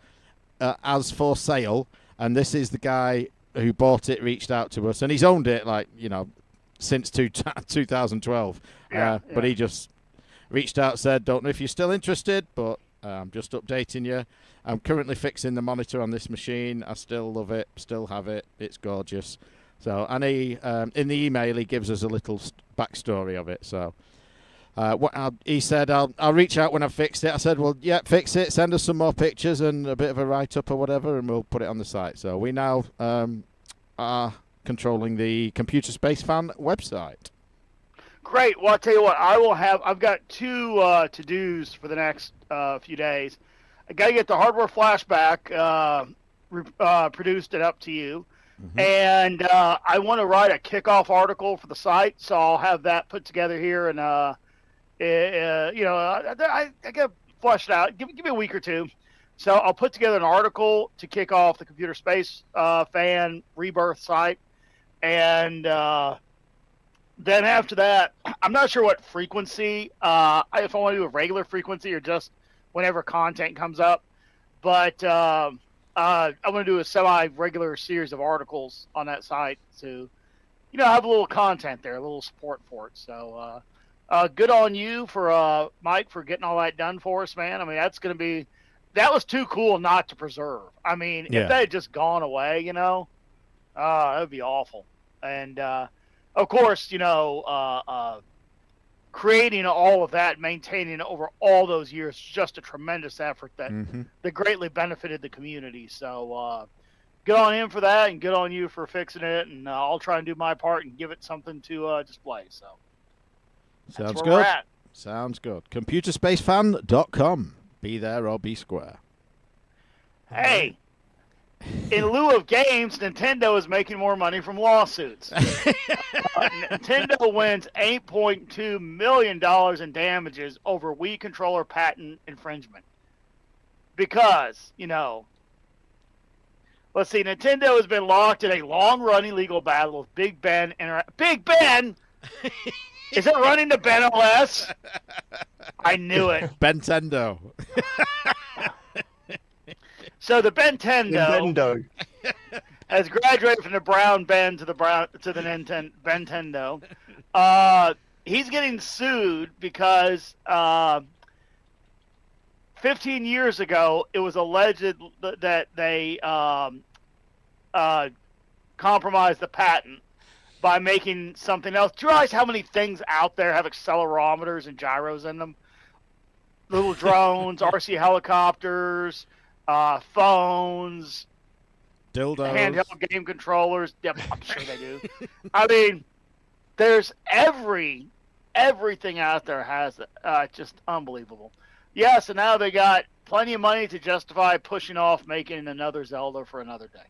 A: as for sale. And this is the guy who bought it, reached out to us. And he's owned it, since 2012. But he just reached out, said, don't know if you're still interested, but I'm just updating you. I'm currently fixing the monitor on this machine. I still love it, still have it. It's gorgeous. So, and he, in the email, he gives us a little backstory of it. So, he said, I'll reach out when I've fixed it. I said, well, yeah, fix it. Send us some more pictures and a bit of a write-up or whatever, and we'll put it on the site. So we now are controlling the Computer Space Fan website. Great.
C: Well, I'll tell you what, I've got two to-dos for the next few days. I got to get the hardware flashback produced and up to you. Mm-hmm. And I want to write a kickoff article for the site, so I'll have that put together here. And, I got fleshed out. Give me a week or two. So I'll put together an article to kick off the Computer Space Fan Rebirth site. And then after that, I'm not sure what frequency, if I want to do a regular frequency or just whenever content comes up. But I'm going to do a semi-regular series of articles on that site to, have a little content there, a little support for it. So good on you for Mike for getting all that done for us, man. I mean, that was too cool not to preserve. I mean, if that had just gone away, that would be awful. And of course, creating all of that, maintaining it over all those years, just a tremendous effort that greatly benefited the community. So good on him for that, and good on you for fixing it. And I'll try and do my part and give it something to display. So
A: sounds good. Sounds good. ComputerSpaceFan.com. Be there or be square.
C: Hey. In lieu of games, Nintendo is making more money from lawsuits. Nintendo wins $8.2 million in damages over Wii controller patent infringement. Because, let's see. Nintendo has been locked in a long-running legal battle with Big Ben. Big Ben. Is it running to Ben OS? I knew it.
A: Bentendo.
C: So the Bentendo has graduated from the brown Ben to the Nintendo. He's getting sued because 15 years ago it was alleged that they compromised the patent by making something else. Do you realize how many things out there have accelerometers and gyros in them? Little drones, RC helicopters, phones,
A: Dildos.
C: handheld game controllers. Yep, I'm sure they do. I mean, there's everything out there has it. Just unbelievable. Yeah, so now they got plenty of money to justify pushing off making another Zelda for another decade.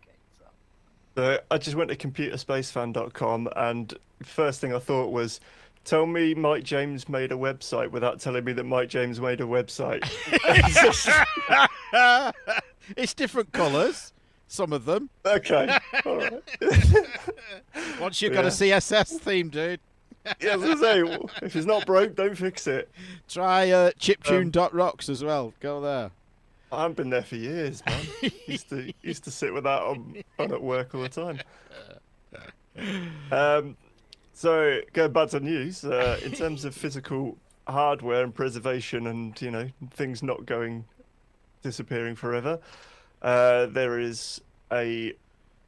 B: So I just went to computerspacefan.com, and first thing I thought was, tell me Mike James made a website without telling me that Mike James made a website.
A: It's different colours, some of them.
B: Okay, all right.
A: Once you've got a CSS theme, dude.
B: Yeah, as I say, if it's not broke, don't fix it.
A: Try chiptune.rocks as well. Go there.
B: I haven't been there for years, man. used to sit with that on at work all the time. So going back to news, in terms of physical hardware and preservation, and things not disappearing forever, there is a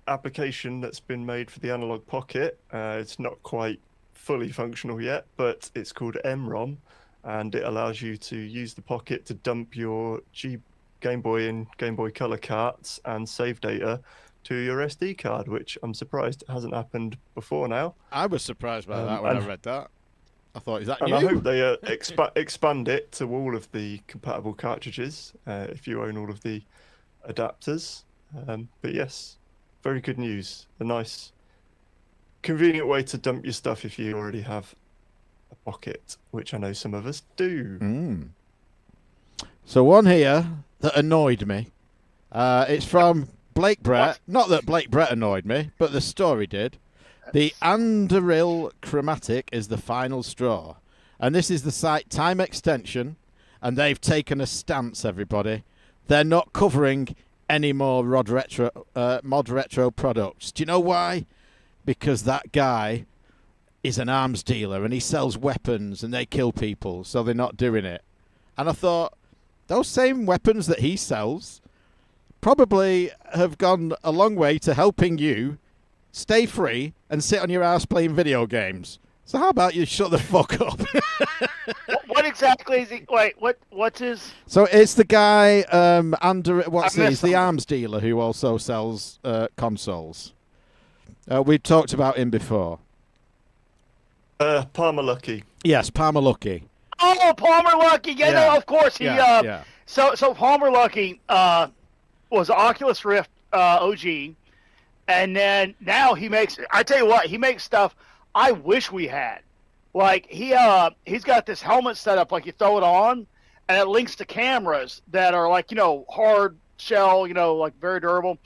B: application that's been made for the Analog Pocket. It's not quite fully functional yet, but it's called MROM, and it allows you to use the Pocket to dump your Game Boy and Game Boy Color carts and save data to your SD card, which I'm surprised hasn't happened before now.
A: I was surprised by that when I read that. I thought, is that
B: and
A: new?
B: I hope they expand it to all of the compatible cartridges if you own all of the adapters. But yes, very good news. A nice, convenient way to dump your stuff if you already have a Pocket, which I know some of us do.
A: Mm. So one here that annoyed me. It's from Blake Brett.
C: What?
A: Not that Blake Brett annoyed me, but the story did. The Anduril Chromatic is the final straw. And this is the site Time Extension, and they've taken a stance, everybody. They're not covering any more Mod Retro products. Do you know why? Because that guy is an arms dealer, and he sells weapons, and they kill people, so they're not doing it. And I thought, those same weapons that he sells probably have gone a long way to helping you stay free and sit on your ass playing video games. So how about you shut the fuck up?
C: What exactly is he? Wait, what's his?
A: So it's the guy he's the
C: him.
A: arms dealer who also sells consoles. We've talked about him before.
B: Palmer Lucky.
A: Yes, Palmer Lucky.
C: Oh, Palmer Lucky. Yeah,
A: Yeah.
C: no, of course.
A: Yeah.
C: So Palmer Lucky was Oculus Rift OG, and then now he makes. I tell you what, he makes stuff I wish we had. Like he's got this helmet set up, like you throw it on, and it links to cameras that are like hard shell, like very durable,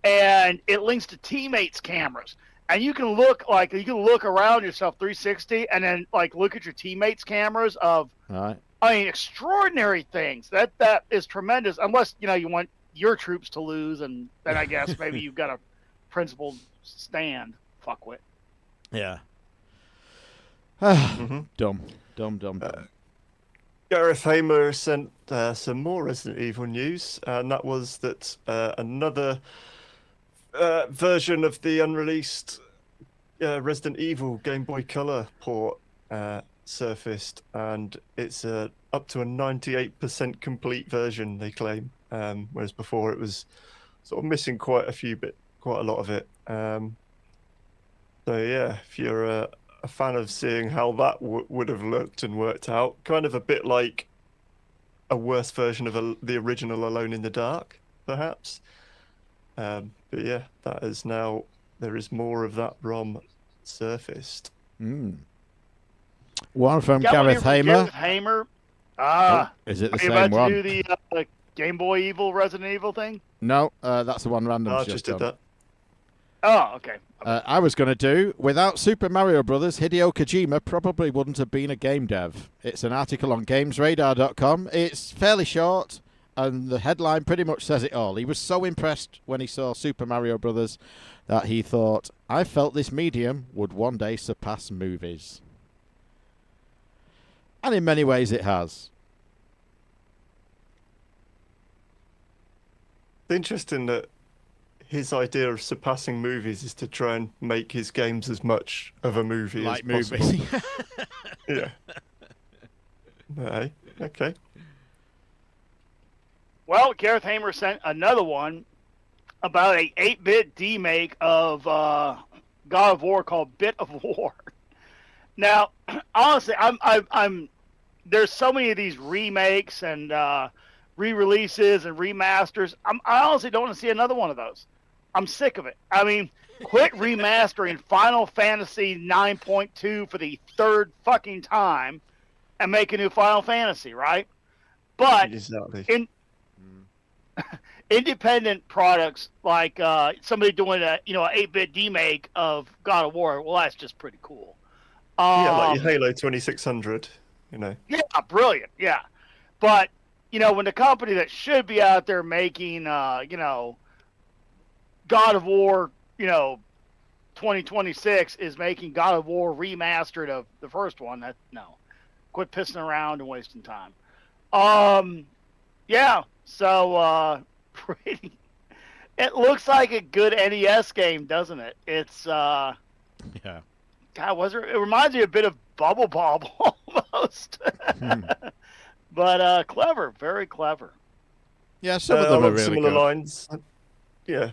C: and it links to teammates' cameras. And you can look around yourself 360, and then like look at your teammates' cameras of.
A: All right.
C: I mean, extraordinary things. That is tremendous. Unless you want your troops to lose, and then I guess maybe you've got a principled stand. Fuckwit.
A: Yeah.
B: Mm-hmm.
A: Dumb.
B: Gareth Hamer sent some more Resident Evil news, and that was that another version of the unreleased Resident Evil Game Boy Color port surfaced, and it's up to a 98% complete version, they claim, whereas before it was sort of missing quite a lot of it. So yeah, if you're a fan of seeing how that would have looked and worked out, kind of a bit like a worse version of the original Alone in the Dark, perhaps. But yeah, that is now, there is more of that ROM surfaced.
A: One from
C: Got one
A: Gareth
C: here from
A: Hamer.
C: Gareth Hamer.
A: Is it the
C: Are you
A: same
C: about
A: one?
C: to do the Game Boy Evil Resident Evil thing?
A: No, that's the one random.
B: I just did that.
C: Oh, okay.
A: I was going to do, without Super Mario Brothers, Hideo Kojima probably wouldn't have been a game dev. It's an article on GamesRadar.com. It's fairly short, and the headline pretty much says it all. He was so impressed when he saw Super Mario Brothers that he thought, I felt this medium would one day surpass movies. And in many ways it has.
B: It's interesting that his idea of surpassing movies is to try and make his games as much of a movie
A: Like
B: as
A: movies.
B: possible. Yeah. Hey, okay.
C: Well, Gareth Hamer sent another one about a 8-bit demake of God of War called Bit of War. Now, honestly, I'm there's so many of these remakes and re-releases and remasters. I honestly don't want to see another one of those. I'm sick of it. I mean, quit remastering Final Fantasy 9.2 for the third fucking time and make a new Final Fantasy, right? But
B: Exactly.
C: Independent products like somebody doing a 8-bit demake of God of War, well, that's just pretty cool.
B: Yeah, like your Halo 2600,
C: Yeah, brilliant. Yeah, but when the company that should be out there making God of War 2026 is making God of War remastered of the first one, quit pissing around and wasting time. Yeah, so pretty. It looks like a good NES game, doesn't it? It's
A: Yeah.
C: God, it reminds me a bit of Bubble Bob almost. But clever, very clever.
A: Yeah, some of them are
B: along
A: really
B: similar
A: good.
B: lines. Yeah.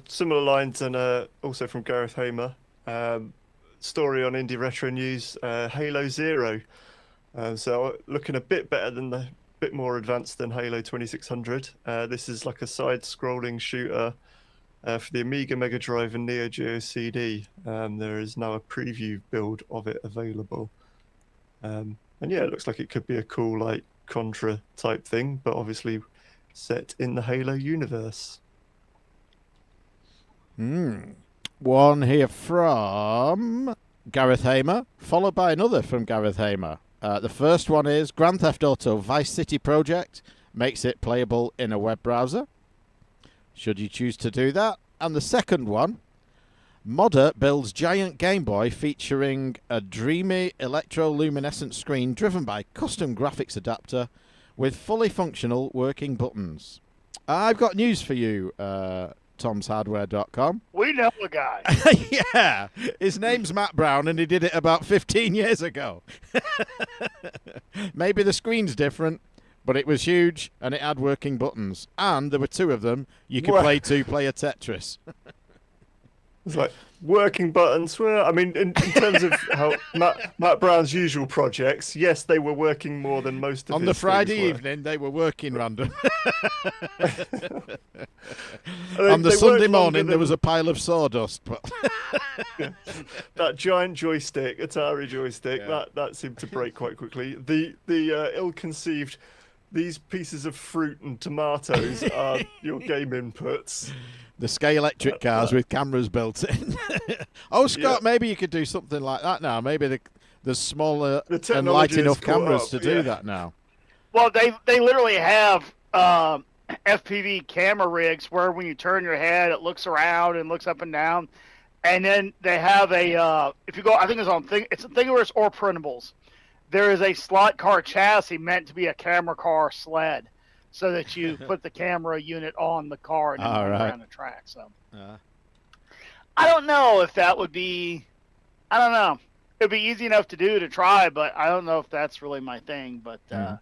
B: Similar lines and also from Gareth Hamer. Story on Indie Retro News, Halo Zero. So looking a bit better bit more advanced than Halo 2600. This is like a side-scrolling shooter for the Amiga, Mega Drive, and Neo Geo CD. There is now a preview build of it available. And yeah, it looks like it could be a cool like Contra type thing, but obviously set in the Halo universe.
A: One here from Gareth Hamer, followed by another from Gareth Hamer. The first one is Grand Theft Auto Vice City Project makes it playable in a web browser, should you choose to do that. And the second one, Modder builds giant Game Boy featuring a dreamy electroluminescent screen driven by custom graphics adapter with fully functional working buttons. I've got news for you, tomshardware.com.
C: We know a guy.
A: Yeah, his name's Matt Brown and he did it about 15 years ago. Maybe the screen's different, but it was huge and it had working buttons. And there were two of them. You could play two-player Tetris.
B: It's like working buttons. Well, I mean, in terms of how Matt Brown's usual projects, yes, they were working more than most of
A: On
B: his
A: the Friday
B: things were.
A: evening, they were working random.
B: They-
A: On the
B: they
A: Sunday
B: worked longer
A: morning, there
B: than
A: was a pile of sawdust. But
B: that giant joystick, Atari joystick.
A: Yeah.
B: That seemed to break quite quickly. The ill-conceived. These pieces of fruit and tomatoes are your game inputs.
A: the Sky Electric cars with cameras built in. Oh, Scott, maybe you could do something like that now. Maybe there's smaller
B: The
A: and
B: technology
A: light
B: has
A: enough
B: caught
A: cameras
B: up,
A: to do
B: yeah.
A: that now.
C: Well, they literally have FPV camera rigs where when you turn your head, it looks around and looks up and down. And then they have if you go, I think it's on it's Thingiverse or Printables. There is a slot car chassis meant to be a camera car sled, so that you put the camera unit on the car and then
A: All
C: run
A: right.
C: around the track. So I don't know if that would be. I don't know. It'd be easy enough to try, but I don't know if that's really my thing. But yeah,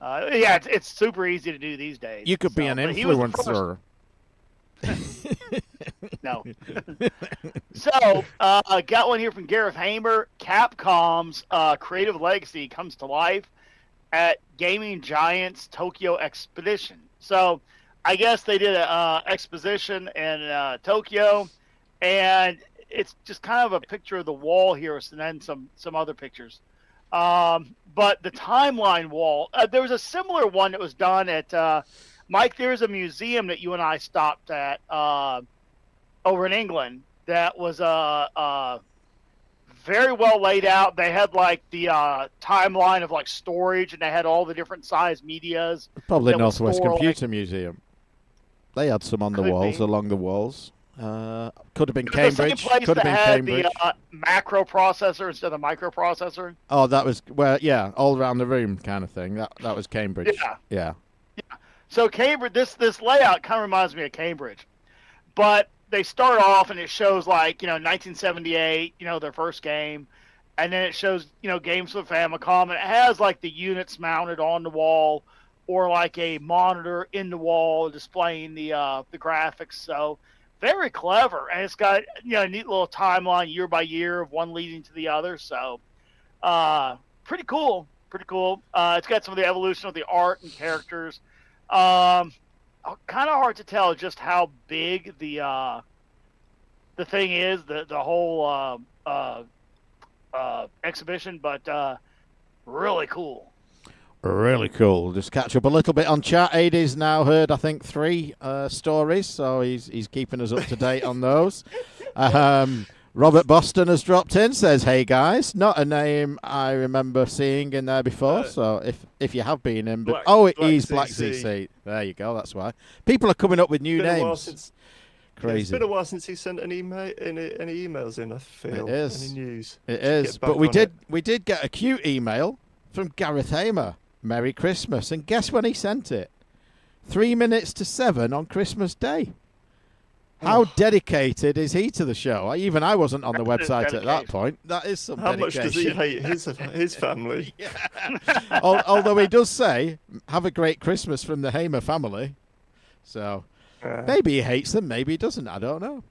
C: it's super easy to do these days.
A: You could be an
C: but he was the first.
A: influencer.
C: No. So, got one here from Gareth Hamer. Capcom's creative legacy comes to life at Gaming Giants Tokyo Expedition. So, I guess they did an exposition in Tokyo, and it's just kind of a picture of the wall here, and then some other pictures. But the timeline wall, there was a similar one that was done at Mike, there's a museum that you and I stopped at over in England that was very well laid out. They had like the timeline of like storage, and they had all the different size medias.
A: Probably
C: that would
A: Northwest
C: store,
A: Computer Museum. They had some on the
C: Could
A: walls,
C: be.
A: along the walls. Could have been
C: It was the same
A: Cambridge.
C: place
A: Could have
C: that
A: been
C: had
A: Cambridge.
C: the macro processor instead of the microprocessor.
A: Oh, that was yeah, all around the room kind of thing. That was Cambridge.
C: Yeah.
A: Yeah.
C: So Cambridge, this layout kind of reminds me of Cambridge, but they start off and it shows like 1978, their first game, and then it shows games for the Famicom, and it has like the units mounted on the wall, or like a monitor in the wall displaying the graphics. So very clever, and it's got a neat little timeline year by year of one leading to the other. So pretty cool, pretty cool. It's got some of the evolution of the art and characters. Kind of hard to tell just how big the thing is, the whole exhibition, but really cool.
A: Really cool. Just catch up a little bit on chat. AD's now heard, I think, 3 stories, so he's keeping us up to date on those. Robert Boston has dropped in, says, "Hey guys, not a name I remember seeing in there before." So if you have been in, but he's Black CC. There you go. That's why people are coming up with new names. Crazy.
B: It's been a while since he sent any emails in. I feel
A: it is.
B: any news.
A: It is. But we did get a cute email from Gareth Hamer. Merry Christmas, and guess when he sent it? 3 minutes to 7 on Christmas Day. How dedicated is he to the show? I wasn't on the website at that point. That is some
B: How
A: dedication.
B: much does he hate his family?
A: Although he does say, "Have a great Christmas from the Hamer family." So maybe he hates them, maybe he doesn't. I don't know.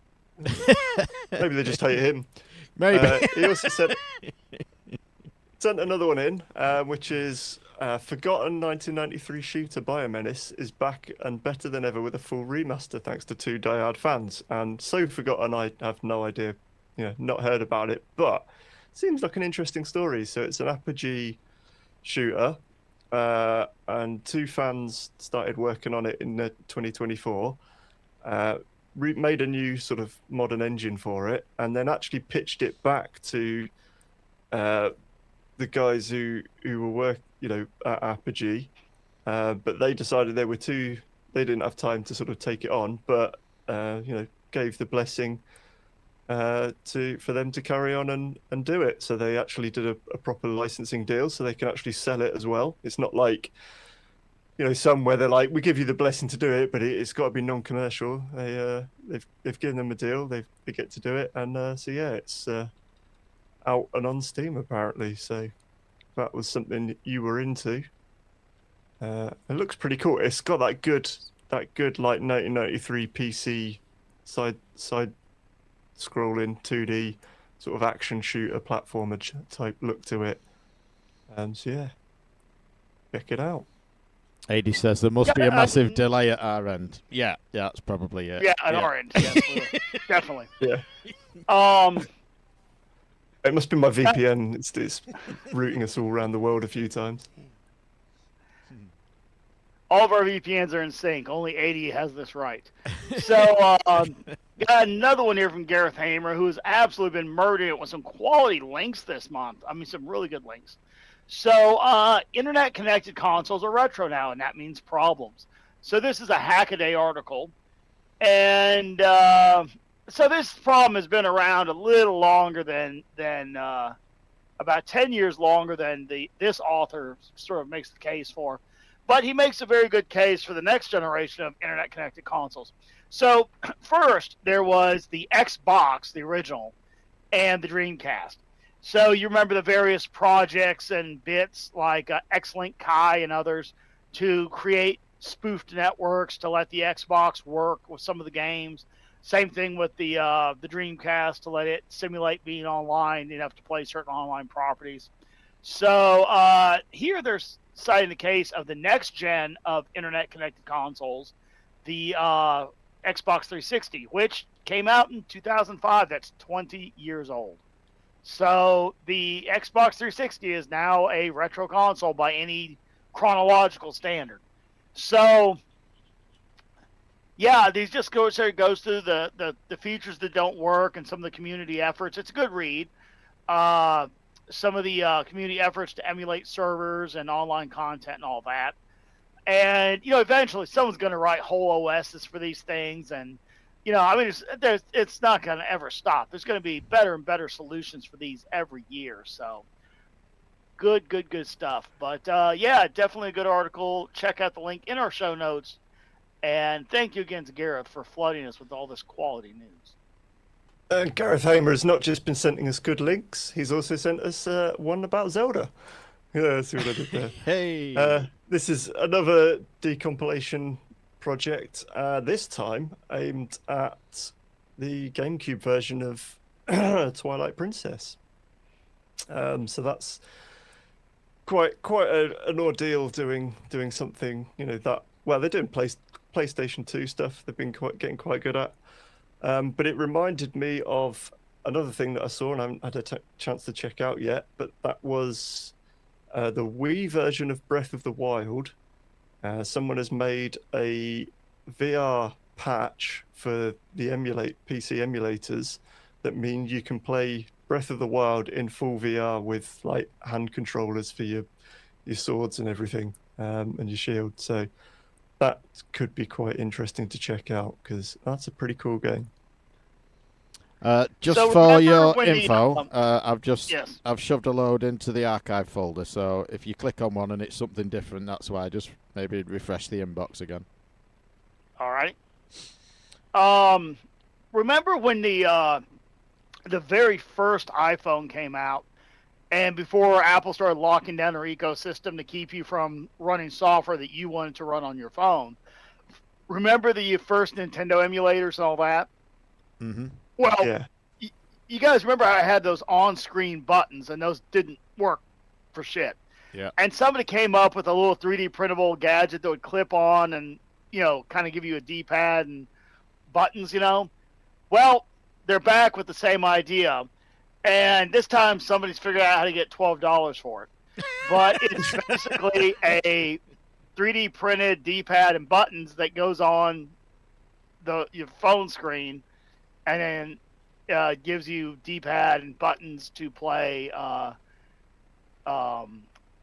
B: Maybe they just hate him.
A: Maybe.
B: He also sent another one in, which is forgotten 1993 shooter Biomenace is back and better than ever with a full remaster thanks to 2 diehard fans. And so forgotten, I have no idea, not heard about it, but seems like an interesting story. So it's an Apogee shooter, and 2 fans started working on it in 2024. Made a new sort of modern engine for it, and then actually pitched it back to the guys who were working, at Apogee, but they decided they didn't have time to sort of take it on, but gave the blessing for them to carry on and do it. So they actually did a proper licensing deal, so they can actually sell it as well. It's not like some where they're like, we give you the blessing to do it, but it's got to be non-commercial. They've given them a deal, they get to do it, and so yeah, it's out and on Steam apparently. So that was something you were into. It looks pretty cool. It's got that good like 1993 PC side scrolling 2D sort of action shooter platformer type look to it. So yeah, check it out.
A: AD says there must be a massive delay at our end. Yeah, that's probably it.
C: Yeah, at our end, yes, definitely.
B: Yeah. It must be my VPN. It's routing us all around the world a few times.
C: All of our VPNs are in sync. Only 80 has this right. So, got another one here from Gareth Hamer, who has absolutely been murdering it with some quality links this month. I mean, some really good links. So, internet-connected consoles are retro now, and that means problems. So this is a Hackaday article. And so this problem has been around a little longer than about 10 years longer than this author sort of makes the case for. But he makes a very good case for the next generation of internet-connected consoles. So first, there was the Xbox, the original, and the Dreamcast. So you remember the various projects and bits like X-Link Kai and others to create spoofed networks to let the Xbox work with some of the games. Same thing with the Dreamcast to let it simulate being online enough to play certain online properties. So here they're citing the case of the next gen of internet-connected consoles, the Xbox 360, which came out in 2005. That's 20 years old. So the Xbox 360 is now a retro console by any chronological standard. So yeah, these just goes through the features that don't work and some of the community efforts. It's a good read. Uh, some of the community efforts to emulate servers and online content and all that. And eventually someone's going to write whole OSs for these things, and I mean, it's not going to ever stop. There's going to be better and better solutions for these every year. So good stuff. But yeah, definitely a good article. Check out the link in our show notes. And thank you again to Gareth for flooding us with all this quality news.
B: And Gareth Hamer has not just been sending us good links, he's also sent us one about Zelda. Yeah, let's see what I did there.
A: Hey.
B: This is another decompilation project, this time aimed at the GameCube version of Twilight Princess. So that's quite an ordeal doing something, that, well, they're doing PlayStation 2 stuff they've been getting quite good at. But it reminded me of another thing that I saw and I haven't had a chance to check out yet, but that was the Wii version of Breath of the Wild. Someone has made a VR patch for the PC emulators that mean you can play Breath of the Wild in full VR with like hand controllers for your swords and everything, and your shield. So that could be quite interesting to check out because that's a pretty cool game.
A: Just
C: So
A: for
C: remember
A: your
C: when the,
A: info,
C: Yes.
A: I've shoved a load into the archive folder. So if you click on one and it's something different, that's why. Just maybe refresh the inbox again.
C: All right. Remember when the very first iPhone came out, and before Apple started locking down their ecosystem to keep you from running software that you wanted to run on your phone? Remember the first Nintendo emulators and all that?
A: Mm-hmm.
C: Well,
B: Yeah.
C: you guys remember how I had those on-screen buttons, and those didn't work for shit.
A: Yeah.
C: And somebody came up with a little 3D printable gadget that would clip on and, kind of give you a D-pad and buttons, Well, they're back with the same idea. And this time somebody's figured out how to get $12 for it. But it's basically a 3D printed D-pad and buttons that goes on your phone screen, and then gives you D-pad and buttons to play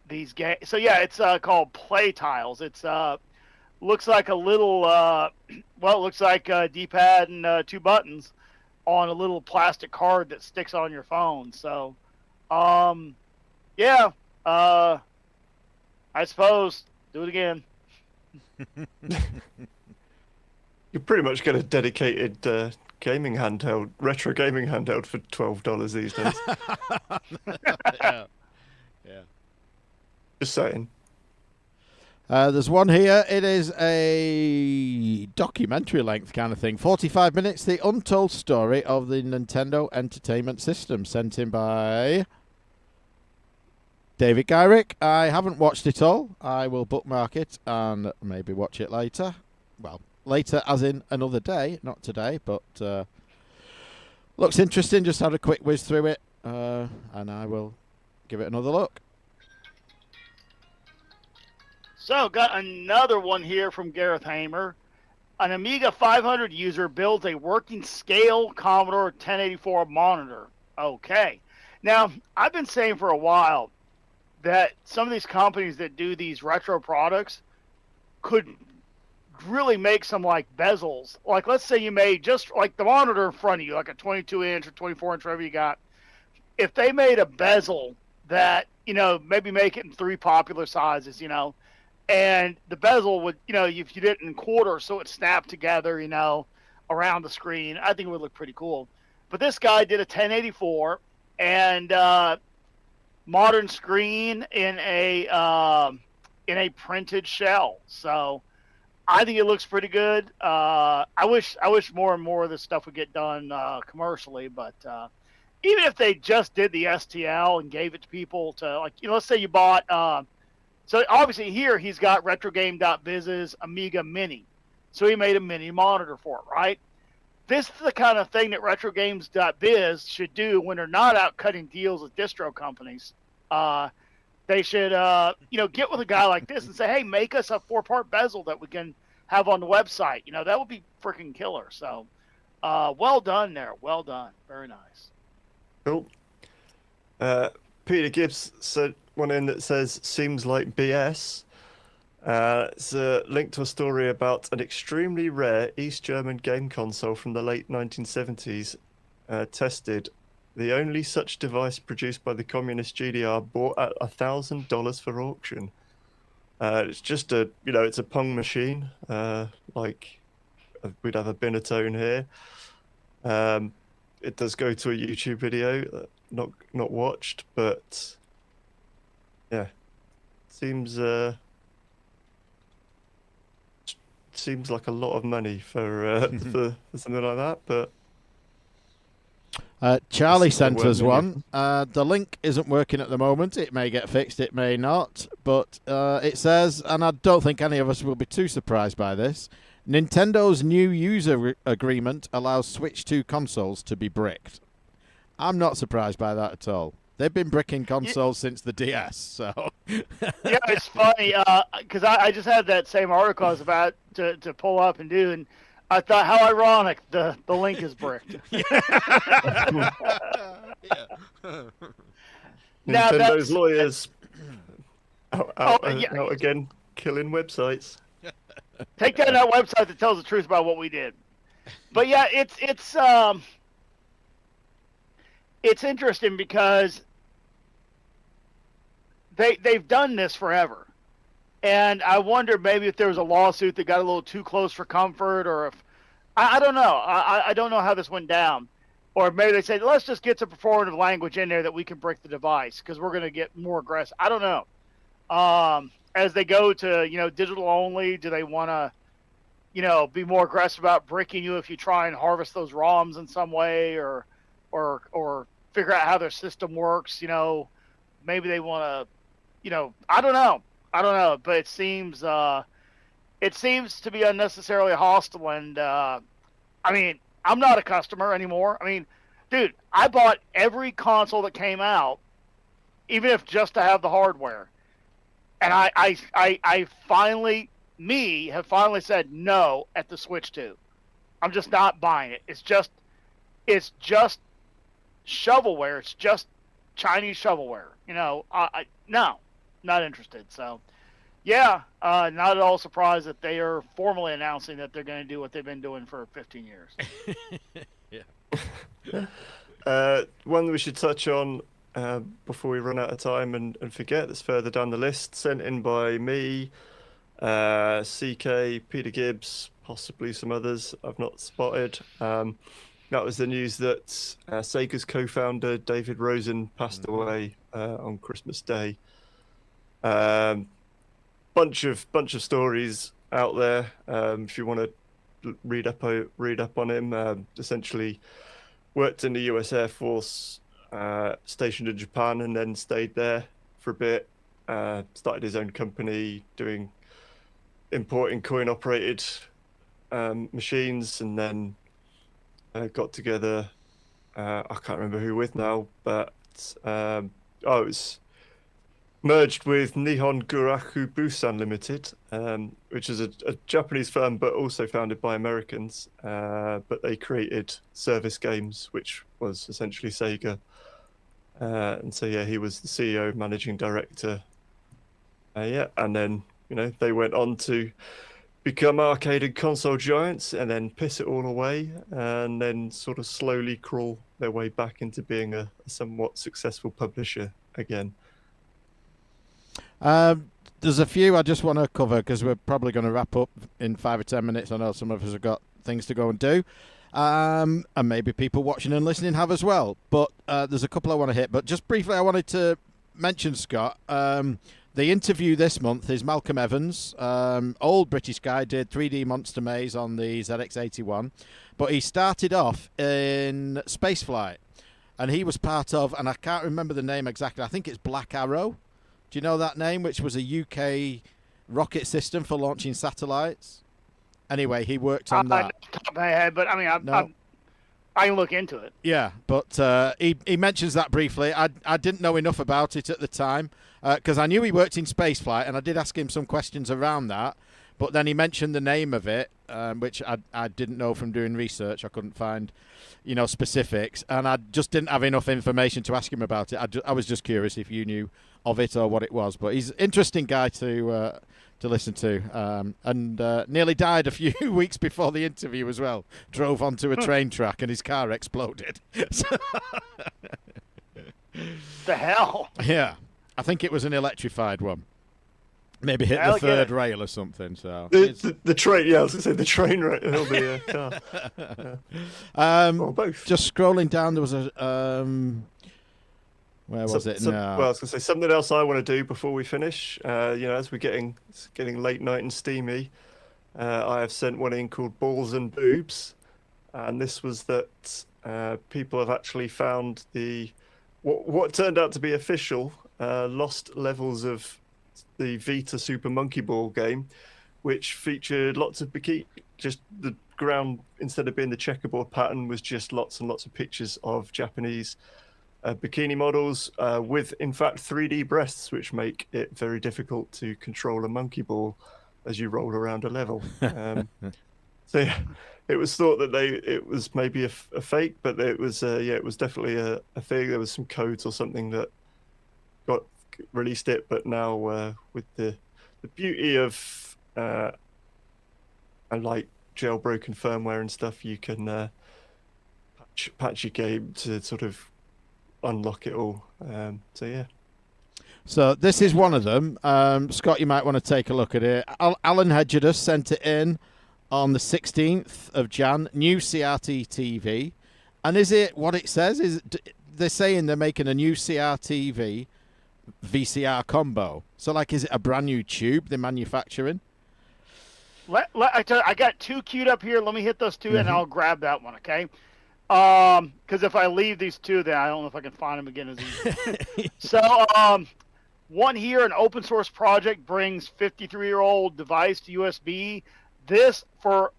C: these games. So yeah, it's called Play Tiles. It's looks like a little it looks like a D-pad and 2 buttons on a little plastic card that sticks on your phone. So yeah, I suppose do it again.
B: You're pretty much get a dedicated retro gaming handheld for $12 these days.
A: Yeah. Yeah.
B: Just saying.
A: There's one here. It is a documentary length kind of thing. 45 minutes, the untold story of the Nintendo Entertainment System, sent in by David Gyrick. I haven't watched it all. I will bookmark it and maybe watch it later. Well, later as in another day, not today, but looks interesting. Just had a quick whiz through it, and I will give it another look.
C: So, got another one here from Gareth Hamer. An Amiga 500 user builds a working scale Commodore 1084 monitor. Okay. Now, I've been saying for a while that some of these companies that do these retro products could really make some like bezels. Like, let's say you made just like the monitor in front of you, like a 22-inch or 24-inch, whatever you got. If they made a bezel that, maybe make it in 3 popular sizes, and the bezel would, if you did it in quarter, so it snapped together, around the screen, I think it would look pretty cool. But this guy did a 1084 and modern screen in a printed shell. So I think it looks pretty good. I wish more and more of this stuff would get done commercially, but even if they just did the STL and gave it to people to, like, let's say you bought. So obviously here he's got RetroGame.biz's Amiga Mini. So he made a mini monitor for it, right? This is the kind of thing that RetroGames.biz should do when they're not out cutting deals with distro companies. They should, get with a guy like this and say, hey, make us a 4-part bezel that we can have on the website. You know, that would be freaking killer. So, well done there. Well done. Very nice.
B: Cool. Peter Gibbs said one in that says, seems like BS. It's a link to a story about an extremely rare East German game console from the late 1970s, tested. The only such device produced by the communist GDR, bought at $1,000 for auction. It's just it's a Pong machine, like we'd have a Binatone here. It does go to a YouTube video, not watched, but yeah, seems like a lot of money for something like that, but.
A: Charlie sent us one. The link isn't working at the moment. It may get fixed, it may not. But it says, and I don't think any of us will be too surprised by this, Nintendo's new user agreement allows Switch 2 consoles to be bricked. I'm not surprised by that at all. They've been bricking consoles since the DS, so...
C: Yeah, it's funny, because I just had that same article I was about to pull up and do, and I thought, how ironic, the link is bricked. Now,
B: Nintendo's lawyers out again, killing websites.
C: Take down that website that tells the truth about what we did. But yeah, it's interesting because they've done this forever. And I wonder maybe if there was a lawsuit that got a little too close for comfort, or if I don't know. I don't know how this went down. Or maybe they said, let's just get some performative language in there that we can brick the device because we're going to get more aggressive. I don't know. As they go to, digital only, do they want to, be more aggressive about bricking you if you try and harvest those ROMs in some way, or figure out how their system works? Maybe they want to, I don't know, but it seems to be unnecessarily hostile. And I'm not a customer anymore. I mean, dude, I bought every console that came out, even if just to have the hardware. And I finally said no at the Switch 2. I'm just not buying it. It's just shovelware. It's just Chinese shovelware. No, not interested. So, yeah, not at all surprised that they are formally announcing that they're going to do what they've been doing for 15 years.
B: Yeah. One we should touch on before we run out of time and forget, that's further down the list, sent in by me, CK, Peter Gibbs, possibly some others I've not spotted. That was the news that Sega's co-founder David Rosen passed away on Christmas Day. Bunch of staries out there. If you want to read up on him, essentially worked in the U.S. Air Force, stationed in Japan, and then stayed there for a bit. Started his own company doing importing coin-operated machines, and then got together. I can't remember who with now, but it was merged with Nihon Guraku Busan Limited, which is a Japanese firm, but also founded by Americans. But they created service games, which was essentially Sega. And so, yeah, he was the CEO, managing director. And then, they went on to become arcade and console giants, and then piss it all away, and then sort of slowly crawl their way back into being a somewhat successful publisher again.
A: There's a few I just want to cover because we're probably going to wrap up in 5 or 10 minutes. I know some of us have got things to go and do. And maybe people watching and listening have as well. But there's a couple I want to hit. But just briefly, I wanted to mention, Scott, the interview this month is Malcolm Evans. Old British guy, did 3D Monster Maze on the ZX81. But he started off in spaceflight. And he was part of, and I can't remember the name exactly, I think it's Black Arrow. Do you know that name? Which was a UK rocket system for launching satellites. Anyway, he worked on that.
C: Top of my head, but I mean, I can look into it.
A: Yeah, but he mentions that briefly. I didn't know enough about it at the time because I knew he worked in spaceflight, and I did ask him some questions around that. But then he mentioned the name of it, which I didn't know from doing research. I couldn't find, specifics, and I just didn't have enough information to ask him about it. I was just curious if you knew of it or what it was. But he's an interesting guy to listen to, and nearly died a few weeks before the interview as well. Drove onto a train track and his car exploded.
C: The hell?
A: Yeah, I think it was an electrified one. Maybe hit
C: I'll
A: the
C: get
A: third
C: it.
A: rail or something. So
B: The train, yeah, I was going to say the train right will be a car. Or both.
A: just scrolling down, there was a where was it now?
B: Well, I was going to say something else I want to do before we finish. As it's getting late night and steamy, I have sent one in called Balls and Boobs, and this was that people have actually found what turned out to be official lost levels of the Vita Super Monkey Ball game, which featured lots of bikini. Just the ground, instead of being the checkerboard pattern, was just lots and lots of pictures of Japanese bikini models with, in fact, 3D breasts, which make it very difficult to control a monkey ball as you roll around a level. So yeah, it was thought that it was maybe a fake, but it was it was definitely a thing. There was some codes or something that got released it, but now with the beauty of like jailbroken firmware and stuff, you can patch your game to sort of unlock it all. So yeah.
A: So this is one of them. Scott, you might want to take a look at it. Alan Hedgerus sent it in on the 16th of Jan. New CRT TV, and is it what it says? They're saying they're making a new CRT VCR combo. So, like, is it a brand new tube they're manufacturing?
C: I got two queued up here. Let me hit those two, and I'll grab that one, okay? Because if I leave these two, then I don't know if I can find them again as easy. So, one here, an open source project brings 53-year-old device to USB. This, for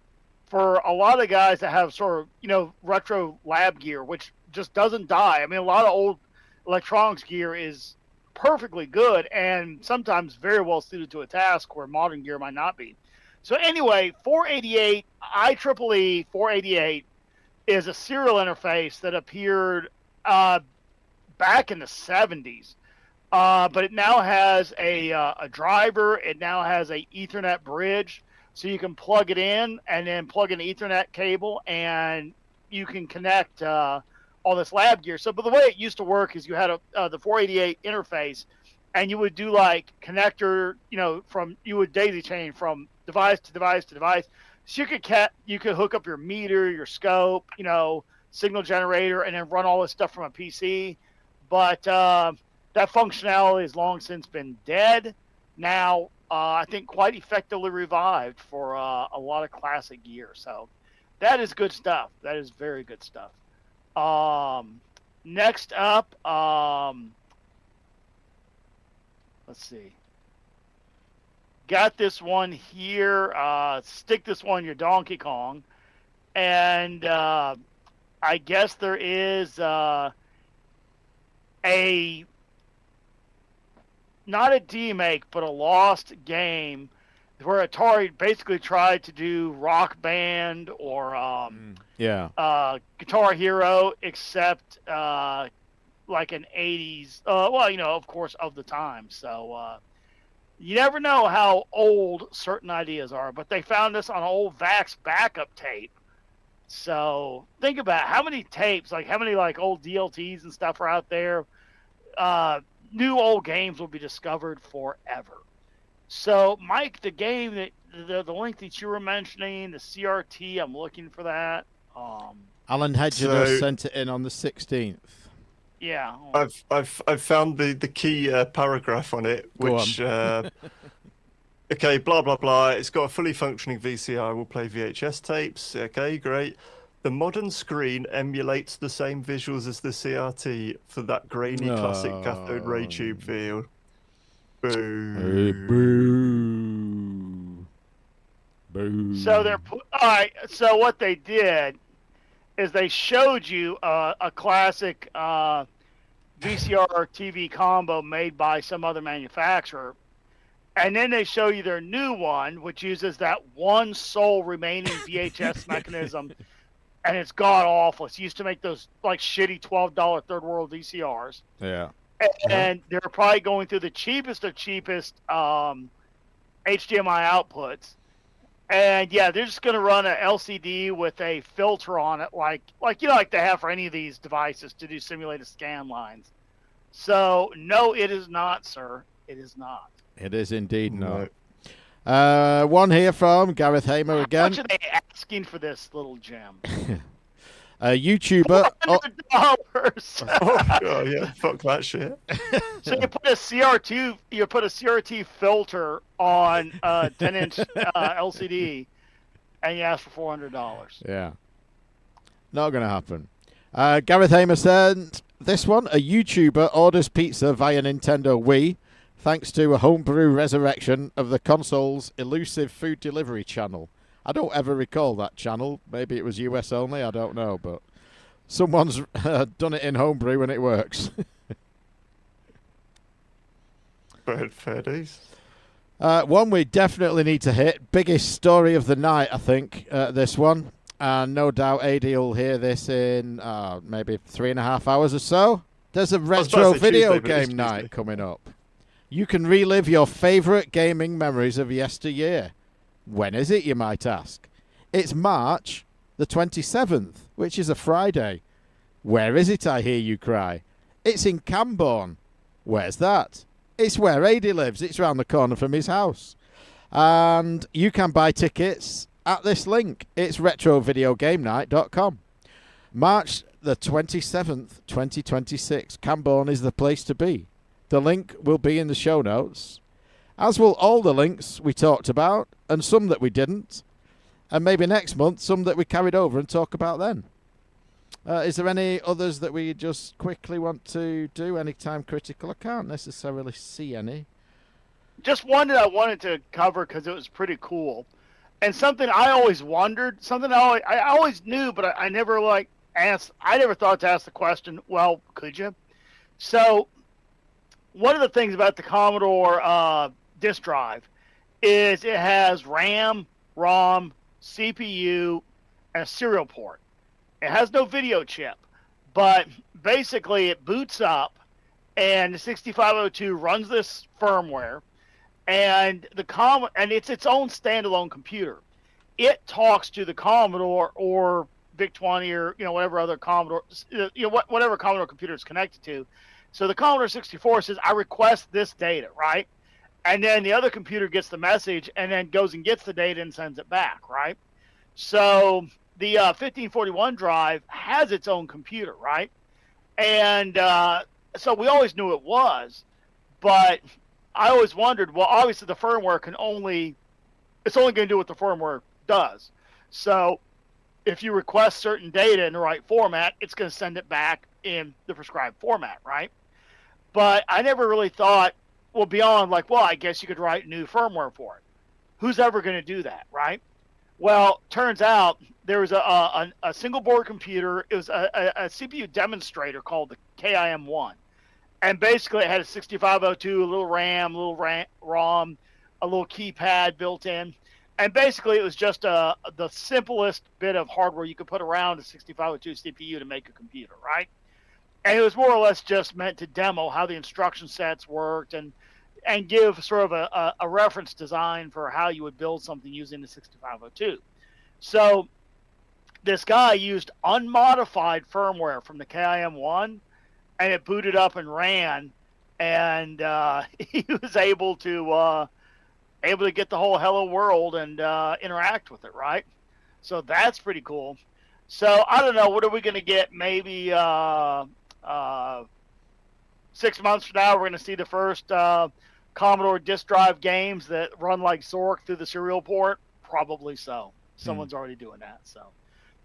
C: a lot of guys that have sort of, retro lab gear, which just doesn't die. I mean, a lot of old electronics gear is perfectly good and sometimes very well suited to a task where modern gear might not be. So anyway, 488, IEEE 488 is a serial interface that appeared back in the 70s. But it now has a driver. It now has a Ethernet bridge. So you can plug it in and then plug in the Ethernet cable, and you can connect all this lab gear. So, but the way it used to work is you had the 488 interface, and you would do like connector, you would daisy chain from device to device to device. So you could hook up your meter, your scope, signal generator, and then run all this stuff from a PC. But that functionality has long since been dead. Now, I think quite effectively revived for a lot of classic gear. So that is good stuff. That is very good stuff. Next up, let's see. Got this one here. Stick this one in your Donkey Kong. And I guess there is not a demake, but a lost game where Atari basically tried to do Rock Band or Guitar Hero, except like an 80s, of course, of the time. So you never know how old certain ideas are, but they found this on an old VAX backup tape. So think about how many tapes, like how many like old DLTs and stuff are out there. New old games will be discovered forever. So, Mike, the game that the link that you were mentioning, the CRT, I'm looking for that.
A: Alan Hedger sent it in on the 16th.
C: Yeah.
B: I've found the key paragraph on it, which okay, blah blah blah. It's got a fully functioning VCR. Will play VHS tapes. Okay, great. The modern screen emulates the same visuals as the CRT for that grainy classic cathode ray tube feel. Boo.
A: Boo. Boo.
C: So all right. So what they did is they showed you a classic VCR TV combo made by some other manufacturer, And then they show you their new one, which uses that one sole remaining VHS mechanism, and it's god awful. It's used to make those like shitty $12 third world VCRs.
A: Yeah.
C: And they're probably going through the cheapest of cheapest HDMI outputs. And yeah, they're just going to run an LCD with a filter on it, like they have for any of these devices to do simulated scan lines. So no, it is not, sir. It is not.
A: It is indeed
B: No.
A: not. One here from Gareth Hamer
C: How
A: again.
C: much are they asking for this little gem?
A: A YouTuber.
C: $400.
B: Oh, God, yeah, fuck that shit.
C: So you put a CRT filter on a 10-inch LCD, and you ask for $400.
A: Yeah. Not going to happen. Gareth Hamer said, this one, a YouTuber orders pizza via Nintendo Wii thanks to a homebrew resurrection of the console's elusive food delivery channel. I don't ever recall that channel. Maybe it was US only. I don't know. But someone's done it in homebrew and it works.
B: Fair days.
A: One we definitely need to hit. Biggest story of the night, I think, this one. And no doubt AD will hear this in maybe 3.5 hours or so. There's a retro video game night coming up. You can relive your favourite gaming memories of yesteryear. When is it, you might ask? It's March the 27th, which is a Friday. Where is it, I hear you cry? It's in Camborne. Where's that? It's where AD lives. It's round the corner from his house. And you can buy tickets at this link. It's retrovideogamenight.com. March the 27th, 2026. Camborne is the place to be. The link will be in the show notes, as will all the links we talked about, and some that we didn't, and maybe next month some that we carried over and talk about then. Is there any others that we just quickly want to do? Any time critical? I can't necessarily see any.
C: Just one that I wanted to cover because it was pretty cool, and something I always wondered, something I always knew, but I never asked. I never thought to ask the question. Well, could you? So, one of the things about the Commodore disk drive is it has RAM, ROM, CPU, and a serial port. It has no video chip, but basically it boots up, and the 6502 runs this firmware, and and it's its own standalone computer. It talks to the Commodore or VIC-20 or whatever other Commodore whatever Commodore computer it's connected to. So the Commodore 64 says, I request this data, right? And then the other computer gets the message and then goes and gets the data and sends it back, right? So the 1541 drive has its own computer, right? And so we always knew it was, but I always wondered, well, obviously the firmware it's only going to do what the firmware does. So if you request certain data in the right format, it's going to send it back in the prescribed format, right? But I never really thought, well, beyond I guess you could write new firmware for it. Who's ever going to do that, right? Well, turns out there was a single board computer. It was a CPU demonstrator called the KIM-1. And basically it had a 6502, a little RAM, a little ROM, a little keypad built in. And basically it was just the simplest bit of hardware you could put around a 6502 CPU to make a computer, right? And it was more or less just meant to demo how the instruction sets worked and give sort of a reference design for how you would build something using the 6502. So this guy used unmodified firmware from the KIM-1, and it booted up and ran, and he was able to get the whole hello world and interact with it, right? So that's pretty cool. So I don't know, what are we going to get? Maybe 6 months from now, we're going to see the first Commodore disk drive games that run like Zork through the serial port. Probably so. Someone's already doing that. So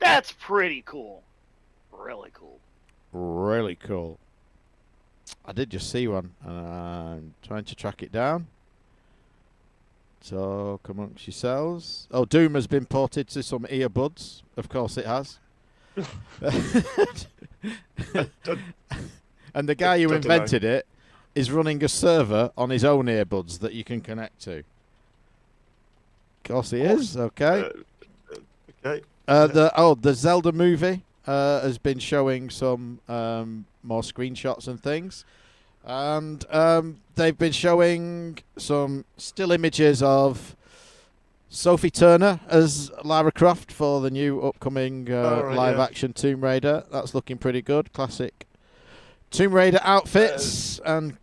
C: that's pretty cool. Really cool.
A: Really cool. I did just see one. I'm trying to track it down. Talk amongst yourselves. Oh, Doom has been ported to some earbuds. Of course it has. And the guy who invented it is running a server on his own earbuds that you can connect to. Of course he is. Okay.
B: Okay.
A: The Zelda movie has been showing some more screenshots and things. And they've been showing some still images of Sophie Turner as Lara Croft for the new upcoming live-action Tomb Raider. That's looking pretty good. Classic Tomb Raider outfits. And,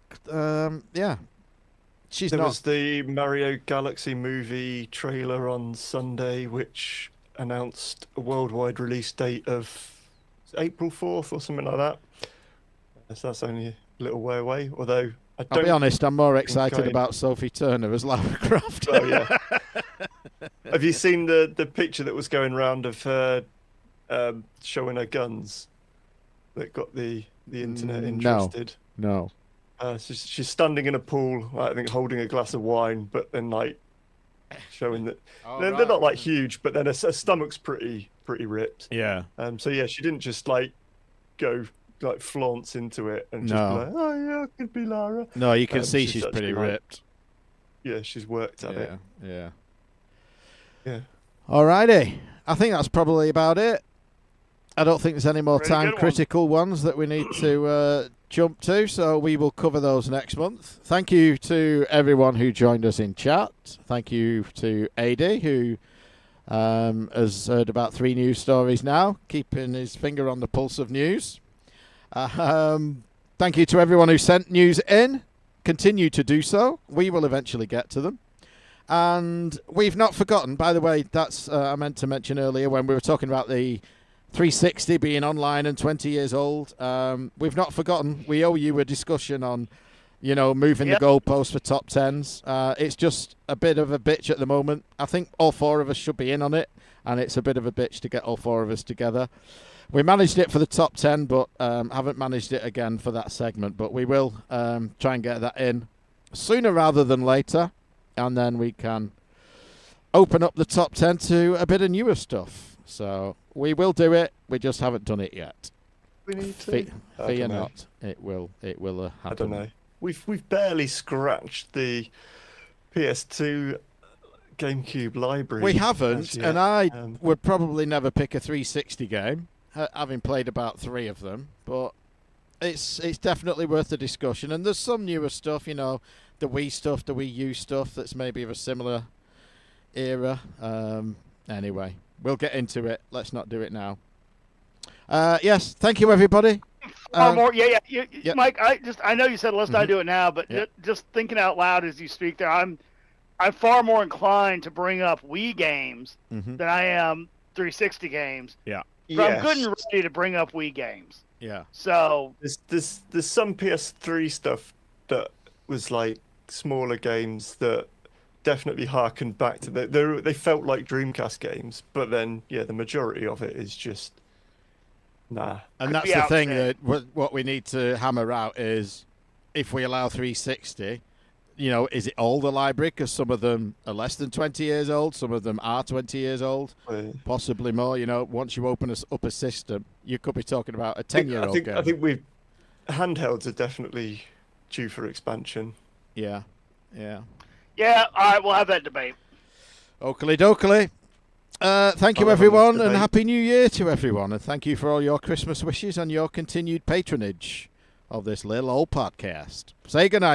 A: yeah.
B: There was the Mario Galaxy movie trailer on Sunday, which announced a worldwide release date of April 4th or something like that. So that's only a little way away. Although
A: I'll be honest, I'm more excited about Sophie Turner as Lara Croft.
B: Oh yeah. Have you seen the picture that was going around of her showing her guns that got the internet interested?
A: No.
B: She's standing in a pool, I think, holding a glass of wine, but then like showing that they're not like huge, but then her stomach's pretty ripped.
A: Yeah.
B: So yeah, she didn't just like go like flaunts into it and just be like, oh yeah, I could be Lara.
A: No, you can see she's pretty ripped.
B: Yeah, she's worked at it.
A: Yeah. Alrighty, I think that's probably about it. I don't think there's any more time-critical ones that we need to jump to, so we will cover those next month. Thank you to everyone who joined us in chat. Thank you to AD, who has heard about 3 news stories now, keeping his finger on the pulse of news. Thank you to everyone who sent news in. Continue to do so. We will eventually get to them. And we've not forgotten, by the way, that's I meant to mention earlier when we were talking about the 360 being online and 20 years old. We've not forgotten. We owe you a discussion on, moving the goalposts for top 10s. It's just a bit of a bitch at the moment. I think all 4 of us should be in on it, and it's a bit of a bitch to get all 4 of us together. We managed it for the top 10, but haven't managed it again for that segment. But we will try and get that in sooner rather than later, and then we can open up the top 10 to a bit of newer stuff. So we will do it. We just haven't done it yet.
B: We need to.
A: Fear not. It will happen.
B: I don't know. We've barely scratched the PS2 GameCube library.
A: We haven't, and I would probably never pick a 360 game, having played about 3 of them. But it's definitely worth the discussion. And there's some newer stuff, the Wii stuff, the Wii U stuff that's maybe of a similar era. Anyway, we'll get into it. Let's not do it now. Yes, thank you, everybody.
C: More, Mike. I know you said let's not do it now, but just thinking out loud as you speak there, I'm far more inclined to bring up Wii games than I am 360 games.
A: Yeah.
C: But I'm good and ready to bring up Wii games.
A: Yeah.
C: So
B: there's some PS3 stuff that was like smaller games that definitely harkened back to they felt like Dreamcast games, but then the majority of it is just nah.
A: And that's the thing that what we need to hammer out is if we allow 360, is it all the library? Because some of them are less than 20 years old, some of them are 20 years old, possibly more. Once you open up a system, you could be talking about a 10-year-old game.
B: I think handhelds are definitely due for expansion.
A: Yeah.
C: Yeah, all right, we'll have that debate.
A: Oakley dokley. Thank you, everyone, and Happy New Year to everyone. And thank you for all your Christmas wishes and your continued patronage of this little old podcast. Say goodnight.